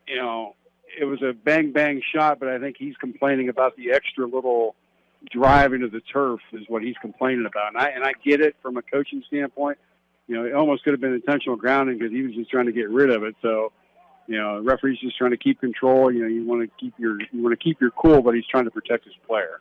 It was a bang-bang shot, but I think he's complaining about the extra little drive into the turf is what he's complaining about. And I get it from a coaching standpoint. It almost could have been intentional grounding because he was just trying to get rid of it. So, the referee's just trying to keep control. You want to keep your cool, but he's trying to protect his player.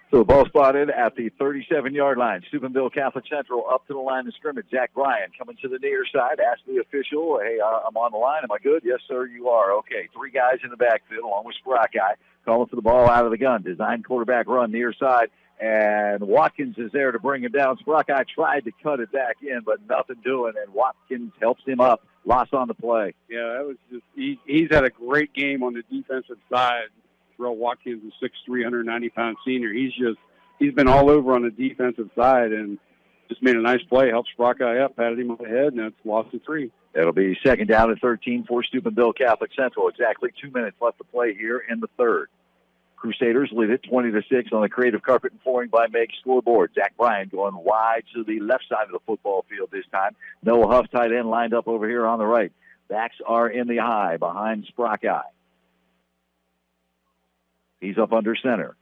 So the ball spotted at the 37-yard line. Steubenville Catholic Central up to the line of scrimmage. Zach Bryan coming to the near side. Ask the official, hey, I'm on the line. Am I good? Yes, sir, you are. Okay, 3 guys in the backfield along with Sprockeye. Calling for the ball out of the gun. Design quarterback run near side. And Watkins is there to bring him down. Sprockeye tried to cut it back in, but nothing doing. And Watkins helps him up. Loss on the play. Yeah, that was just he's had a great game on the defensive side. Terrell Watkins is 6'3", 190-pound senior. He's been all over on the defensive side and just made a nice play. Helped Sprockeye up, patted him on the head, and it's lost to 3. It'll be 2nd down and 13 for Steubenville Catholic Central. Exactly 2 minutes left to play here in the third. Crusaders lead it 20-6 on the Creative Carpet and Flooring by Meg scoreboard. Zach Bryan going wide to the left side of the football field this time. Noah Huff, tight end, lined up over here on the right. Backs are in the high behind Sprockeye. He's up under center.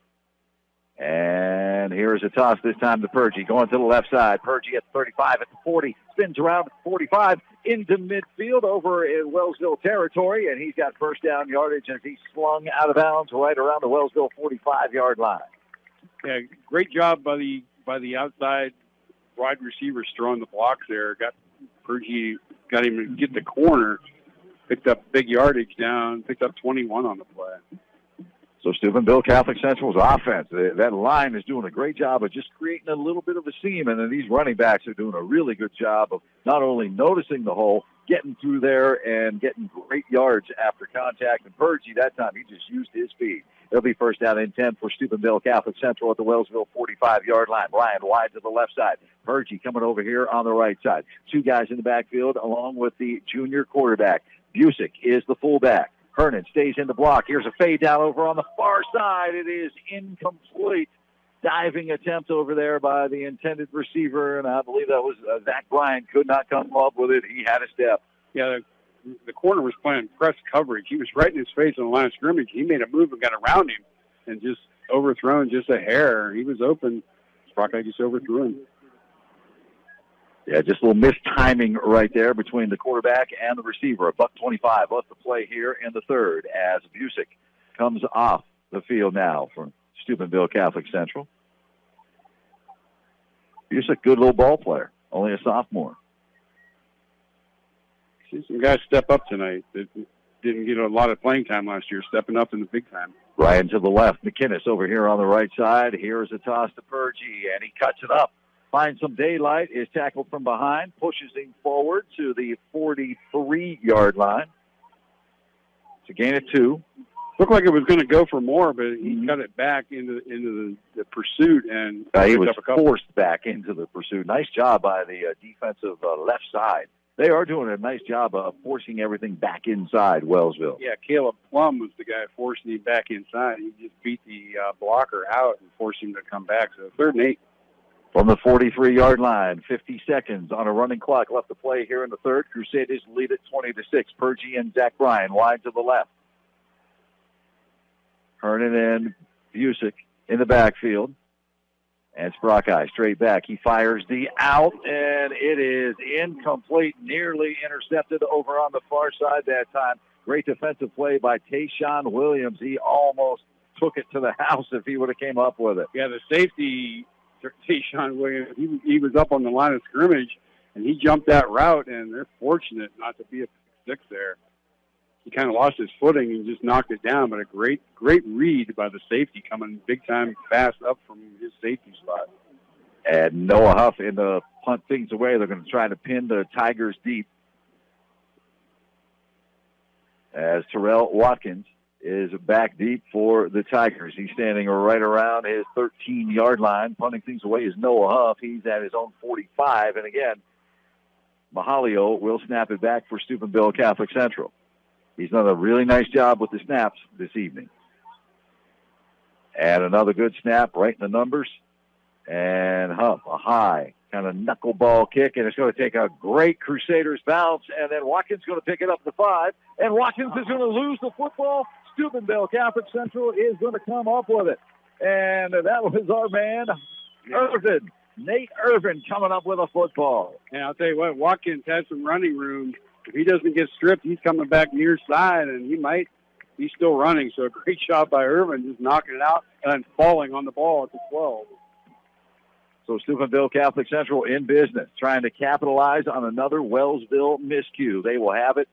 And here's a toss this time to Purgie. Going to the left side. Purgie at the 35, at the 40. Spins around at the 45 into midfield over in Wellsville territory. And he's got first down yardage as he's slung out of bounds right around the Wellsville 45-yard line. Yeah, great job by the outside wide receivers throwing the blocks there. Purgie got him to get the corner. Picked up big yardage down. Picked up 21 on the play. So Steubenville Catholic Central's offense, that line is doing a great job of just creating a little bit of a seam, and then these running backs are doing a really good job of not only noticing the hole, getting through there and getting great yards after contact. And Purgie, that time, he just used his speed. It'll be first down and 10 for Steubenville Catholic Central at the Wellsville 45-yard line. Bryan wide to the left side. Purgie coming over here on the right side. 2 guys in the backfield along with the junior quarterback. Busick is the fullback. Hernan stays in the block. Here's a fade down over on the far side. It is incomplete. Diving attempt over there by the intended receiver, and I believe that was Zach Bryan. Could not come up with it. He had a step. Yeah, the corner was playing press coverage. He was right in his face on the line of scrimmage. He made a move and got around him and just overthrown just a hair. He was open. Sprockeye just overthrew him. Yeah, just a little mistiming right there between the quarterback and the receiver. $1:25 left to play here in the third as Busick comes off the field now from Steubenville Catholic Central. Busick, good little ball player, only a sophomore. See some guys step up tonight that didn't get a lot of playing time last year, stepping up in the big time. Ryan to the left, McInnes over here on the right side. Here's a toss to Purgie, and he cuts it up. Finds some daylight, is tackled from behind, pushes him forward to the 43-yard line. It's a gain of 2. Looked like it was going to go for more, but he cut it back into the pursuit. And he was forced back into the pursuit. Nice job by the defensive left side. They are doing a nice job of forcing everything back inside Wellsville. Yeah, Caleb Plum was the guy forcing him back inside. He just beat the blocker out and forced him to come back. So 3rd and 8. From the 43-yard line, 50 seconds on a running clock left to play here in the third. Crusaders lead it 20-6. Purgie and Zach Bryan wide to the left. Hernan and Busick in the backfield. And Sprockeye straight back. He fires the out, and it is incomplete, nearly intercepted over on the far side that time. Great defensive play by Tayshawn Williams. He almost took it to the house if he would have came up with it. Yeah, the safety, Tayshawn Williams, he was up on the line of scrimmage, and he jumped that route, and they're fortunate not to be a six there. He kind of lost his footing and just knocked it down, but a great read by the safety coming big time fast up from his safety spot. And Noah Huff in the punt things away. They're going to try to pin the Tigers deep. As Terrell Watkins is back deep for the Tigers. He's standing right around his 13-yard line. Punting things away is Noah Huff. He's at his own 45. And again, Mahalio will snap it back for Steubenville Catholic Central. He's done a really nice job with the snaps this evening. And another good snap right in the numbers. And Huff, a high kind of knuckleball kick, and it's going to take a great Crusaders bounce, and then Watkins is going to pick it up to 5, and Watkins is going to lose the football. Steubenville Catholic Central is going to come up with it. And that was our man, Irvin. Nate Irvin coming up with a football. And I'll tell you what, Watkins has some running room. If he doesn't get stripped, he's coming back near side, and he's still running. So a great shot by Irvin, just knocking it out and falling on the ball at the 12. So Steubenville Catholic Central in business, trying to capitalize on another Wellsville miscue. They will have it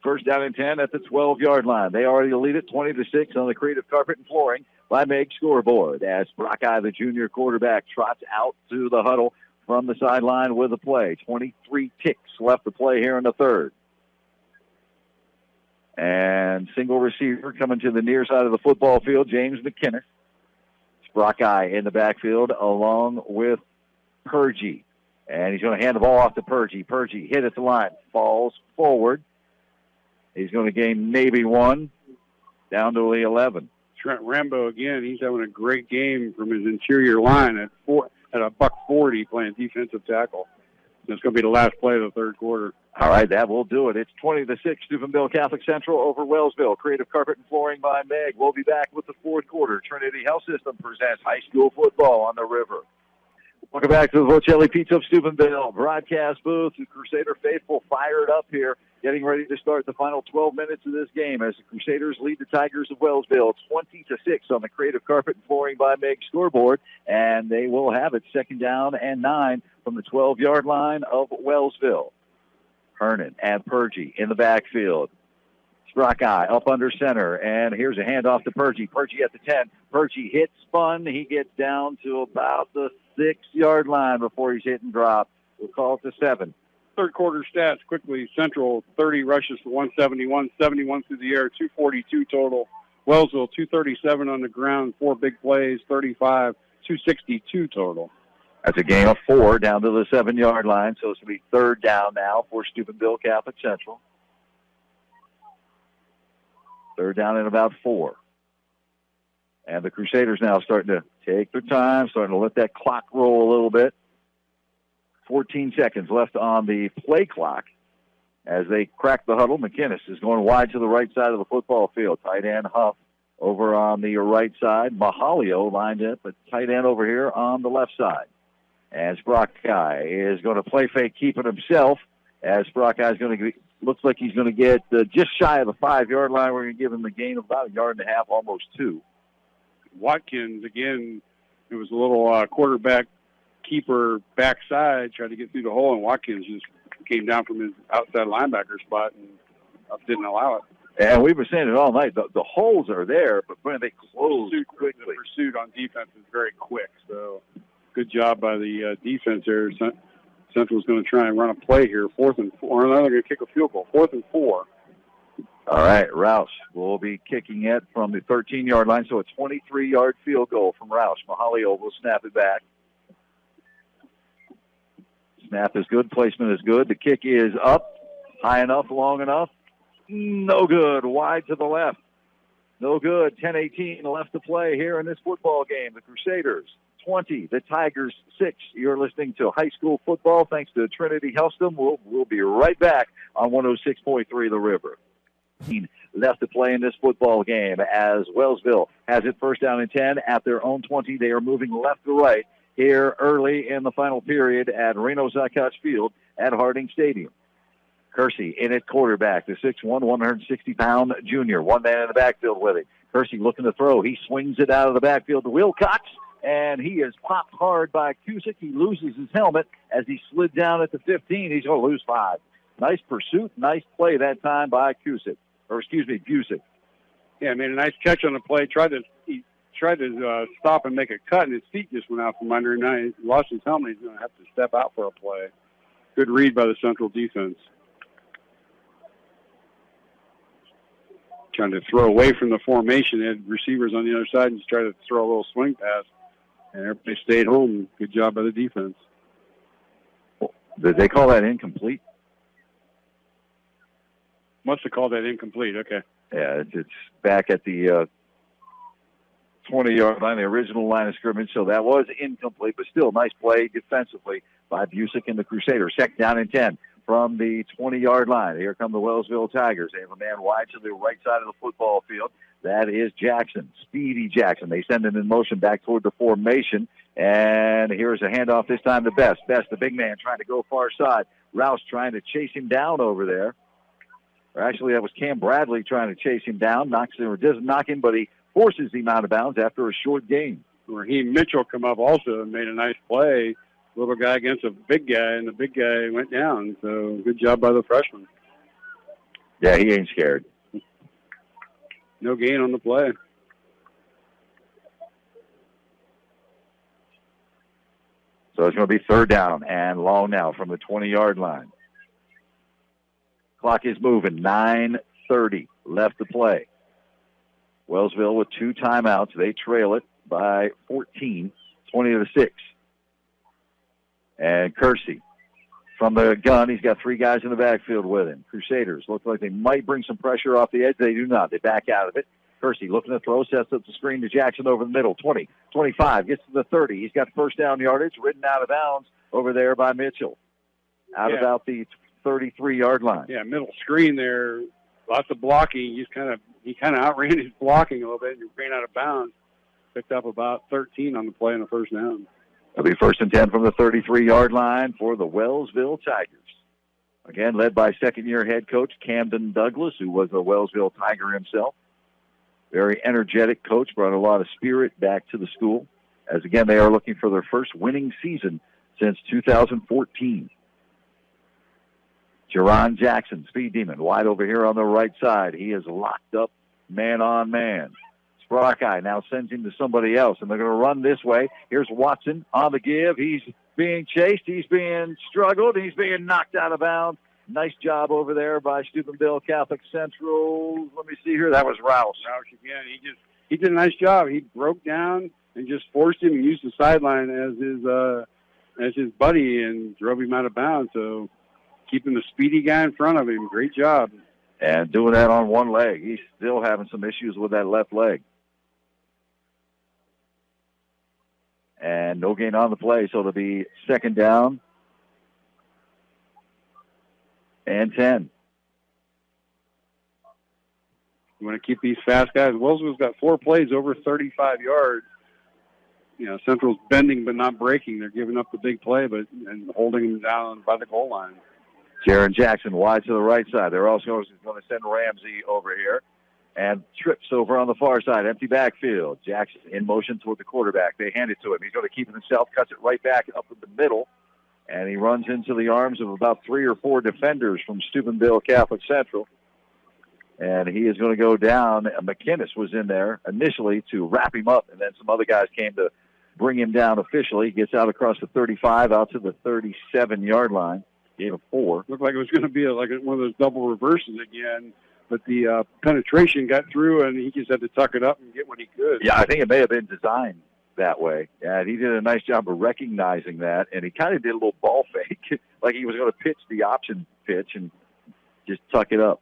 first down and 10 at the 12-yard line. They already lead it 20-6 on the Creative Carpet and Flooring by Meg scoreboard as Brockeye, the junior quarterback, trots out to the huddle from the sideline with a play. 23 ticks left to play here in the third. And single receiver coming to the near side of the football field, James McKinnon. Brockeye in the backfield along with Purgie. And he's going to hand the ball off to Purgie. Purgie hit at the line, falls forward. He's going to gain maybe one down to the 11. Trent Rambo again, he's having a great game from his interior line at a $140 playing defensive tackle. It's going to be the last play of the third quarter. All right, that will do it. It's 20-6, Steubenville Catholic Central over Wellsville. Creative Carpet and Flooring by Meg. We'll be back with the fourth quarter. Trinity Health System presents high school football on the river. Welcome back to the Vocelli Pizza of Steubenville broadcast booth. The Crusader faithful fired up here, getting ready to start the final 12 minutes of this game as the Crusaders lead the Tigers of Wellsville 20-6 on the Creative Carpet and Flooring by Meg scoreboard, and they will have it second down and 9 from the 12-yard line of Wellsville. Hernan and Purgie in the backfield. Sprockeye up under center, and here's a handoff to Purgie. Purgie at the 10. Purgie hits, spun. He gets down to about the 6-yard line before he's hit and dropped. We'll call it the 7. Third quarter stats quickly. Central 30 rushes for 171, 71 through the air, 242 total. Wellsville 237 on the ground, 4 big plays, 35, 262 total. That's a gain of 4 down to the 7-yard line, so it's going to be third down now for Steubenville Catholic Central. Third down and about 4. And the Crusaders now starting to take their time, starting to let that clock roll a little bit. 14 seconds left on the play clock as they crack the huddle. McInnes is going wide to the right side of the football field. Tight end Huff over on the right side. Mahalio lined up at tight end over here on the left side. And Sprockeye is going to play fake, keep it himself. As Sprockeye is going to looks like he's going to get just shy of the 5-yard line. We're going to give him a gain of about 1.5 yards, almost 2. Watkins again. It was a little quarterback keeper backside, tried to get through the hole, and Watkins just came down from his outside linebacker spot and didn't allow it. And we've been saying it all night. The holes are there, but when they close quickly. The pursuit on defense is very quick. So good job by the defense there. Central's going to try and run a play here. 4th and 4. They're going to kick a field goal. 4th and 4. All right, Roush will be kicking it from the 13-yard line, so a 23-yard field goal from Roush. Mahalio will snap it back. Snap is good. Placement is good. The kick is up, high enough, long enough. No good. Wide to the left. No good. 10-18 left to play here in this football game. The Crusaders 20, the Tigers 6. You're listening to high school football thanks to Trinity Helston. We'll be right back on 106.3 The River. Left to play in this football game as Wellsville has it first down and 10 at their own 20. They are moving left to right here early in the final period at Reno Zacatz Field at Harding Stadium. Kersey in at quarterback, the 6'1", 160-pound junior. One man in the backfield with it. Kersey looking to throw. He swings it out of the backfield to Wilcox, and he is popped hard by Cusick. He loses his helmet as he slid down at the 15. He's going to lose 5. Nice pursuit, nice play that time by Busick. Yeah, made a nice catch on the play. He tried to stop and make a cut, and his feet just went out from under him. Now he lost his helmet. He's going to have to step out for a play. Good read by the Central defense. Trying to throw away from the formation. They had receivers on the other side and just tried to throw a little swing pass. And everybody stayed home. Good job by the defense. Did they call that incomplete? Must have called that incomplete. Okay. Yeah, it's back at the 20-yard line, the original line of scrimmage. So that was incomplete, but still nice play defensively by Busick and the Crusaders. Second down and 10. From the 20-yard line. Here come the Wellsville Tigers. They have a man wide to the right side of the football field. That is Jackson, Speedy Jackson. They send him in motion back toward the formation. And here's a handoff this time to Best. Best, the big man, trying to go far side. Rouse trying to chase him down over there. Or actually, that was Cam Bradley trying to chase him down. Doesn't knock him, but he forces him out of bounds after a short gain. Raheem Mitchell come up also and made a nice play. Little guy against a big guy, and the big guy went down. So good job by the freshman. Yeah, he ain't scared. No gain on the play. So it's going to be third down and long now from the 20-yard line. Clock is moving. 9:30 left to play. Wellsville with 2 timeouts. They trail it by 14, 20-6. And Kersey from the gun. He's got 3 guys in the backfield with him. Crusaders look like they might bring some pressure off the edge. They do not. They back out of it. Kersey looking to throw, sets up the screen to Jackson over the middle. 20, 25, gets to the 30. He's got first down yardage, ridden out of bounds over there by Mitchell. About the 33-yard line. Yeah, middle screen there. Lots of blocking. He kind of outran his blocking a little bit and ran out of bounds. Picked up about 13 on the play on the first down. It'll be first and 10 from the 33-yard line for the Wellsville Tigers. Again, led by second-year head coach Camden Douglas, who was a Wellsville Tiger himself. Very energetic coach, brought a lot of spirit back to the school. As, again, they are looking for their first winning season since 2014. Jerron Jackson, speed demon, wide over here on the right side. He is locked up man-on-man. Sprackeye now sends him to somebody else, and they're going to run this way. Here's Watson on the give. He's being chased. He's being struggled. He's being knocked out of bounds. Nice job over there by Steubenville Catholic Central. Let me see here. That was Rouse. Rouse again. He did a nice job. He broke down and just forced him and used the sideline as his buddy and drove him out of bounds. So keeping the speedy guy in front of him. Great job. And doing that on one leg. He's still having some issues with that left leg. And no gain on the play, so it'll be second down and 10. You want to keep these fast guys. Wellsville's got 4 plays over 35 yards. You know, Central's bending but not breaking. They're giving up the big play and holding them down by the goal line. Jaron Jackson wide to the right side. They're also going to send Ramsey over here. And trips over on the far side. Empty backfield. Jackson in motion toward the quarterback. They hand it to him. He's going to keep it himself. Cuts it right back up in the middle. And he runs into the arms of about 3 or 4 defenders from Steubenville Catholic Central. And he is going to go down. McInnes was in there initially to wrap him up. And then some other guys came to bring him down officially. He gets out across the 35 out to the 37-yard line. Gave a 4. Looked like it was going to be like one of those double reverses again. But the penetration got through, and he just had to tuck it up and get what he could. Yeah, I think it may have been designed that way. And he did a nice job of recognizing that, and he kind of did a little ball fake, like he was going to pitch the option pitch and just tuck it up.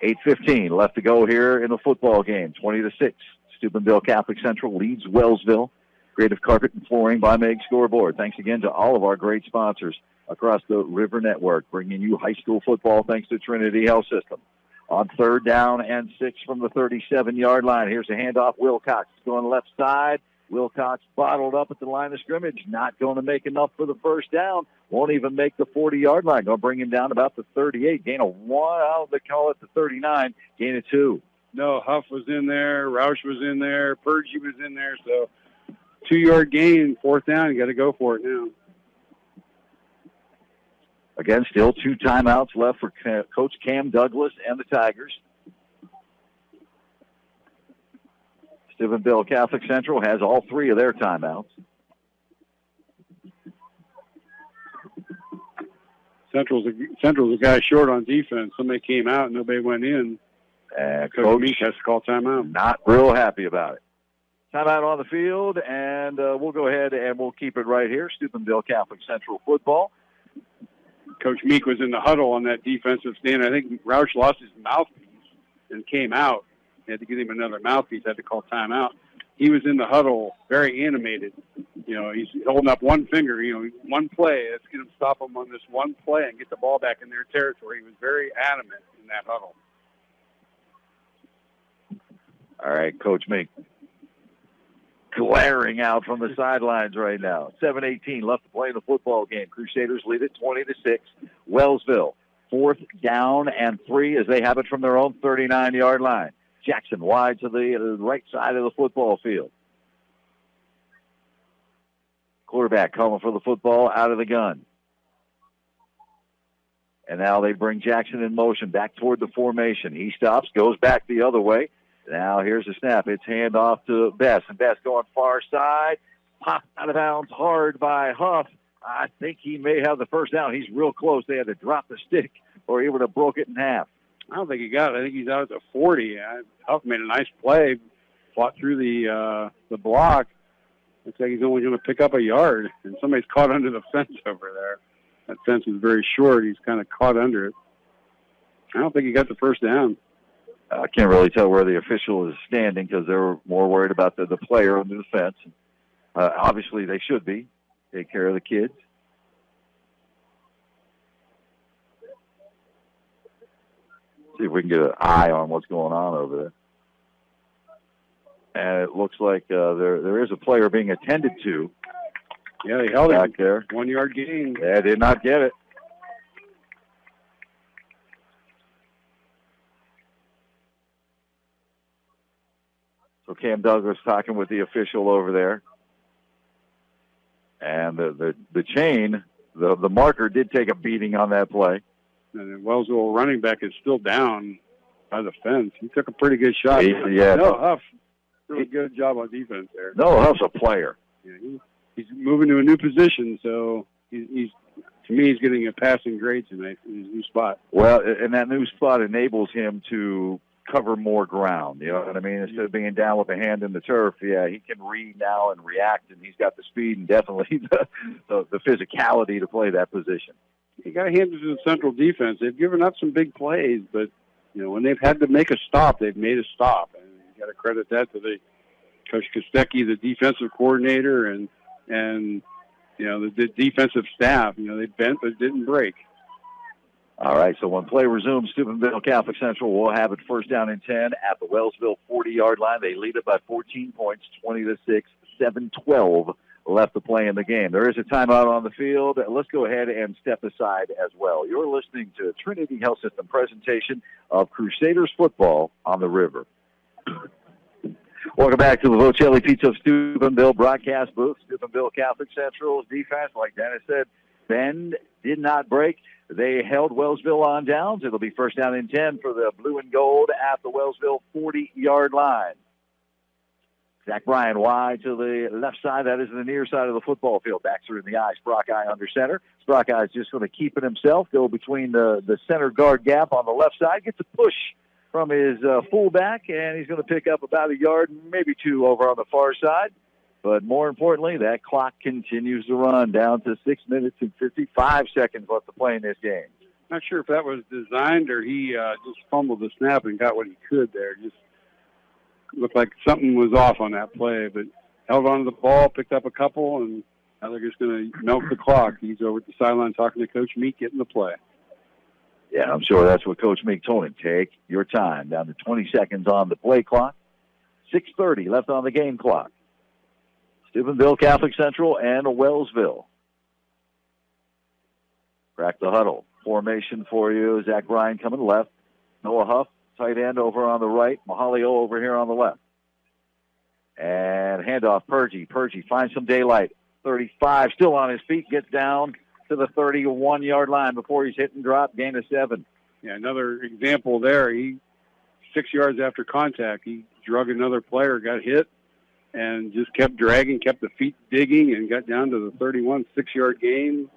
8:15 left to go here in the football game, 20-6. Steubenville Catholic Central leads Wellsville. Creative Carpet and Flooring by Meg Scoreboard. Thanks again to all of our great sponsors across the River Network, bringing you high school football thanks to Trinity Health System. On 3rd down and 6 from the 37-yard line. Here's a handoff. Wilcox going left side. Wilcox bottled up at the line of scrimmage. Not going to make enough for the first down. Won't even make the 40-yard line. Going to bring him down about the 38. Gain of 1. They call it the 39. Gain of 2. No, Huff was in there. Roush was in there. Purgie was in there. So 2-yard gain, 4th down. You got to go for it now. Again, still 2 timeouts left for Coach Cam Douglas and the Tigers. Steubenville Catholic Central has all 3 of their timeouts. Central's a guy short on defense. Somebody came out and nobody went in. Coach Meek has to call timeout. Not real happy about it. Timeout on the field, and we'll go ahead and we'll keep it right here. Steubenville Catholic Central football. Coach Meek was in the huddle on that defensive stand. I think Roush lost his mouthpiece and came out. They had to get him another mouthpiece. Had to call timeout. He was in the huddle, very animated. You know, he's holding up one finger. You know, one play. Let's get him, stop him on this one play and get the ball back in their territory. He was very adamant in that huddle. All right, Coach Meek glaring out from the sidelines right now. 7:18 left to play in the football game. Crusaders lead it 20-6. Wellsville, 4th down and 3 as they have it from their own 39-yard line. Jackson wide to the right side of the football field. Quarterback calling for the football out of the gun. And now they bring Jackson in motion back toward the formation. He stops, goes back the other way. Now here's the snap. It's handoff to Bess. And Bess going far side. Popped out of bounds hard by Huff. I think he may have the first down. He's real close. They had to drop the stick or he would have broke it in half. I don't think he got it. I think he's out at the 40. Huff made a nice play. Fought through the block. Looks like he's only going to pick up a yard. And somebody's caught under the fence over there. That fence is very short. He's kind of caught under it. I don't think he got the first down. I can't really tell where the official is standing because they're more worried about the player under the fence. Obviously, they should be. Take care of the kids. See if we can get an eye on what's going on over there. And it looks like there is a player being attended to. Yeah, they held back it. There. 1-yard gain. Yeah, did not get it. So Cam Douglas talking with the official over there. And the chain, the marker did take a beating on that play. And then Wellsville running back is still down by the fence. He took a pretty good shot. Huff, really good job on defense there. No, Huff's a player. Yeah, he's moving to a new position, so he's to me, he's getting a passing grade tonight in his new spot. Well, and that new spot enables him to cover more ground. You know what I mean? Instead of being down with a hand in the turf, yeah, he can read now and react, and he's got the speed and definitely the physicality to play that position. You got to hand it to the Central defense. They've given up some big plays, but you know when they've had to make a stop, they've made a stop, and you got to credit that to the Coach Kostecki, the defensive coordinator, and you know the defensive staff. You know they bent but didn't break. All right, so when play resumes, Steubenville Catholic Central will have it 1st down and 10 at the Wellsville 40-yard line. They lead it by 14 points, 20-6, 7-12 left to play in the game. There is a timeout on the field. Let's go ahead and step aside as well. You're listening to Trinity Health System presentation of Crusaders football on the river. Welcome back to the Vocelli Pizza of Steubenville broadcast booth. Steubenville Catholic Central's defense, like Dennis said, bend, did not break. They held Wellsville on downs. It'll be 1st down and 10 for the blue and gold at the Wellsville 40-yard line. Zach Bryan wide to the left side. That is the near side of the football field. Backs are in the eye. Sprockeye under center. Sprockeye is just going to keep it himself. Go between the center guard gap on the left side. Gets a push from his fullback, and he's going to pick up about a yard, maybe 2 over on the far side. But more importantly, that clock continues to run down to 6 minutes and 55 seconds left to play in this game. Not sure if that was designed or he just fumbled the snap and got what he could there. Just looked like something was off on that play, but held on to the ball, picked up a couple, and now they're just going to milk the clock. He's over at the sideline talking to Coach Meek, getting the play. Yeah, I'm sure that's what Coach Meek told him. Take your time. Down to 20 seconds on the play clock. 6:30 left on the game clock. Steubenville Catholic Central and Wellsville. Crack the huddle. Formation for you. Zach Bryan coming left. Noah Huff, tight end, over on the right. Mahalio over here on the left. And handoff, Purgie. Purgie finds some daylight. 35, still on his feet, gets down to the 31-yard line before he's hit and drop, gain of 7. Yeah, another example there. 6 yards after contact, he drug another player, got hit, and just kept dragging, kept the feet digging, and got down to the 31, 6-yard gain,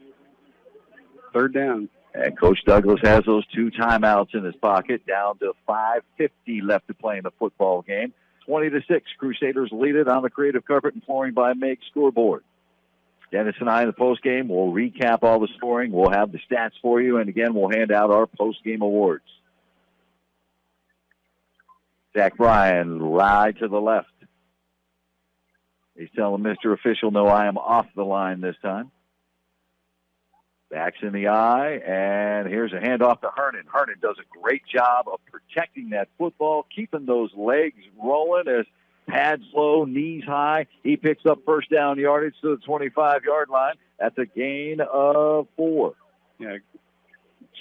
third down. And Coach Douglas has those 2 timeouts in his pocket, down to 5:50 left to play in the football game. 20-6, Crusaders lead it on the Creative Carpet and Flooring by Meg scoreboard. Dennis and I in the postgame will recap all the scoring. We'll have the stats for you, and again, we'll hand out our postgame awards. Zach Bryan, right to the left. He's telling Mr. Official, no, I am off the line this time. Backs in the eye, and here's a handoff to Hernan. Hernan does a great job of protecting that football, keeping those legs rolling as pads low, knees high. He picks up first down yardage to the 25-yard line. That's a gain of 4. Yeah,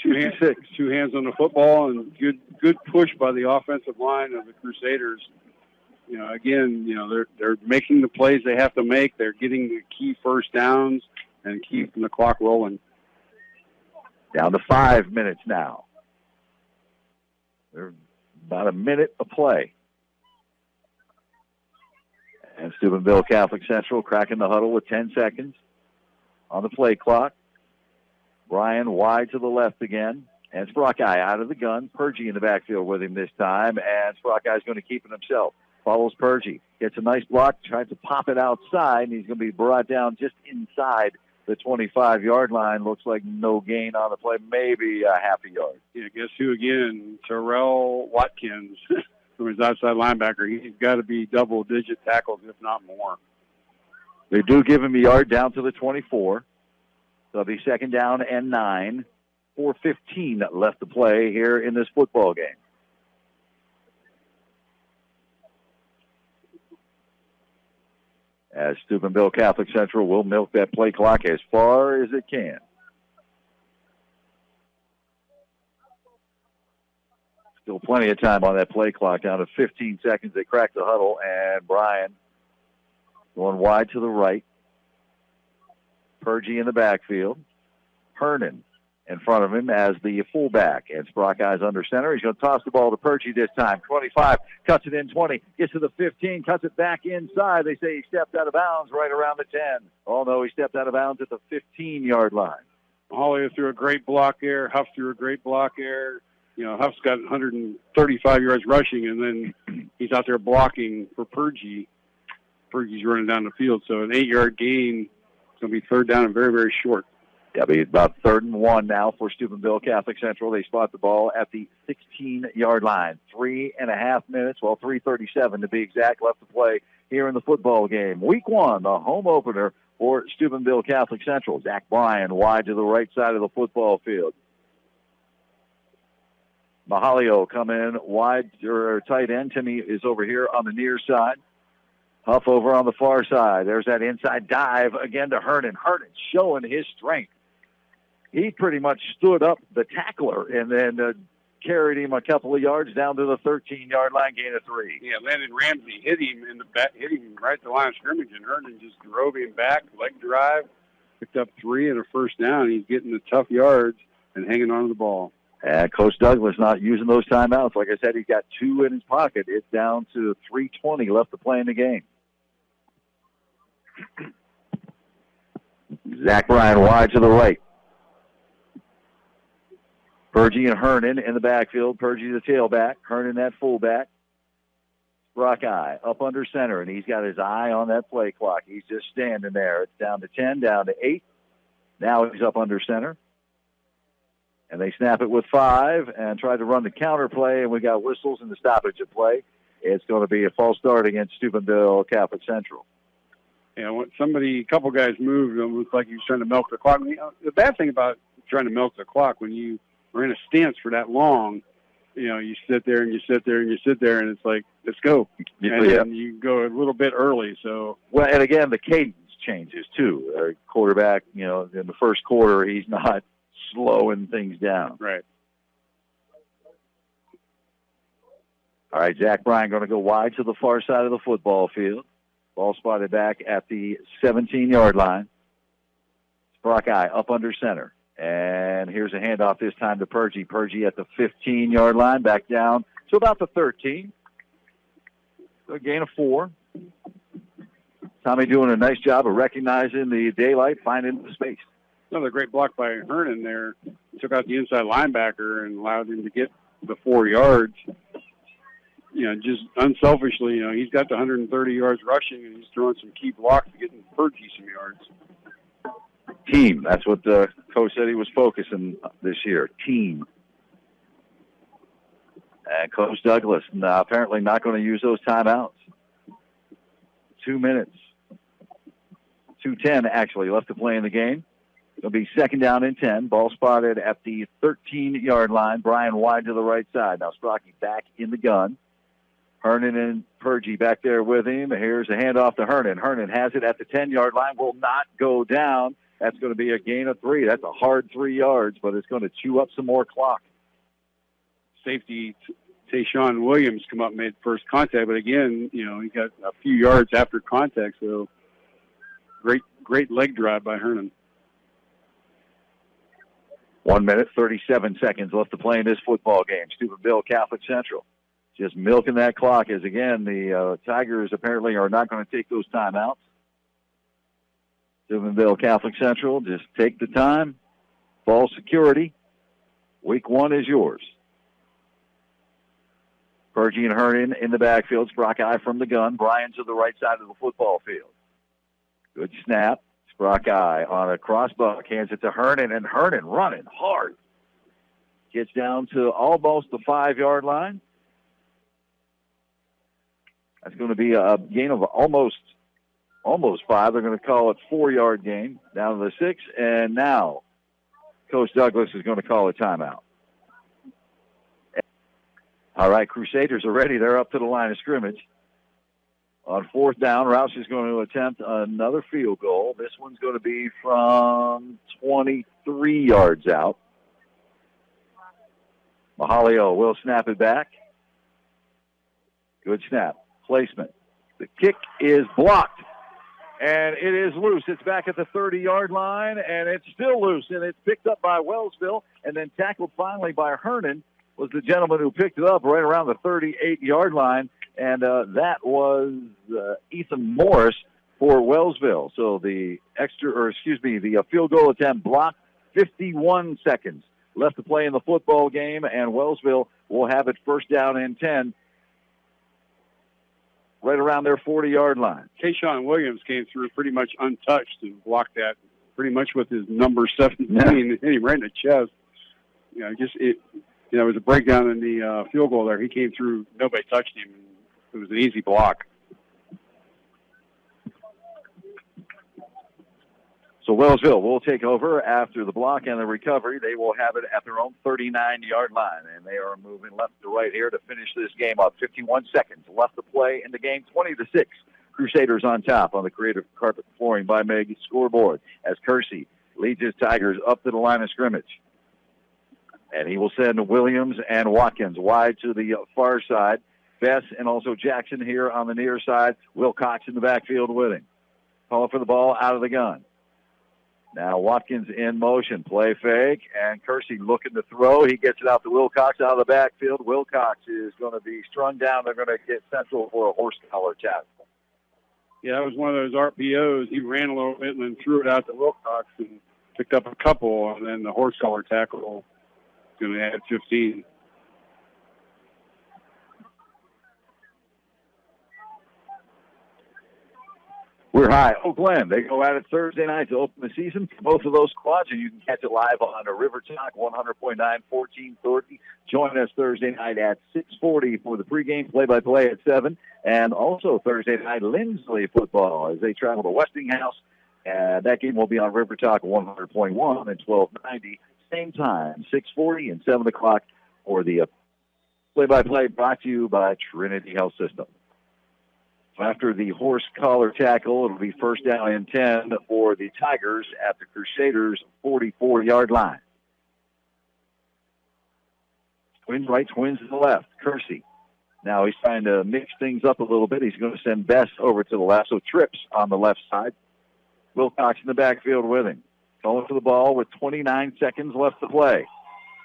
two hands on the football, and good push by the offensive line of the Crusaders. Again, they're making the plays they have to make. They're getting the key first downs and keeping the clock rolling. Down to 5 minutes now. They're about a minute of play. And Steubenville Catholic Central cracking the huddle with 10 seconds on the play clock. Bryan wide to the left again. And Sprockeye out of the gun. Purgie in the backfield with him this time. And Sprockeye's going to keep it himself. Follows Purgie. Gets a nice block. Tries to pop it outside. And he's going to be brought down just inside the 25-yard line. Looks like no gain on the play. Maybe a half a yard. Yeah, guess who again? Terrell Watkins. From his outside linebacker. He's got to be double-digit tackles, if not more. They do give him a yard down to the 24. So it'll be second down and 9. 4:15 left to play here in this football game. As Steubenville Catholic Central will milk that play clock as far as it can. Still plenty of time on that play clock. Down to 15 seconds. They crack the huddle, and Bryan going wide to the right. Purgie in the backfield. Hernan in front of him as the fullback. And Sprockeye's under center. He's going to toss the ball to Purgie this time. 25, cuts it in 20, gets to the 15, cuts it back inside. They say he stepped out of bounds right around the 10. Oh, no, he stepped out of bounds at the 15-yard line. Holly threw a great block there. Huff threw a great block there. Huff's got 135 yards rushing, and then he's out there blocking for Purgie. Purgie's running down the field, so an 8-yard gain. It's going to be third down and very, very short. Yeah, it'll be about 3rd and 1 now for Steubenville Catholic Central. They spot the ball at the 16-yard line. 3.5 minutes, 3:37 to be exact, left to play here in the football game. Week 1, the home opener for Steubenville Catholic Central. Zach Bryan wide to the right side of the football field. Mahalio come in wide or tight end. Timmy is over here on the near side. Huff over on the far side. There's that inside dive again to Hernan. Hernan showing his strength. He pretty much stood up the tackler and then carried him a couple of yards down to the 13-yard line, gain of 3. Yeah, Landon Ramsey hit him in the back, hit him right at the line of scrimmage, and Hernan just drove him back, leg drive, picked up 3 and a first down. He's getting the tough yards and hanging on to the ball. And Coach Douglas not using those timeouts. Like I said, he's got 2 in his pocket. It's down to 3:20 left to play in the game. Zach Bryan wide to the right. Purgie and Hernan in the backfield. Purgie the tailback. Hernan that fullback. Sprockeye up under center, and he's got his eye on that play clock. He's just standing there. It's down to 10, down to 8. Now he's up under center. And they snap it with 5 and try to run the counter play, and we got whistles and the stoppage of play. It's going to be a false start against Steubenville Catholic Central. You know, a couple guys moved, it looked like he was trying to milk the clock. You know, the bad thing about trying to milk the clock, when you are in a stance for that long, you know, you sit there and you sit there and you sit there, and it's like, let's go. And then you go a little bit early. So, well, and again, the cadence changes too. Our quarterback, you know, in the first quarter, he's not slowing things down. Right. All right, Zach Bryan going to go wide to the far side of the football field. Ball spotted back at the 17-yard line. Sprockeye up under center. And here's a handoff this time to Purgie. Purgie at the 15-yard line, back down to about the 13. So a gain of 4. Tommy doing a nice job of recognizing the daylight, finding the space. Another great block by Hernan there. Took out the inside linebacker and allowed him to get the 4 yards. You know, just unselfishly, you know, he's got the 130 yards rushing, and he's throwing some key blocks to get Purgie some yards. Team. That's what the coach said he was focusing this year. Team. And Coach Douglas apparently not going to use those timeouts. 2 minutes. 2:10 actually left to play in the game. It'll be second down and 10. Ball spotted at the 13-yard line. Bryan wide to the right side. Now Sprocky back in the gun. Hernan and Purgie back there with him. Here's a handoff to Hernan. Hernan has it at the 10-yard line. Will not go down. That's going to be a gain of 3. That's a hard 3 yards, but it's going to chew up some more clock. Safety Tayshawn Williams come up and made first contact, but again, you know, he got a few yards after contact, so great leg drive by Hernan. 1 minute, 37 seconds left to play in this football game. Steubenville Catholic Central just milking that clock as, again, the Tigers apparently are not going to take those timeouts. Steubenville Catholic Central, just take the time. Ball security. Week 1 is yours. Purgie and Hernan in the backfield. Sprockeye from the gun. Bryan to the right side of the football field. Good snap. Sprockeye on a crossbuck. Hands it to Hernan, and Hernan running hard. Gets down to almost the 5-yard line. That's going to be a gain of almost 5. They're going to call it 4-yard gain down to the 6. And now Coach Douglas is going to call a timeout. All right, Crusaders are ready. They're up to the line of scrimmage. On 4th down, Roush is going to attempt another field goal. This one's going to be from 23 yards out. Mahalio will snap it back. Good snap. Placement. The kick is blocked, and it is loose. It's back at the 30-yard line, and it's still loose, and it's picked up by Wellsville and then tackled finally by Hernan. Was the gentleman who picked it up right around the 38-yard line, and that was Ethan Morris for Wellsville. So the field goal attempt blocked. 51 seconds left to play in the football game, and Wellsville will have it first down and 10 right around their 40-yard line. Tayshawn Williams came through pretty much untouched and blocked that pretty much with his number 17, hit him right in the chest. You know, it was a breakdown in the field goal there. He came through, nobody touched him. It was an easy block. So Wellsville will take over after the block and the recovery. They will have it at their own 39-yard line, and they are moving left to right here to finish this game up. 51 seconds left to play in the game, 20-6. Crusaders on top on the Creative Carpet Flooring by Meg scoreboard as Kersey leads his Tigers up to the line of scrimmage. And he will send Williams and Watkins wide to the far side. Bess and also Jackson here on the near side. Wilcox in the backfield with him. Calling for the ball out of the gun. Now Watkins in motion. Play fake. And Kersey looking to throw. He gets it out to Wilcox out of the backfield. Wilcox is going to be strung down. They're going to get Central for a horse collar tackle. Yeah, that was one of those RPOs. He ran a little bit and then threw it out to Wilcox and picked up a couple. And then the horse collar tackle going to add 15. We're high. Oak Glen, they go at it Thursday night to open the season. Both of those squads, and you can catch it live on a River Talk 100.9, 1430. Join us Thursday night at 6:40 for the pregame play-by-play at 7. And also Thursday night, Lindsley football as they travel to Westinghouse. That game will be on River Talk 100.1 and 1290. Same time, 6:40 and 7 o'clock for the play-by-play brought to you by Trinity Health System. After the horse collar tackle, it'll be first down and 10 for the Tigers at the Crusaders' 44-yard line. Twins right, twins to the left. Kersey. Now he's trying to mix things up a little bit. He's going to send Best over to the left, so Trips on the left side. Wilcox in the backfield with him. Going for the ball with 29 seconds left to play.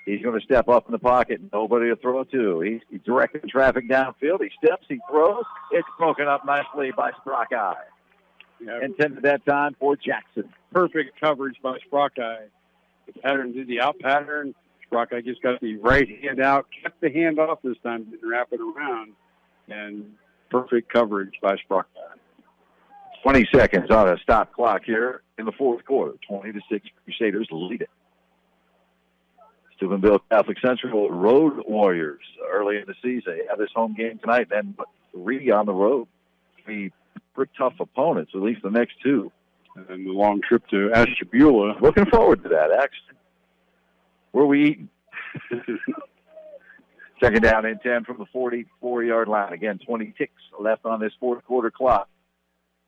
He's going to step up in the pocket. Nobody to throw to. He's directing traffic downfield. He steps. He throws. It's broken up nicely by Sprockeye. Yeah. Intended that time for Jackson. Perfect coverage by Sprockeye. The pattern did the out pattern. Sprockeye just got the right hand out. Kept the hand off this time. Didn't wrap it around. And perfect coverage by Sprockeye. 20 seconds on a stop clock here in the fourth quarter. 20-6 Crusaders lead it. Steubenville Catholic Central Road Warriors early in the season. They have this home game tonight, then 3 on the road. 3 pretty tough opponents, at least the next 2. And the long trip to Ashtabula. Looking forward to that, actually. Where are we eating? Second down and 10 from the 44-yard line. Again, 20 ticks left on this fourth quarter clock.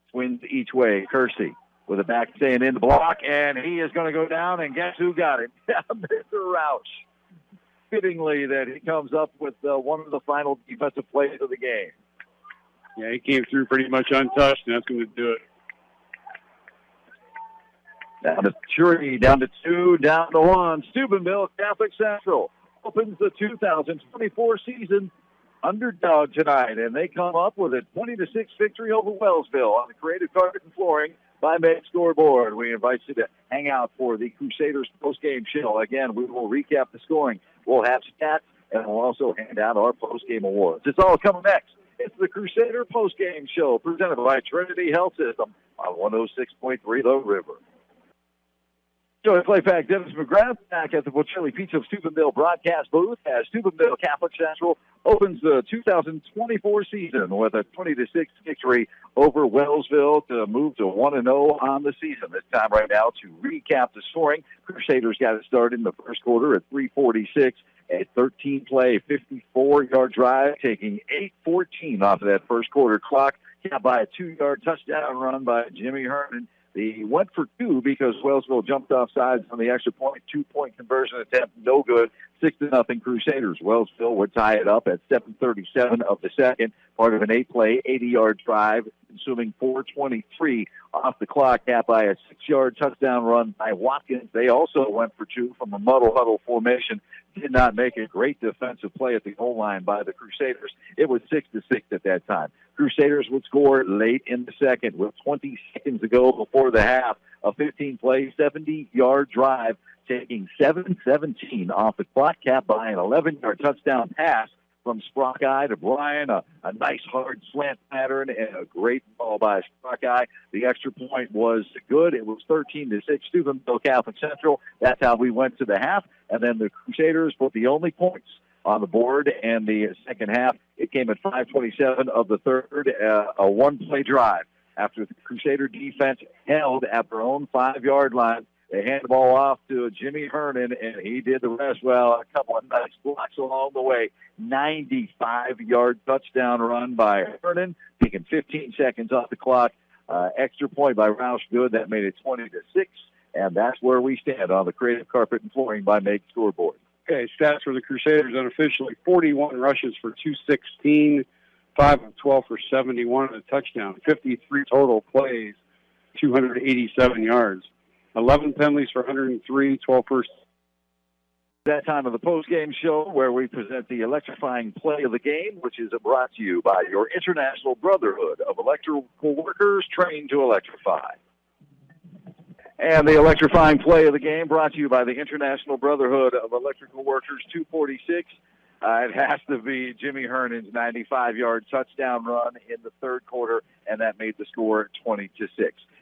Twins each way. Kersey with a back staying in the block, and he is going to go down, and guess who got him? Mr. Roush. Fittingly that he comes up with one of the final defensive plays of the game. Yeah, he came through pretty much untouched, and that's going to do it. Down to 3, down to 2, down to 1. Steubenville Catholic Central opens the 2024 season underdog tonight, and they come up with a 20-6 victory over Wellsville on the Creative Carpet and Flooring by Meg Scoreboard. We invite you to hang out for the Crusaders post-game show. Again, we will recap the scoring. We'll have stats, and we'll also hand out our post-game awards. It's all coming next. It's the Crusader post-game show presented by Trinity Health System on 106.3 The River. Joey Klepack Dennis McGrath back at the Bocelli Pizza of Steubenville broadcast booth as Steubenville Catholic Central opens the 2024 season with a 20-6 victory over Wellsville to move to 1-0 on the season. This time right now to recap the scoring. Crusaders got it started in the first quarter at 3:46. A 13-play, 54-yard drive, taking 8:14 off of that first quarter clock, capped by a 2-yard touchdown run by Jimmy Herman. He went for 2 because Wellsville jumped off sides on the extra point. 2-point conversion attempt, no good. 6-0 Crusaders. Wellsville would tie it up at 7:37 of the second. Part of an 8-play, 80-yard drive, consuming 4:23 off the clock, capped by a 6-yard touchdown run by Watkins. They also went for 2 from a muddle huddle formation. Did not make a great defensive play at the goal line by the Crusaders. It was 6-6 at that time. Crusaders would score late in the second with 20 seconds to go before the half. A 15-play, 70-yard drive, taking 7:17 off the clock, capped by an 11-yard touchdown pass from Sprockeye to Brian. A nice hard slant pattern and a great ball by Sprockeye. The extra point was good. It was 13-6 Steubenville Catholic Central. That's how we went to the half. And then the Crusaders put the only points on the board, and the second half, it came at 5:27 of the third, a one-play drive. After the Crusader defense held at their own 5-yard line, they hand the ball off to Jimmy Hernan, and he did the rest well. A couple of nice blocks along the way. 95-yard touchdown run by Hernan, taking 15 seconds off the clock. Extra point by Roush good. That made it 20-6, and that's where we stand on the Creative Carpet and Flooring by Meg Scoreboard. Okay, stats for the Crusaders unofficially. 41 rushes for 216, 5 of 12 for 71 and a touchdown. 53 total plays, 287 yards. 11 penalties for 103, 12 first. That time of the post-game show where we present the electrifying play of the game, which is brought to you by your International Brotherhood of Electrical Workers trained to electrify. And the electrifying play of the game brought to you by the International Brotherhood of Electrical Workers, 2:46 It has to be Jimmy Hernan's 95-yard touchdown run in the third quarter, and that made the score 20-6.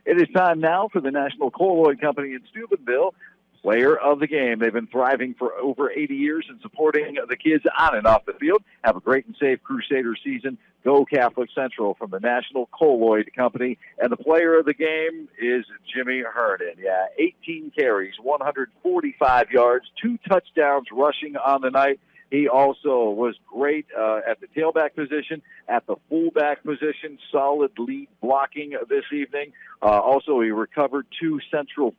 It is time now for the National Colloid Company in Steubenville Player of the Game. They've been thriving for over 80 years and supporting the kids on and off the field. Have a great and safe Crusader season. Go Catholic Central from the National Colloid Company. And the player of the game is Jimmy Hernan. 18 carries, 145 yards, 2 touchdowns rushing on the night. He also was great at the tailback position, at the fullback position, solid lead blocking this evening. Also, he recovered 2 central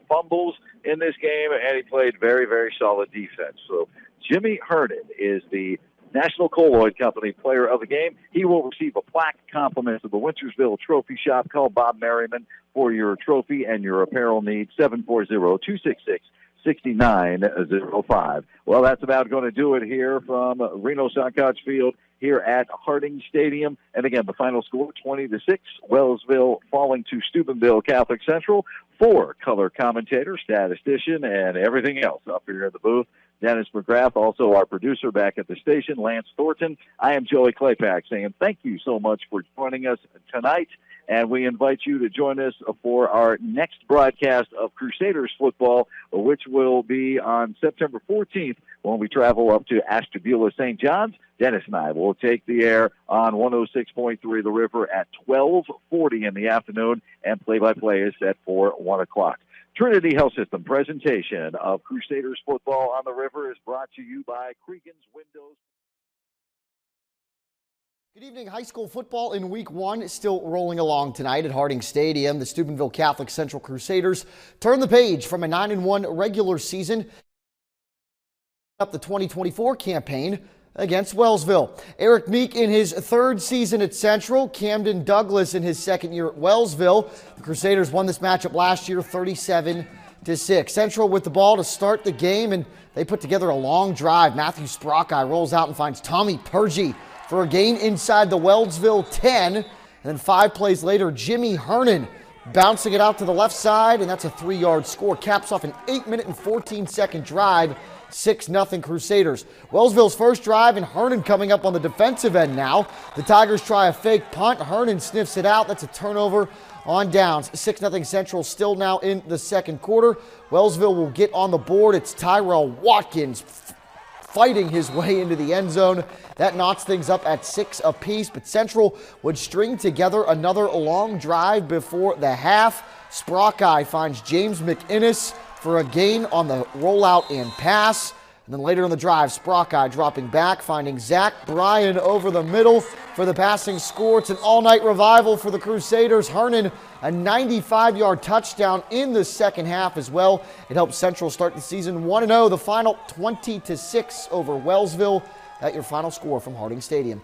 fumbles in this game, and he played very, very solid defense. So Jimmy Hernan is the National Colloid Company Player of the Game. He will receive a plaque compliments of the Wintersville Trophy Shop. Call Bob Merriman for your trophy and your apparel needs, 740-266-6905. Well, that's about going to do it here from Reno Sockouch Field here at Harding Stadium. And again, the final score, 20-6, Wellsville falling to Steubenville Catholic Central. For color commentator, statistician, and everything else up here at the booth, Dennis McGrath, also our producer back at the station, Lance Thornton. I am Joey Klepack saying thank you so much for joining us tonight. And we invite you to join us for our next broadcast of Crusaders football, which will be on September 14th when we travel up to Ashtabula St. John's. Dennis and I will take the air on 106.3 The River at 12:40 in the afternoon, and play-by-play is set for 1 o'clock. Trinity Health System presentation of Crusaders football on the River is brought to you by Cregan's Windows. Good evening. High school football in week 1 is still rolling along tonight at Harding Stadium. The Steubenville Catholic Central Crusaders turn the page from a 9-1 regular season up the 2024 campaign against Wellsville. Eric Meek in his 3rd season at Central, Camden Douglas in his 2nd year at Wellsville. The Crusaders won this matchup last year 37-6. Central with the ball to start the game, and they put together a long drive. Matthew Sprockeye rolls out and finds Tommy Purgie for a gain inside the Wellsville 10. And then 5 plays later, Jimmy Hernan bouncing it out to the left side, and that's a 3-yard score. Caps off an 8-minute and 14-second drive. 6-0 Crusaders. Wellsville's first drive, and Hernan coming up on the defensive end now. The Tigers try a fake punt. Hernan sniffs it out. That's a turnover on downs. 6-0 Central still now in the second quarter. Wellsville will get on the board. It's Tyrell Watkins fighting his way into the end zone. That knots things up at 6 apiece, but Central would string together another long drive before the half. Sprockeye finds James McInnes for a gain on the rollout and pass. And then later in the drive, Sprockeye dropping back, finding Zach Bryan over the middle for the passing score. It's an all-night revival for the Crusaders. Hernan, a 95-yard touchdown in the second half as well. It helped Central start the season 1-0. The final 20-6 over Wellsville. At your final score from Harding Stadium.